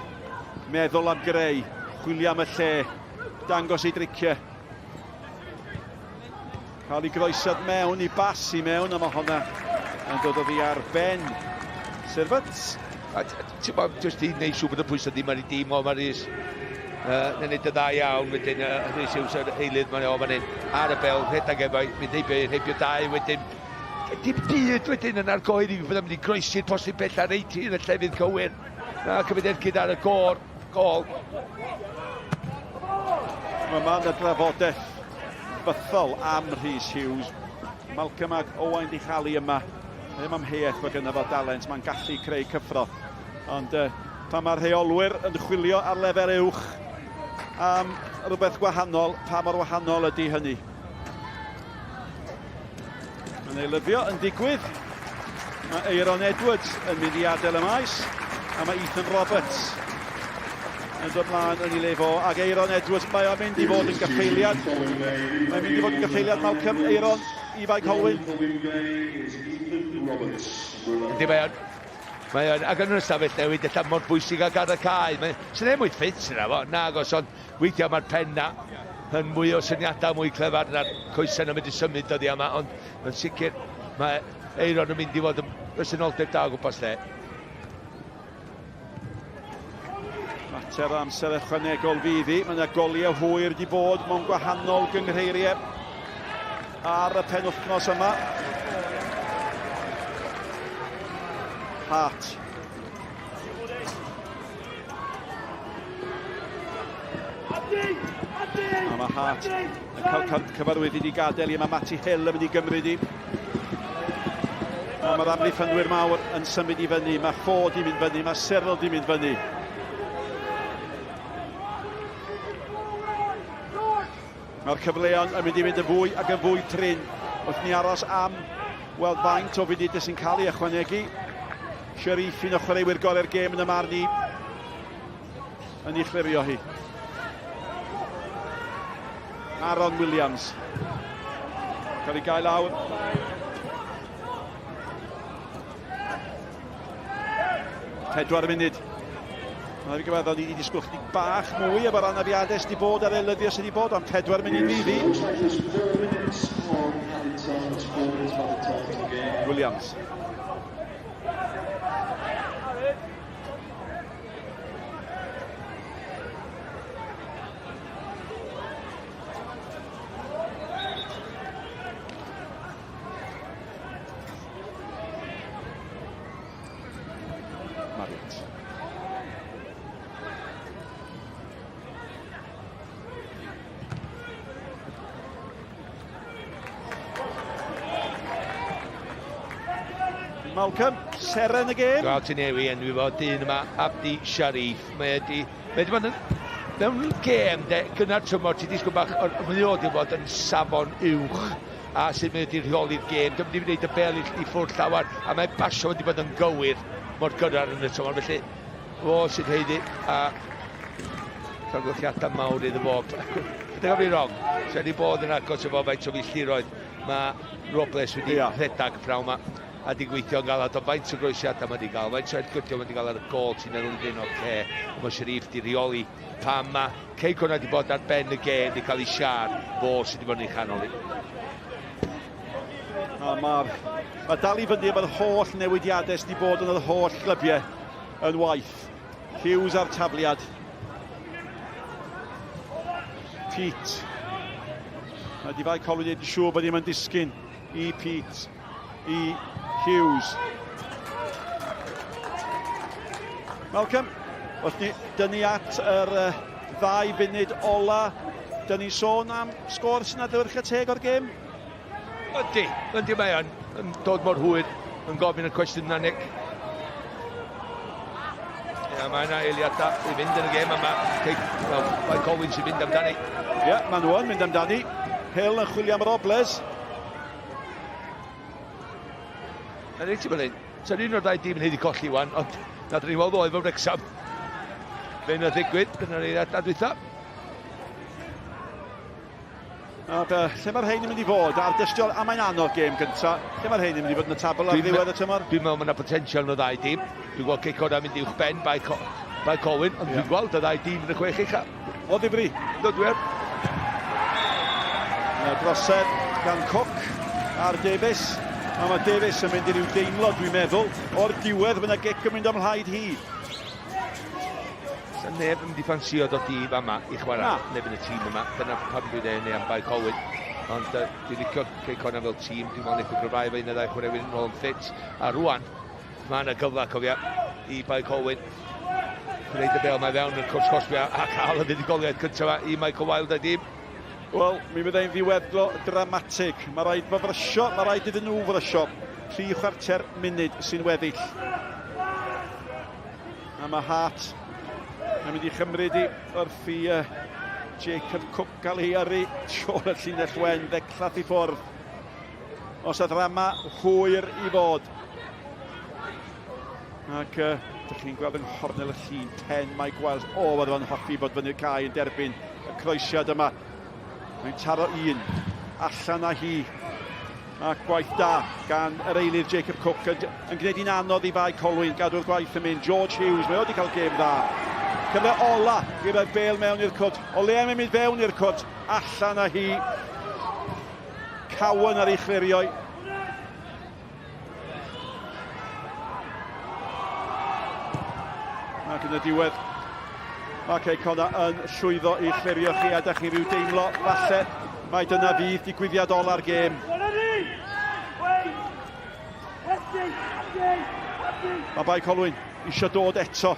Meddwl am greu, chwilio am y lle, dangos ei driciau. Cael ei groesod mewn, i basi mewn, a mae hwnna yn dod o ddi ar ben. Servet. Ti'n bod, jyst i wneud siw bod y pwysau ddim ar ei dim o, mae Rhys. Yn neud y dda iawn, wedyn Rhys Hughes yr eilydd mae'n o fan hyn. Ar y bel, rhedag efo'i, mynd heibio dau, wedyn. Dim byd wedyn yn argoed i fod yn mynd i groesi'r posib bell ar eiti yn y llefydd cywir. Na, cymryd ergyd ar y gol. Mae man y drafodaeth bythol am Rhys Hughes. Malcolm ag Owain di chalu yma. Ddim am heiaeth bod gyda fo dalent, mae'n gallu creu cyffro. Ond pan mae'r rheolwyr yn chwilio ar lefel uwch am rhywbeth gwahanol, pa mor wahanol ydy hynny? Mae'n ei lyfio yn digwydd. Mae Aeron Edwards yn mynd i adael y maes. A mae Ethan Roberts yn dod mlaen yn ei lefo, ac Aeron Edwards, mae o'n mynd i fod yn gaffeiliad. Mae'n mynd i fod yn gaffeiliad, Malcolm, Aeron i Bae Colwyn. Yndi mae o'n, ac yn yr ystafell newid, ella mor bwysig ag ar y cae. Sy'n ei mwy ffit yna fo, nag os ond weithiau mae'r penna yn mwy o syniadau, mwy clefar na'r coesen yn mynd i symud dod i yma, ond yn sicr mae Aeron yn mynd i fod yn ysenoldeb da o gwmpas lle. Mater amser ychwanegol fydd hi. Mae yna goliau hwyr wedi bod mewn gwahanol gyngreiriau ar y penwythnos yma. Hart. A mae Hart yn cael cyfarwydd wedi gadael i. Mae Matty Hill yn mynd i gymryd i. A mae'r amddiffynwyr mawr yn symud i fyny, mae Ffordd i mynd fyny, mae Cyrraedd i mynd fyny. Mae'r cyfleon yn mynd i fynd yn fwy ac yn fwy trin. Wrth ni aros am weld faint o funud sy'n cael ei ychwanegu. Sharif, un o chwaraewyr gorau'r gêm yn y marn i, yn ei chlirio hi. Aeron Williams. Cael ei gael awr. Pedwar munud. Mae'n fi gyfeddol ni wedi disgwyl chydig bach mwy efo'r anafiadau sydd wedi bod ar elyddiau sydd wedi bod am 4 munud fi. Williams. Malcolm, seren y gêm. Wel, ti'n ewi enwi fo, dyn yma, Abdi Sharif. Mae wedi bod yn mewn gêm, gyda'r tymor, ti'n disgwyl bach, mae wedi bod yn safon uwch, a sydd mae wedi rheoli'r gêm. Dwi'n mynd i wneud y bel i ffwrdd llawer, a mae basio wedi bod yn gywir mor gyda'r yn y tymor. Felly, o sydd heidi, a llongyflliadau mawr iddo fo. Byddai'n gofyn i rong, sydd wedi bod yn agos efo faint o filltiroedd. Mae Robles wedi rhedag prawn yma. A di gweithio yn gael o faint o groesiadau mae wedi cael, faint o edgydio mae wedi cael ar y gol sy'n elfyn o ce. Mae Sharif di reoli pam mae Cei Connah wedi bod ar ben y gêm, wedi cael ei siar, fo sydd wedi bod yn ei chanol i. Mae dal i fyny efo'r holl newidiadau sydd wedi bod yn yr holl glybiau yn waith. Hughes ar tafliad. Pete. Mae di Bae Colwyn wedi siŵr bod ddim yn disgyn i Pete, i Hughes. Malcolm, wrth ni dynnu at yr 2 funud ola, dyn ni sôn am sgôr sy'n adlewyrchu teg o'r gêm? Yndi mae yn dod mor hwyr, yn gofyn y cwestiwn yna, Nick. Mae yna eiliadau i fynd yn y gêm yma. Bae Colwyn sy'n mynd amdani. Mae nhw yn mynd amdani. Hill yn chwilio am Robles. Yn ei ti fan hyn, sa'n un o'r 2 dîm yn heidi colli wan, ond na dyn ni weld oedd mewn Wrexham. Fe'n y ddigwyd, yn yr eiliadau dwytha. Lle mae'r hein yn mynd i fod? Ar dystio, a mae'n anodd gêm gynta. Lle mae'r hein yn mynd i fod yn y tabl ar ddiwedd y tymor? Dwi'n meddwl mae yna potensial yn y 2 dîm. Dwi'n gweld Nghei Connah mynd i'w ben Bae Colwyn, ond dwi'n gweld y 2 dîm yn y 6 uchaf. O ddifri. Dydwyr. Drosedd gan Cook ar Davies. A mae Davies yn mynd i ryw deimlo, dwi'n meddwl, o'r diwedd fyna gic yn mynd ymlaid hi. Sa'n neb yn mynd i ffansio dod i fama i chwarae, neb yn y tîm yma. Dyna pam dwi'n dweud neu am Bae Colwyn. Ond dwi'n licio Nghei Connah fel tîm, dwi'n meddwl wneud y gryfau fe un o 2 chwaraewyr yn ôl yn ffit. A rwan, mae yna gyfle, cofia, i Bae Colwyn. Gwneud y bel mae fewn yn cwrs cosbia a cael y fuddugoliaeth cyntaf i Michael Wilde a dim. Wel, mi fyddai'n ddiweddglo dramatig. Mae rhaid fo frysio, mae rhaid iddyn nhw frysio. 3/4 munud sy'n weddill. A mae Hart yn mynd i chymryd i wrth i Jacob Cook gael ei yrru sio'r y llinell wen, ddeclath i ffwrdd. Os oedd rama hwyr i fod. Ac dych chi'n gweld yng nghornel y llun, pen Mike Wilde. Oedd o'n hoffi bod fyny'r cae yn derbyn y croesiad yma. Mae'n taro 1, allan â hi, ac gwaith da gan yr eilydd Jacob Cook yn gwneud un anodd i Bae Colwyn, gadw'r gwaith yn mynd. George Hughes, mae wedi cael gêm dda. Cyfle ola i roi bel mewn i'r cwd. O le am mynd fewn i'r cwd, allan â hi. Cowan ar ei chliriau. Ac yn y diwedd, mae Cei Connah yn llwyddo i chlirio chi a da chi rhyw deimlo, falle mai dyna fydd digwyddiad ola'r gêm. Mae Bae Colwyn eisiau dod eto.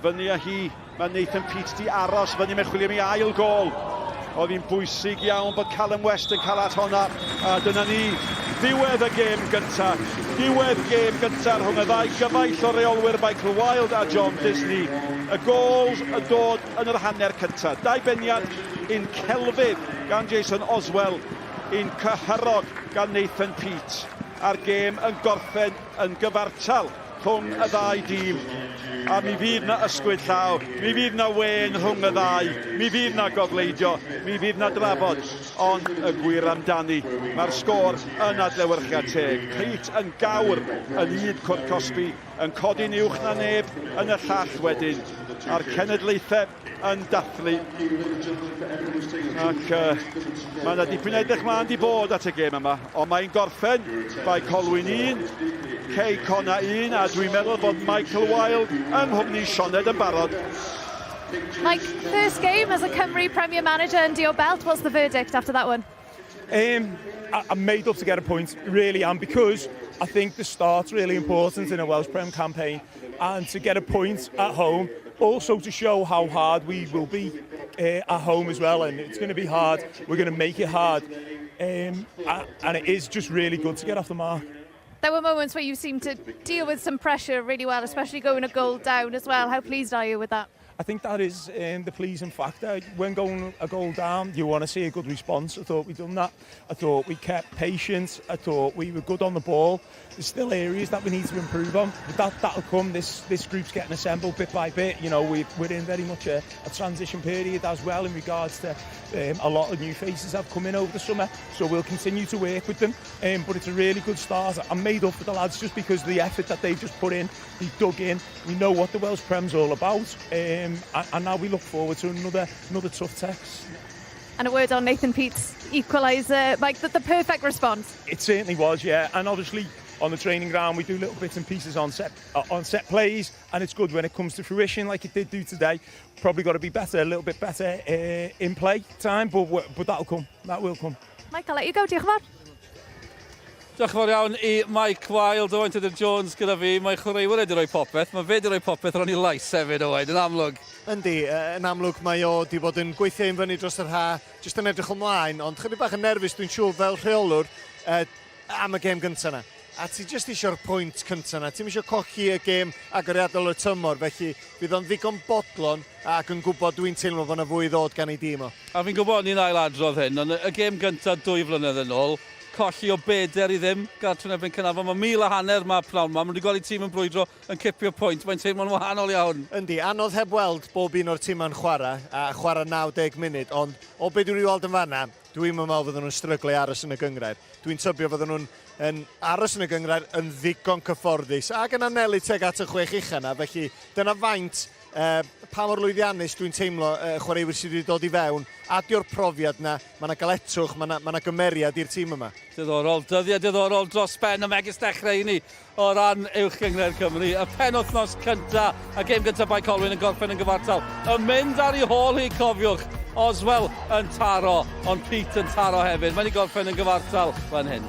Fyny â hi, mae Nathan Pete di aros fyny mewn chwilio mi ail gol. Oedd hi'n bwysig iawn bod Callum West yn cael at honna. A dyna ni, Diwedd y gêm gyntaf. Diwedd gêm gyntaf rhwng y ddau gyfaill o reolwyr Michael Wilde a John Disney. Y gols y dod yn yr hanner cyntaf. Dau beniad un celfydd gan Jason Oswell, un cyhyrog gan Nathan Peat. A'r gêm yn gorffen yn gyfartal rhwng y ddau dîm. A mi fydd na ysgwyd llaw, mi fydd na wen rhwng y ddau, mi fydd na gogleidio, mi fydd na drafod, ond y gwir amdani. Mae'r sgôr yn adlewyrchiad teg. Peat yn gawr yn un Cwrt Cosby, yn codi'n uwch na neb yn y llall wedyn. A'r cenedlaethau yn dathlu. Ac mae yna dipyn edrych ma'n di bod at y gêm yma, ond mae'n gorffen Bae Colwyn 1, Cei Connah 1, a dwi'n meddwl bod Michael Wilde yn hwmni Sioned yn barod. Mike, first game as a Cymru Premier Manager and your belt, what's the verdict after that one? I'm made up to get a point, really am, because I think the start's really important in a Welsh Prem campaign, and to get a point at home, also to show how hard we will be at home as well, and it's going to be hard, we're going to make it hard, and it is just really good to get off the mark. There were moments where you seemed to deal with some pressure really well, especially going a goal down as well. How pleased are you with that? I think that is the pleasing factor. When going a goal down, you want to see a good response. I thought we'd done that. I thought we kept patience. I thought we were good on the ball. There's still areas that we need to improve on, but that'll come. This group's getting assembled bit by bit. You know, we're in very much a transition period as well in regards to a lot of new faces have come in over the summer, so we'll continue to work with them. But it's a really good start. I'm made up for the lads just because of the effort that they've just put in. They dug in. We know what the Welsh Prem's all about. And now we look forward to another tough test. And a word on Nathan Peat's equaliser, Mike, the perfect response. It certainly was, yeah. And obviously on the training ground we do little bits and pieces on set plays, and it's good when it comes to fruition like it did do today. Probably got to be better, a little bit better in play time, but that'll come. That will come. Mike, I'll let you go. Diolch yn fawr. Diolch yn fawr iawn I Mike Wilde, Owain Tudur Jones gyda fi. Mae chwaraewyr wedi rhoi popeth. Mae fe wedi rhoi popeth ron I lais hefyd, Owain, yn amlwg. Yndi, yn amlwg mae o wedi bod yn gweithio un fyny dros yr ha, jyst yn edrych ymlaen, ond chydig bach yn nerfus dwi'n siŵr fel rheolwr am y gêm gyntaf yna. A ti jyst eisiau'r pwynt cyntaf yna, ti'n eisiau cochi y gêm agoriadol y tymor, felly fydd o'n ddigon bodlon ac yn gwybod dwi'n teimlo fod yna fwy ddod gan ei dîm o. A fi'n gwybod ni'n ailadrodd hyn, ond y gêm gyntaf 2 flynedd yn ôl, colli o beder I ddim, gartref erbyn Cynnafon. Mae 1,500 ma pnawn ma. Mae wedi gweld I tîm yn brwydro yn cipio pwynt. Mae'n teimlo'n wahanol iawn. Yndi, anodd heb weld bob un o'r tîm yn chwarae, a chwarae 90 munud, ond o be dwi'n weld yn fanna, dwi'n meddwl fydden nhw'n stryglu aros yn y gyngrair. Dwi'n tybio fydden nhw'n aros yn y gyngrair yn ddigon cyfforddus, ac yn anelu teg at y 6 ucha yna, felly dyna faint pa mor lwyddiannus dwi'n teimlo chwaraewyr sydd wedi dod I fewn, a diw'r profiad na, mae yna galetwch, mae yna gymeriad i'r tîm yma. Diddorol, dyddiau diddorol dros ben y megis dechrau I ni o ran uwch gyngred Cymru. Y penwythnos cyntaf, a gêm gyntaf Bae Colwyn yn gorffen yn gyfartal. Y mynd ar ei hôl hi, cofiwch, Oswell yn taro, ond Peat yn taro hefyd. Mae'n I gorffen yn gyfartal fan hyn.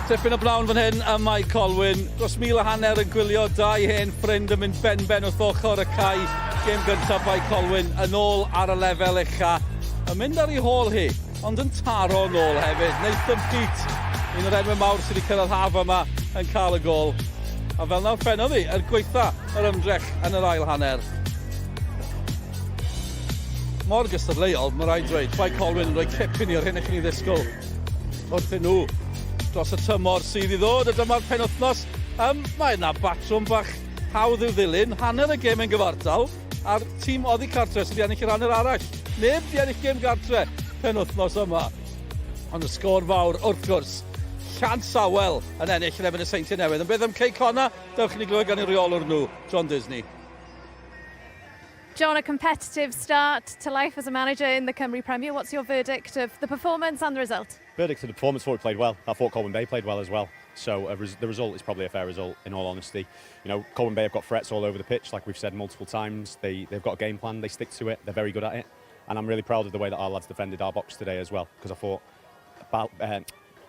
Tippyn y blawn fan hyn am Bae Colwyn. Dros 1,500 yn gwylio, 2 hen ffrind yn mynd ben wrth ochr y cae. Gêm gyntaf Bae Colwyn yn ôl ar y lefel ucha. Yn mynd ar ei hôl hi, ond yn taro yn ôl hefyd. Nathan Pete, un o'r enwau mawr sydd wedi cyrraedd haf yma yn cael y gol. A fel nawr ffennodd hi, gweitha yr ymdrech yn yr ail hanner. Mor gystadleuol, mae rhaid dweud, Bae Colwyn yn rhoi cipyn i'r hyn eich ni ddisgwyl wrthyn nhw dros y tymor sydd i ddod, a dyma'r penwthnos. Mae yna batrwm bach hawdd i'w ddilyn, hanner y gêm yn gyfartal, a'r tîm oddi cartre sydd wedi ennill yr hanner arall. Neb wedi ennill gêm gartre penwthnos yma. Ond y sgôr fawr, wrth gwrs, Llansawel yn ennill yn ebyn y Seintiau Newydd. Yn beth am Cei Connah, dewch ni glywed gan ei reolwr nhw, John Disney. John, a competitive start to life as a manager in the Cymru Premier. What's your verdict of the performance and the result? Verdict of the performance, thought we played well. I thought Colwyn Bay played well as well. So the result is probably a fair result, in all honesty. You know, Colwyn Bay have got threats all over the pitch, like we've said multiple times. They've got a game plan, they stick to it, they're very good at it. And I'm really proud of the way that our lads defended our box today as well, because I thought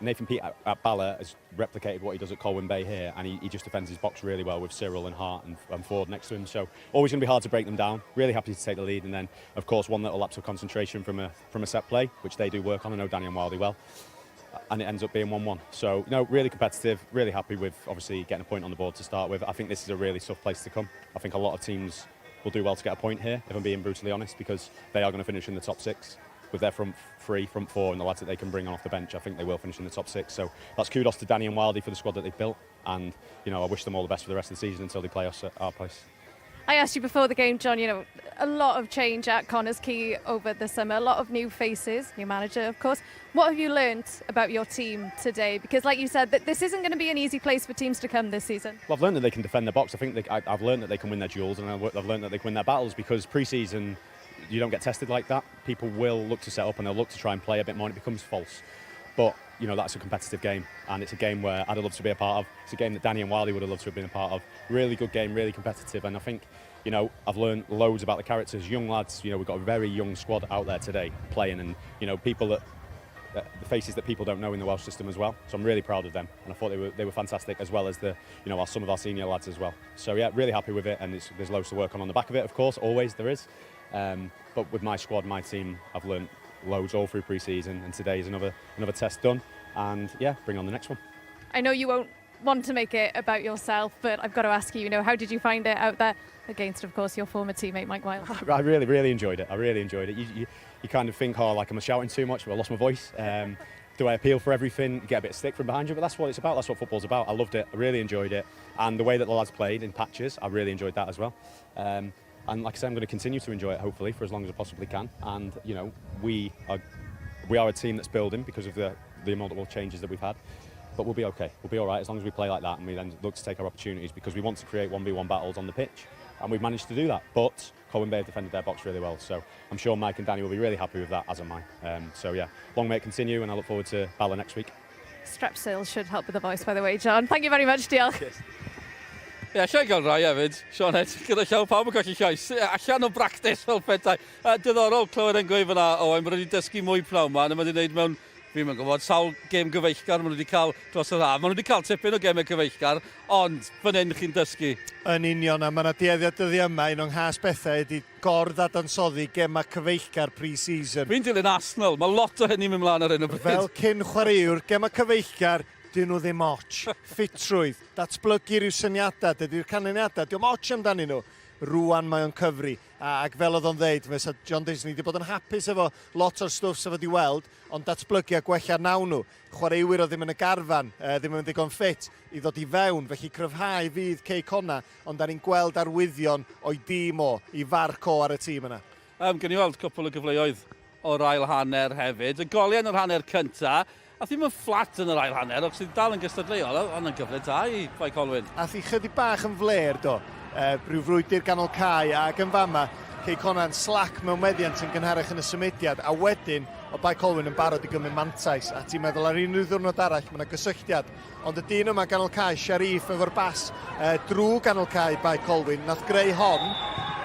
Nathan Pete at Bala has replicated what he does at Colwyn Bay here, and he just defends his box really well with Cyril and Hart and Ford next to him. So always going to be hard to break them down. Really happy to take the lead, and then of course one little lapse of concentration from a set play, which they do work on. I know Danny and Wilde well, and it ends up being 1-1. So no, really competitive. Really happy with obviously getting a point on the board to start with. I think this is a really tough place to come. I think a lot of teams will do well to get a point here, if I'm being brutally honest, because they are going to finish in the top 6. With their front 3, front 4 and the lads that they can bring on off the bench, I think they will finish in the top 6. So that's kudos to Danny and Wilde for the squad that they've built, and you know, I wish them all the best for the rest of the season until they play us at our place. I asked you before the game, John, you know, a lot of change at Connah's Quay over the summer, a lot of new faces, new manager of course. What have you learnt about your team today? Because like you said, that this isn't going to be an easy place for teams to come this season. Well, I've learned that they can defend their box. I think I've learned that they can win their duels, and I've learned that they can win their battles, because pre-season you don't get tested like that. People will look to set up and they'll look to try and play a bit more, and it becomes false. But you know, that's a competitive game, and it's a game where I'd have loved to be a part of. It's a game that Danny and Wilde would have loved to have been a part of. Really good game, really competitive, and I think, you know, I've learned loads about the characters, young lads. You know, we've got a very young squad out there today playing, and you know, people that the faces that people don't know in the Welsh system as well. So I'm really proud of them, and I thought they were fantastic, as well as the, you know, some of our senior lads as well. So yeah, really happy with it, and there's loads to work on the back of it, of course, always there is. But with my squad, my team, I've learned loads all through pre-season, and today is another test done, and yeah, bring on the next one. I know you won't want to make it about yourself, but I've got to ask you, you know, how did you find it out there against, of course, your former teammate Mike Wilde? I really enjoyed it. I really enjoyed it. You kind of think, oh, like, am I shouting too much? Well, I lost my voice. Do I appeal for everything? Get a bit of stick from behind you? But that's what it's about. That's what football's about. I loved it. I really enjoyed it. And the way that the lads played in patches, I really enjoyed that as well. And like I said, I'm going to continue to enjoy it, hopefully, for as long as I possibly can. And, you know, we are a team that's building because of the multiple changes that we've had. But we'll be okay. We'll be all right as long as we play like that, and we then look to take our opportunities, because we want to create 1v1 battles on the pitch, and we've managed to do that. But Colwyn Bay have defended their box really well, so I'm sure Mike and Danny will be really happy with that, as am I. So yeah, long may it continue, and I look forward to Bala next week. Strep sales should help with the voice, by the way, John. Thank you very much, diolch. Cheers. Ie, allai gael rai hefyd, Sioned, gyda llaw pawb yn colli llais, allan o bractis fel petai. Diddorol clywed yn gweud fyna, Owen, maen nhw wedi dysgu mwy pnawn ma, a maen nhw wedi gwneud mewn, fi'n gwybod, sawl gêm gyfeillgar maen nhw wedi cael dros yr haf. Maen nhw wedi cael tipyn o gemau cyfeillgar, ond fan hyn chi'n dysgu. Yn union, a mae yna dueddiad dyddi yma, un o'n nghas bethau ydi gorddadansoddi gemau cyfeillgar pre-season. Fi'n dilyn Arsenal, mae lot o hynny'n mynd mlaen ar hyn o bryd. Fel cyn chwaraewr, gemau cyfeillgar, dyn nhw ddim ots. Ffitrwydd, datblygu rhyw syniadau, dydy'r canlyniadau, diolch ots amdanyn nhw. Rwan mae o'n cyfri, ac fel oedd o'n ddeud, fe John Davies wedi bod yn hapus efo lot o'r stwff sef wedi weld, ond datblygu a gwella nawn nhw. Chwaraewyr o ddim yn y garfan, ddim yn ddigon ffit i ddod i fewn, felly cryfhau fydd Cei Connah, ond da ni'n gweld arwyddion o'i dîm o, i farc o ar y tîm yna. Gen i weld cwpl o gyfleoedd o'r ail hanner hefyd. Y goliau yn yr hanner cyntaf, a ddim yn fflat yn yr ail hanner, ond sydd dal yn gystadleuol, ond yn gyfle da i Bae Colwyn. A thi chydig bach yn fler, do. Rhyw frwydr ganol cae, ac yn fama, Cei Connah yn slac mewn meddiant yn gynharach yn y symudiad, a wedyn o Bae Colwyn yn barod i gymryd mantais, a ti'n meddwl ar unrhyw ddiwrnod arall, mae yna gysylltiad. Ond y dyn yma ganol cae, Sharif efo'r bas, drwy ganol cae Bae Colwyn, nath greu hon,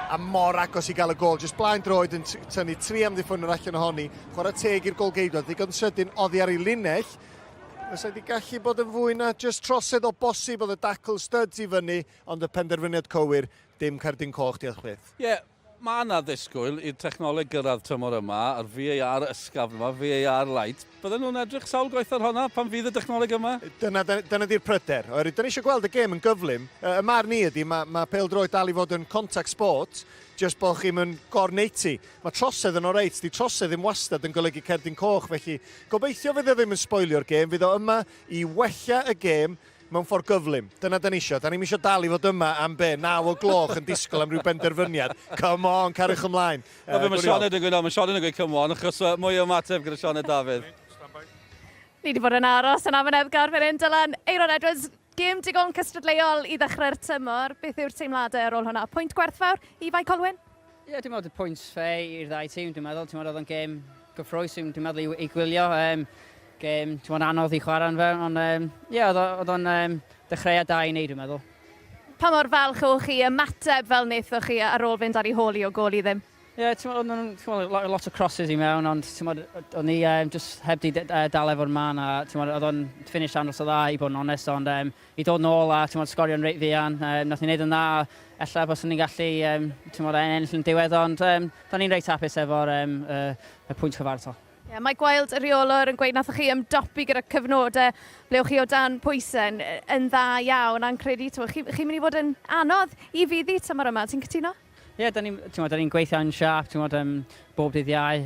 a mor agos i gael y gol, jyst blaen droed yn tynnu 3 amddiffyn yr allan ohoni, chwarae teg i'r golgeidwad, ddigon sydyn oddi ar ei linell, Fysa wedi gallu bod yn fwy na just trosedd o bosib oedd y dacl studs i fyny, ond y penderfyniad cywir, dim cerdyn coch diolch chwith. Ie, mae yna ddisgwyl i'r technoleg gyrraedd tymor yma, a'r VAR ysgaf yma, VAR light. Bydden nhw'n edrych sawl gwaith ar hwnna pan fydd y technoleg yma? Dyna di'r pryder. Oherwydd, dyn ni eisiau gweld y gêm yn gyflym. Y marn ni ydy, mae pêl-droed dal i fod yn contact sport, just bod chi'n yn gorneitu. Mae trosedd yn oreit, di trosedd ddim wastad yn golygu cerdyn coch, felly gobeithio fydd e ddim yn sboilio'r gêm, fydd o yma i wella y gêm mewn ffordd gyflym. Dyna dyn ni eisiau. Da ni'n eisiau dal i fod yma am 9:00 yn disgwyl am ryw benderfyniad. Come on, cariwch ymlaen. Mae Sioned yn gweud, mae Sioned yn gweud come on, achos mwy o ymateb gyda Sioned Dafydd. Ni wedi bod yn aros yn amyneddgar fan hyn, Dylan. Aeron Edwards, gêm digon cystadleuol i ddechrau'r tymor. Beth yw'r teimladau ar ôl hwnna? Pwynt gwerthfawr i Bae Colwyn? Ie, dwi'n meddwl y pwynt ffe i'r ddau tîm, dwi'n meddwl. Dwi'n meddwl oedd yn gêm gyffrous, dwi'n meddwl i gwylio. Gêm, dwi'n meddwl anodd i chwarae yn fe, ond ie, oedd o'n dechreuad da i ni, dwi'n meddwl. Pa mor falch o'ch chi ymateb fel wnaethoch chi ar ôl fynd ar ei holi o gol i ddim? Ie, ti'n meddwl, lot o crosses i mewn, ond ti'n meddwl, o'n i just heb di dal efo'r man, a ti'n meddwl, oedd o'n finish andros o dda i bod yn onest, ond i dod nôl a ti'n meddwl, sgorio'n reit fian, nath ni'n neud yn dda, ella bos ni'n gallu, ti'n meddwl, ennill yn diwedd, ond da ni'n reit hapus efo'r pwynt cyfartal. Yeah, Mike Wilde, y reolwr, yn gweud nathoch chi ymdopi gyda cyfnodau ble o'ch chi o dan pwysau yn dda iawn, a'n credu, chi'n mynd i fod yn anodd i fyddi tymor yma, ti'n cytuno? Ie, da ni'n gweithio yn siap, bob dydd iau,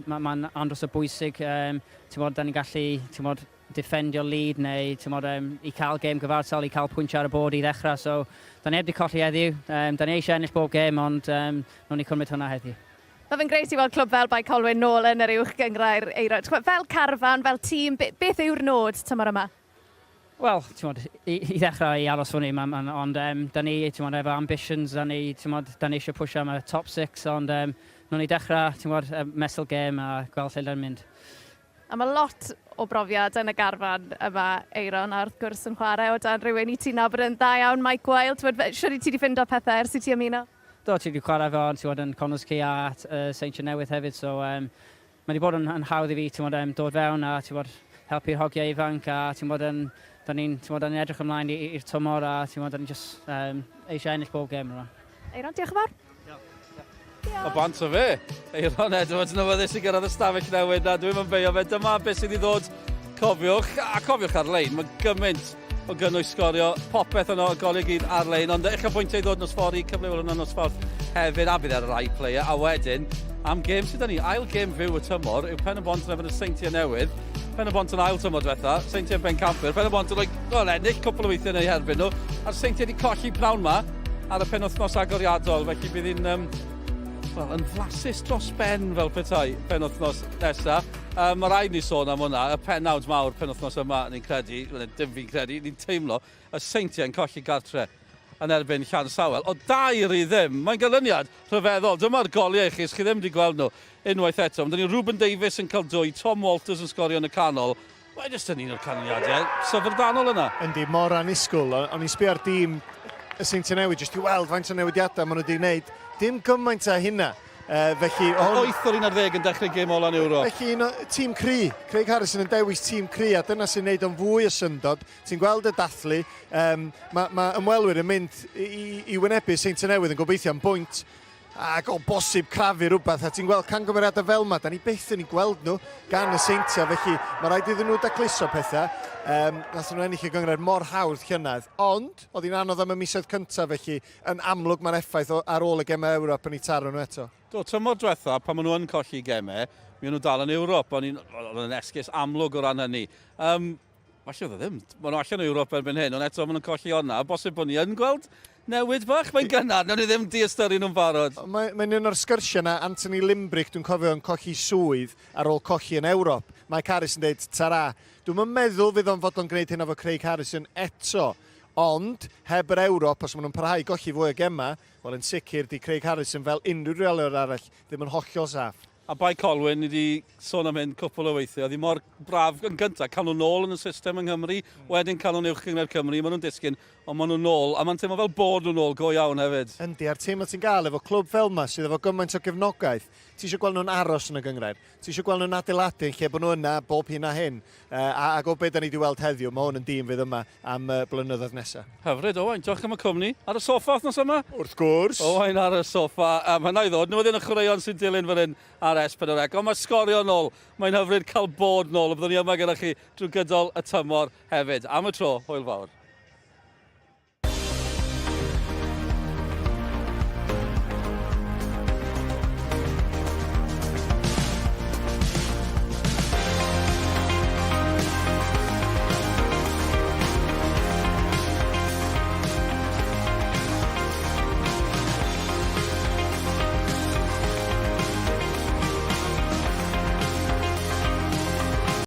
mae'n andros o bwysig, da ni'n gallu defendio lead neu i cael gêm gyfartal, i cael pwyntiau ar y bod i ddechrau, so da ni heb di colli heddiw, da ni eisiau ennill bob gêm, ond nhw'n i cymryd hwnna heddiw. Mae fe'n greit i weld clwb fel Bae Colwyn nôl yn yr uwch gyngrair Aeron. Fel carfan, fel tîm, beth yw'r nod tymor yma? Wel, i ddechrau i aros fyny, ond da ni efo ambitions, da ni eisiau pwysio am y top 6, ond nhw'n i dechrau mesel gêm a gweld lle da'n mynd. A mae lot o brofiad yn y garfan yma, Aeron, a wrth gwrs yn chwarae o dan rhywun i ti nabod yn dda iawn, Mike Wilde. Siwr i ti wedi ffindo pethau ers i ti ymuno? Do, ti wedi chwarae fo yn Connors Key a Sylwebaeth newydd hefyd, so mae wedi bod yn hawdd i fi dod fewn a helpu'r hogiau ifanc a da ni'n edrych ymlaen i'r tymor a da ni'n eisiau ennill bob gêm yma. Aeron, diolch yn fawr. O bant o fe, Aeron Edwards yn awyddus i gyrraedd y stafell newydd, a dwi'n mynd beio fe, dyma beth sydd wedi ddod, cofiwch ar-lein, mae gymaint o gynnwys sgorio, popeth yno, golyg i'r ar-lein, ond eich pwyntiau ddod nos ffordd i cyflewyr yno nos ffordd hefyd, a bydd ar yr rai player, a wedyn, am gêm sydd ni, ail gêm fyw y tymor, yw Pen y Bont yn efo y Sylwebaeth newydd, Pen y Bont yn ail tymor diwetha, Sylwebaeth yn bencampwyr, Pen y Bont yn ennill, cwpl o weithiau neu herbyn nhw, a'r Sylwebaeth wedi colli prawn ma ar y penwythnos agoriadol, felly bydd hi'n yn flasus dros ben fel petai penwythnos nesaf. Mae rhaid ni sôn am hwnna, y penawd mawr penwythnos yma, ni'n credu, dim fi'n credu, ni'n teimlo, y Sylwebaeth yn colli gartre yn erbyn Llansawel. O dair i ddim, mae'n gylyniad rhyfeddol. Dyma'r goliau chi ddim wedi gweld nhw unwaith eto. Mae ni Jordan Davies yn cael dwy, Tom Walters yn sgorio yn y canol. Mae'n jyst yn un o'r canlyniadau syfrdanol yna. Yndi, mor anisgwl. O'n i'n sbio ar dîm y Sylwebaeth newydd, jyst i weld faint o newidiadau maen nhw wedi gwneud. Dim gymaint a hynna. Felly... 8-11 yn dechrau gêm ola yn Ewrop. Felly, tîm cry. Craig Harrison yn dewis tîm cry, a dyna sy'n neud o'n fwy o syndod. Ti'n gweld y dathlu. Mae ymwelwyr yn mynd i wynebu Sylwebaeth newydd yn gobeithio am bwynt. Ac o bosib crafu rhywbeth, a ti'n gweld camgymeriadau fel yma, da ni byth yn ei gweld nhw gan y Sylwebaeth, felly mae rhaid iddyn nhw dacluso pethau. Nath nhw ennill y gyngrair mor hawdd llynedd, ond oedd hi'n anodd am y misoedd cyntaf, felly yn amlwg mae'r effaith ar ôl y gemau Ewrop yn ei taro nhw eto. Do, tymor diwetha, pan maen nhw yn colli gemau, mi nhw dal yn Ewrop, ond yn esgus amlwg o ran hynny. Falle oedd ddim, maen nhw allan o Ewrop erbyn hyn, ond eto maen nhw'n colli honna, bosib bod ni yn gweld newid bach, mae'n gynnar, nawn ni ddim di-ystyru nhw'n barod. Mae'n un o'r sgyrsiau yna, Anthony Limbrick, dwi'n cofio yn colli swydd ar ôl colli yn Ewrop. Mike Harris yn dweud, tara, dwi'n meddwl fydd o'n fod o'n gwneud hyn efo Craig Harrison eto. Ond, heb yr Ewrop, os maen nhw'n parhau golli fwy o gema, wel yn sicr di Craig Harrison fel unrhyw reolwr arall ddim yn hollol saff. A Bae Colwyn wedi sôn am hyn cwpl o weithiau. Oedd hi mor braf yn gyntaf cael nhw nôl yn y system yng Nghymru, wedyn cael nhw'n uwch gyngor Cymru, maen nhw'n disgyn, ond maen nhw'n nôl, a ma'n teimlo fel bod nhw'n nôl go iawn hefyd. Yndi, a'r tîm ti'n gael efo clwb fel yma sydd efo gymaint o gefnogaeth, ti eisiau gweld nhw'n aros yn y Gymraeg, ti eisiau gweld nhw'n adeiladu lle bod nhw yna bob hyn a hyn, a o beth da ni wedi weld heddiw, mae hwn yn dîm fydd yma am blynyddoedd nesaf. Hyfryd, Owain, diolch am y cwmni. Ar y soffa wythnos yma? Wrth gwrs. Owain ar y soffa, a mae na i ddod, newyddion y chwaraeon sy'n dilyn fan hyn ar S4C, ond mae sgorio nôl. Mae'n hyfryd cael bod nôl, a byddwn ni yma gyda chi drwy gydol y tymor hefyd. Am y tro, hwyl fawr.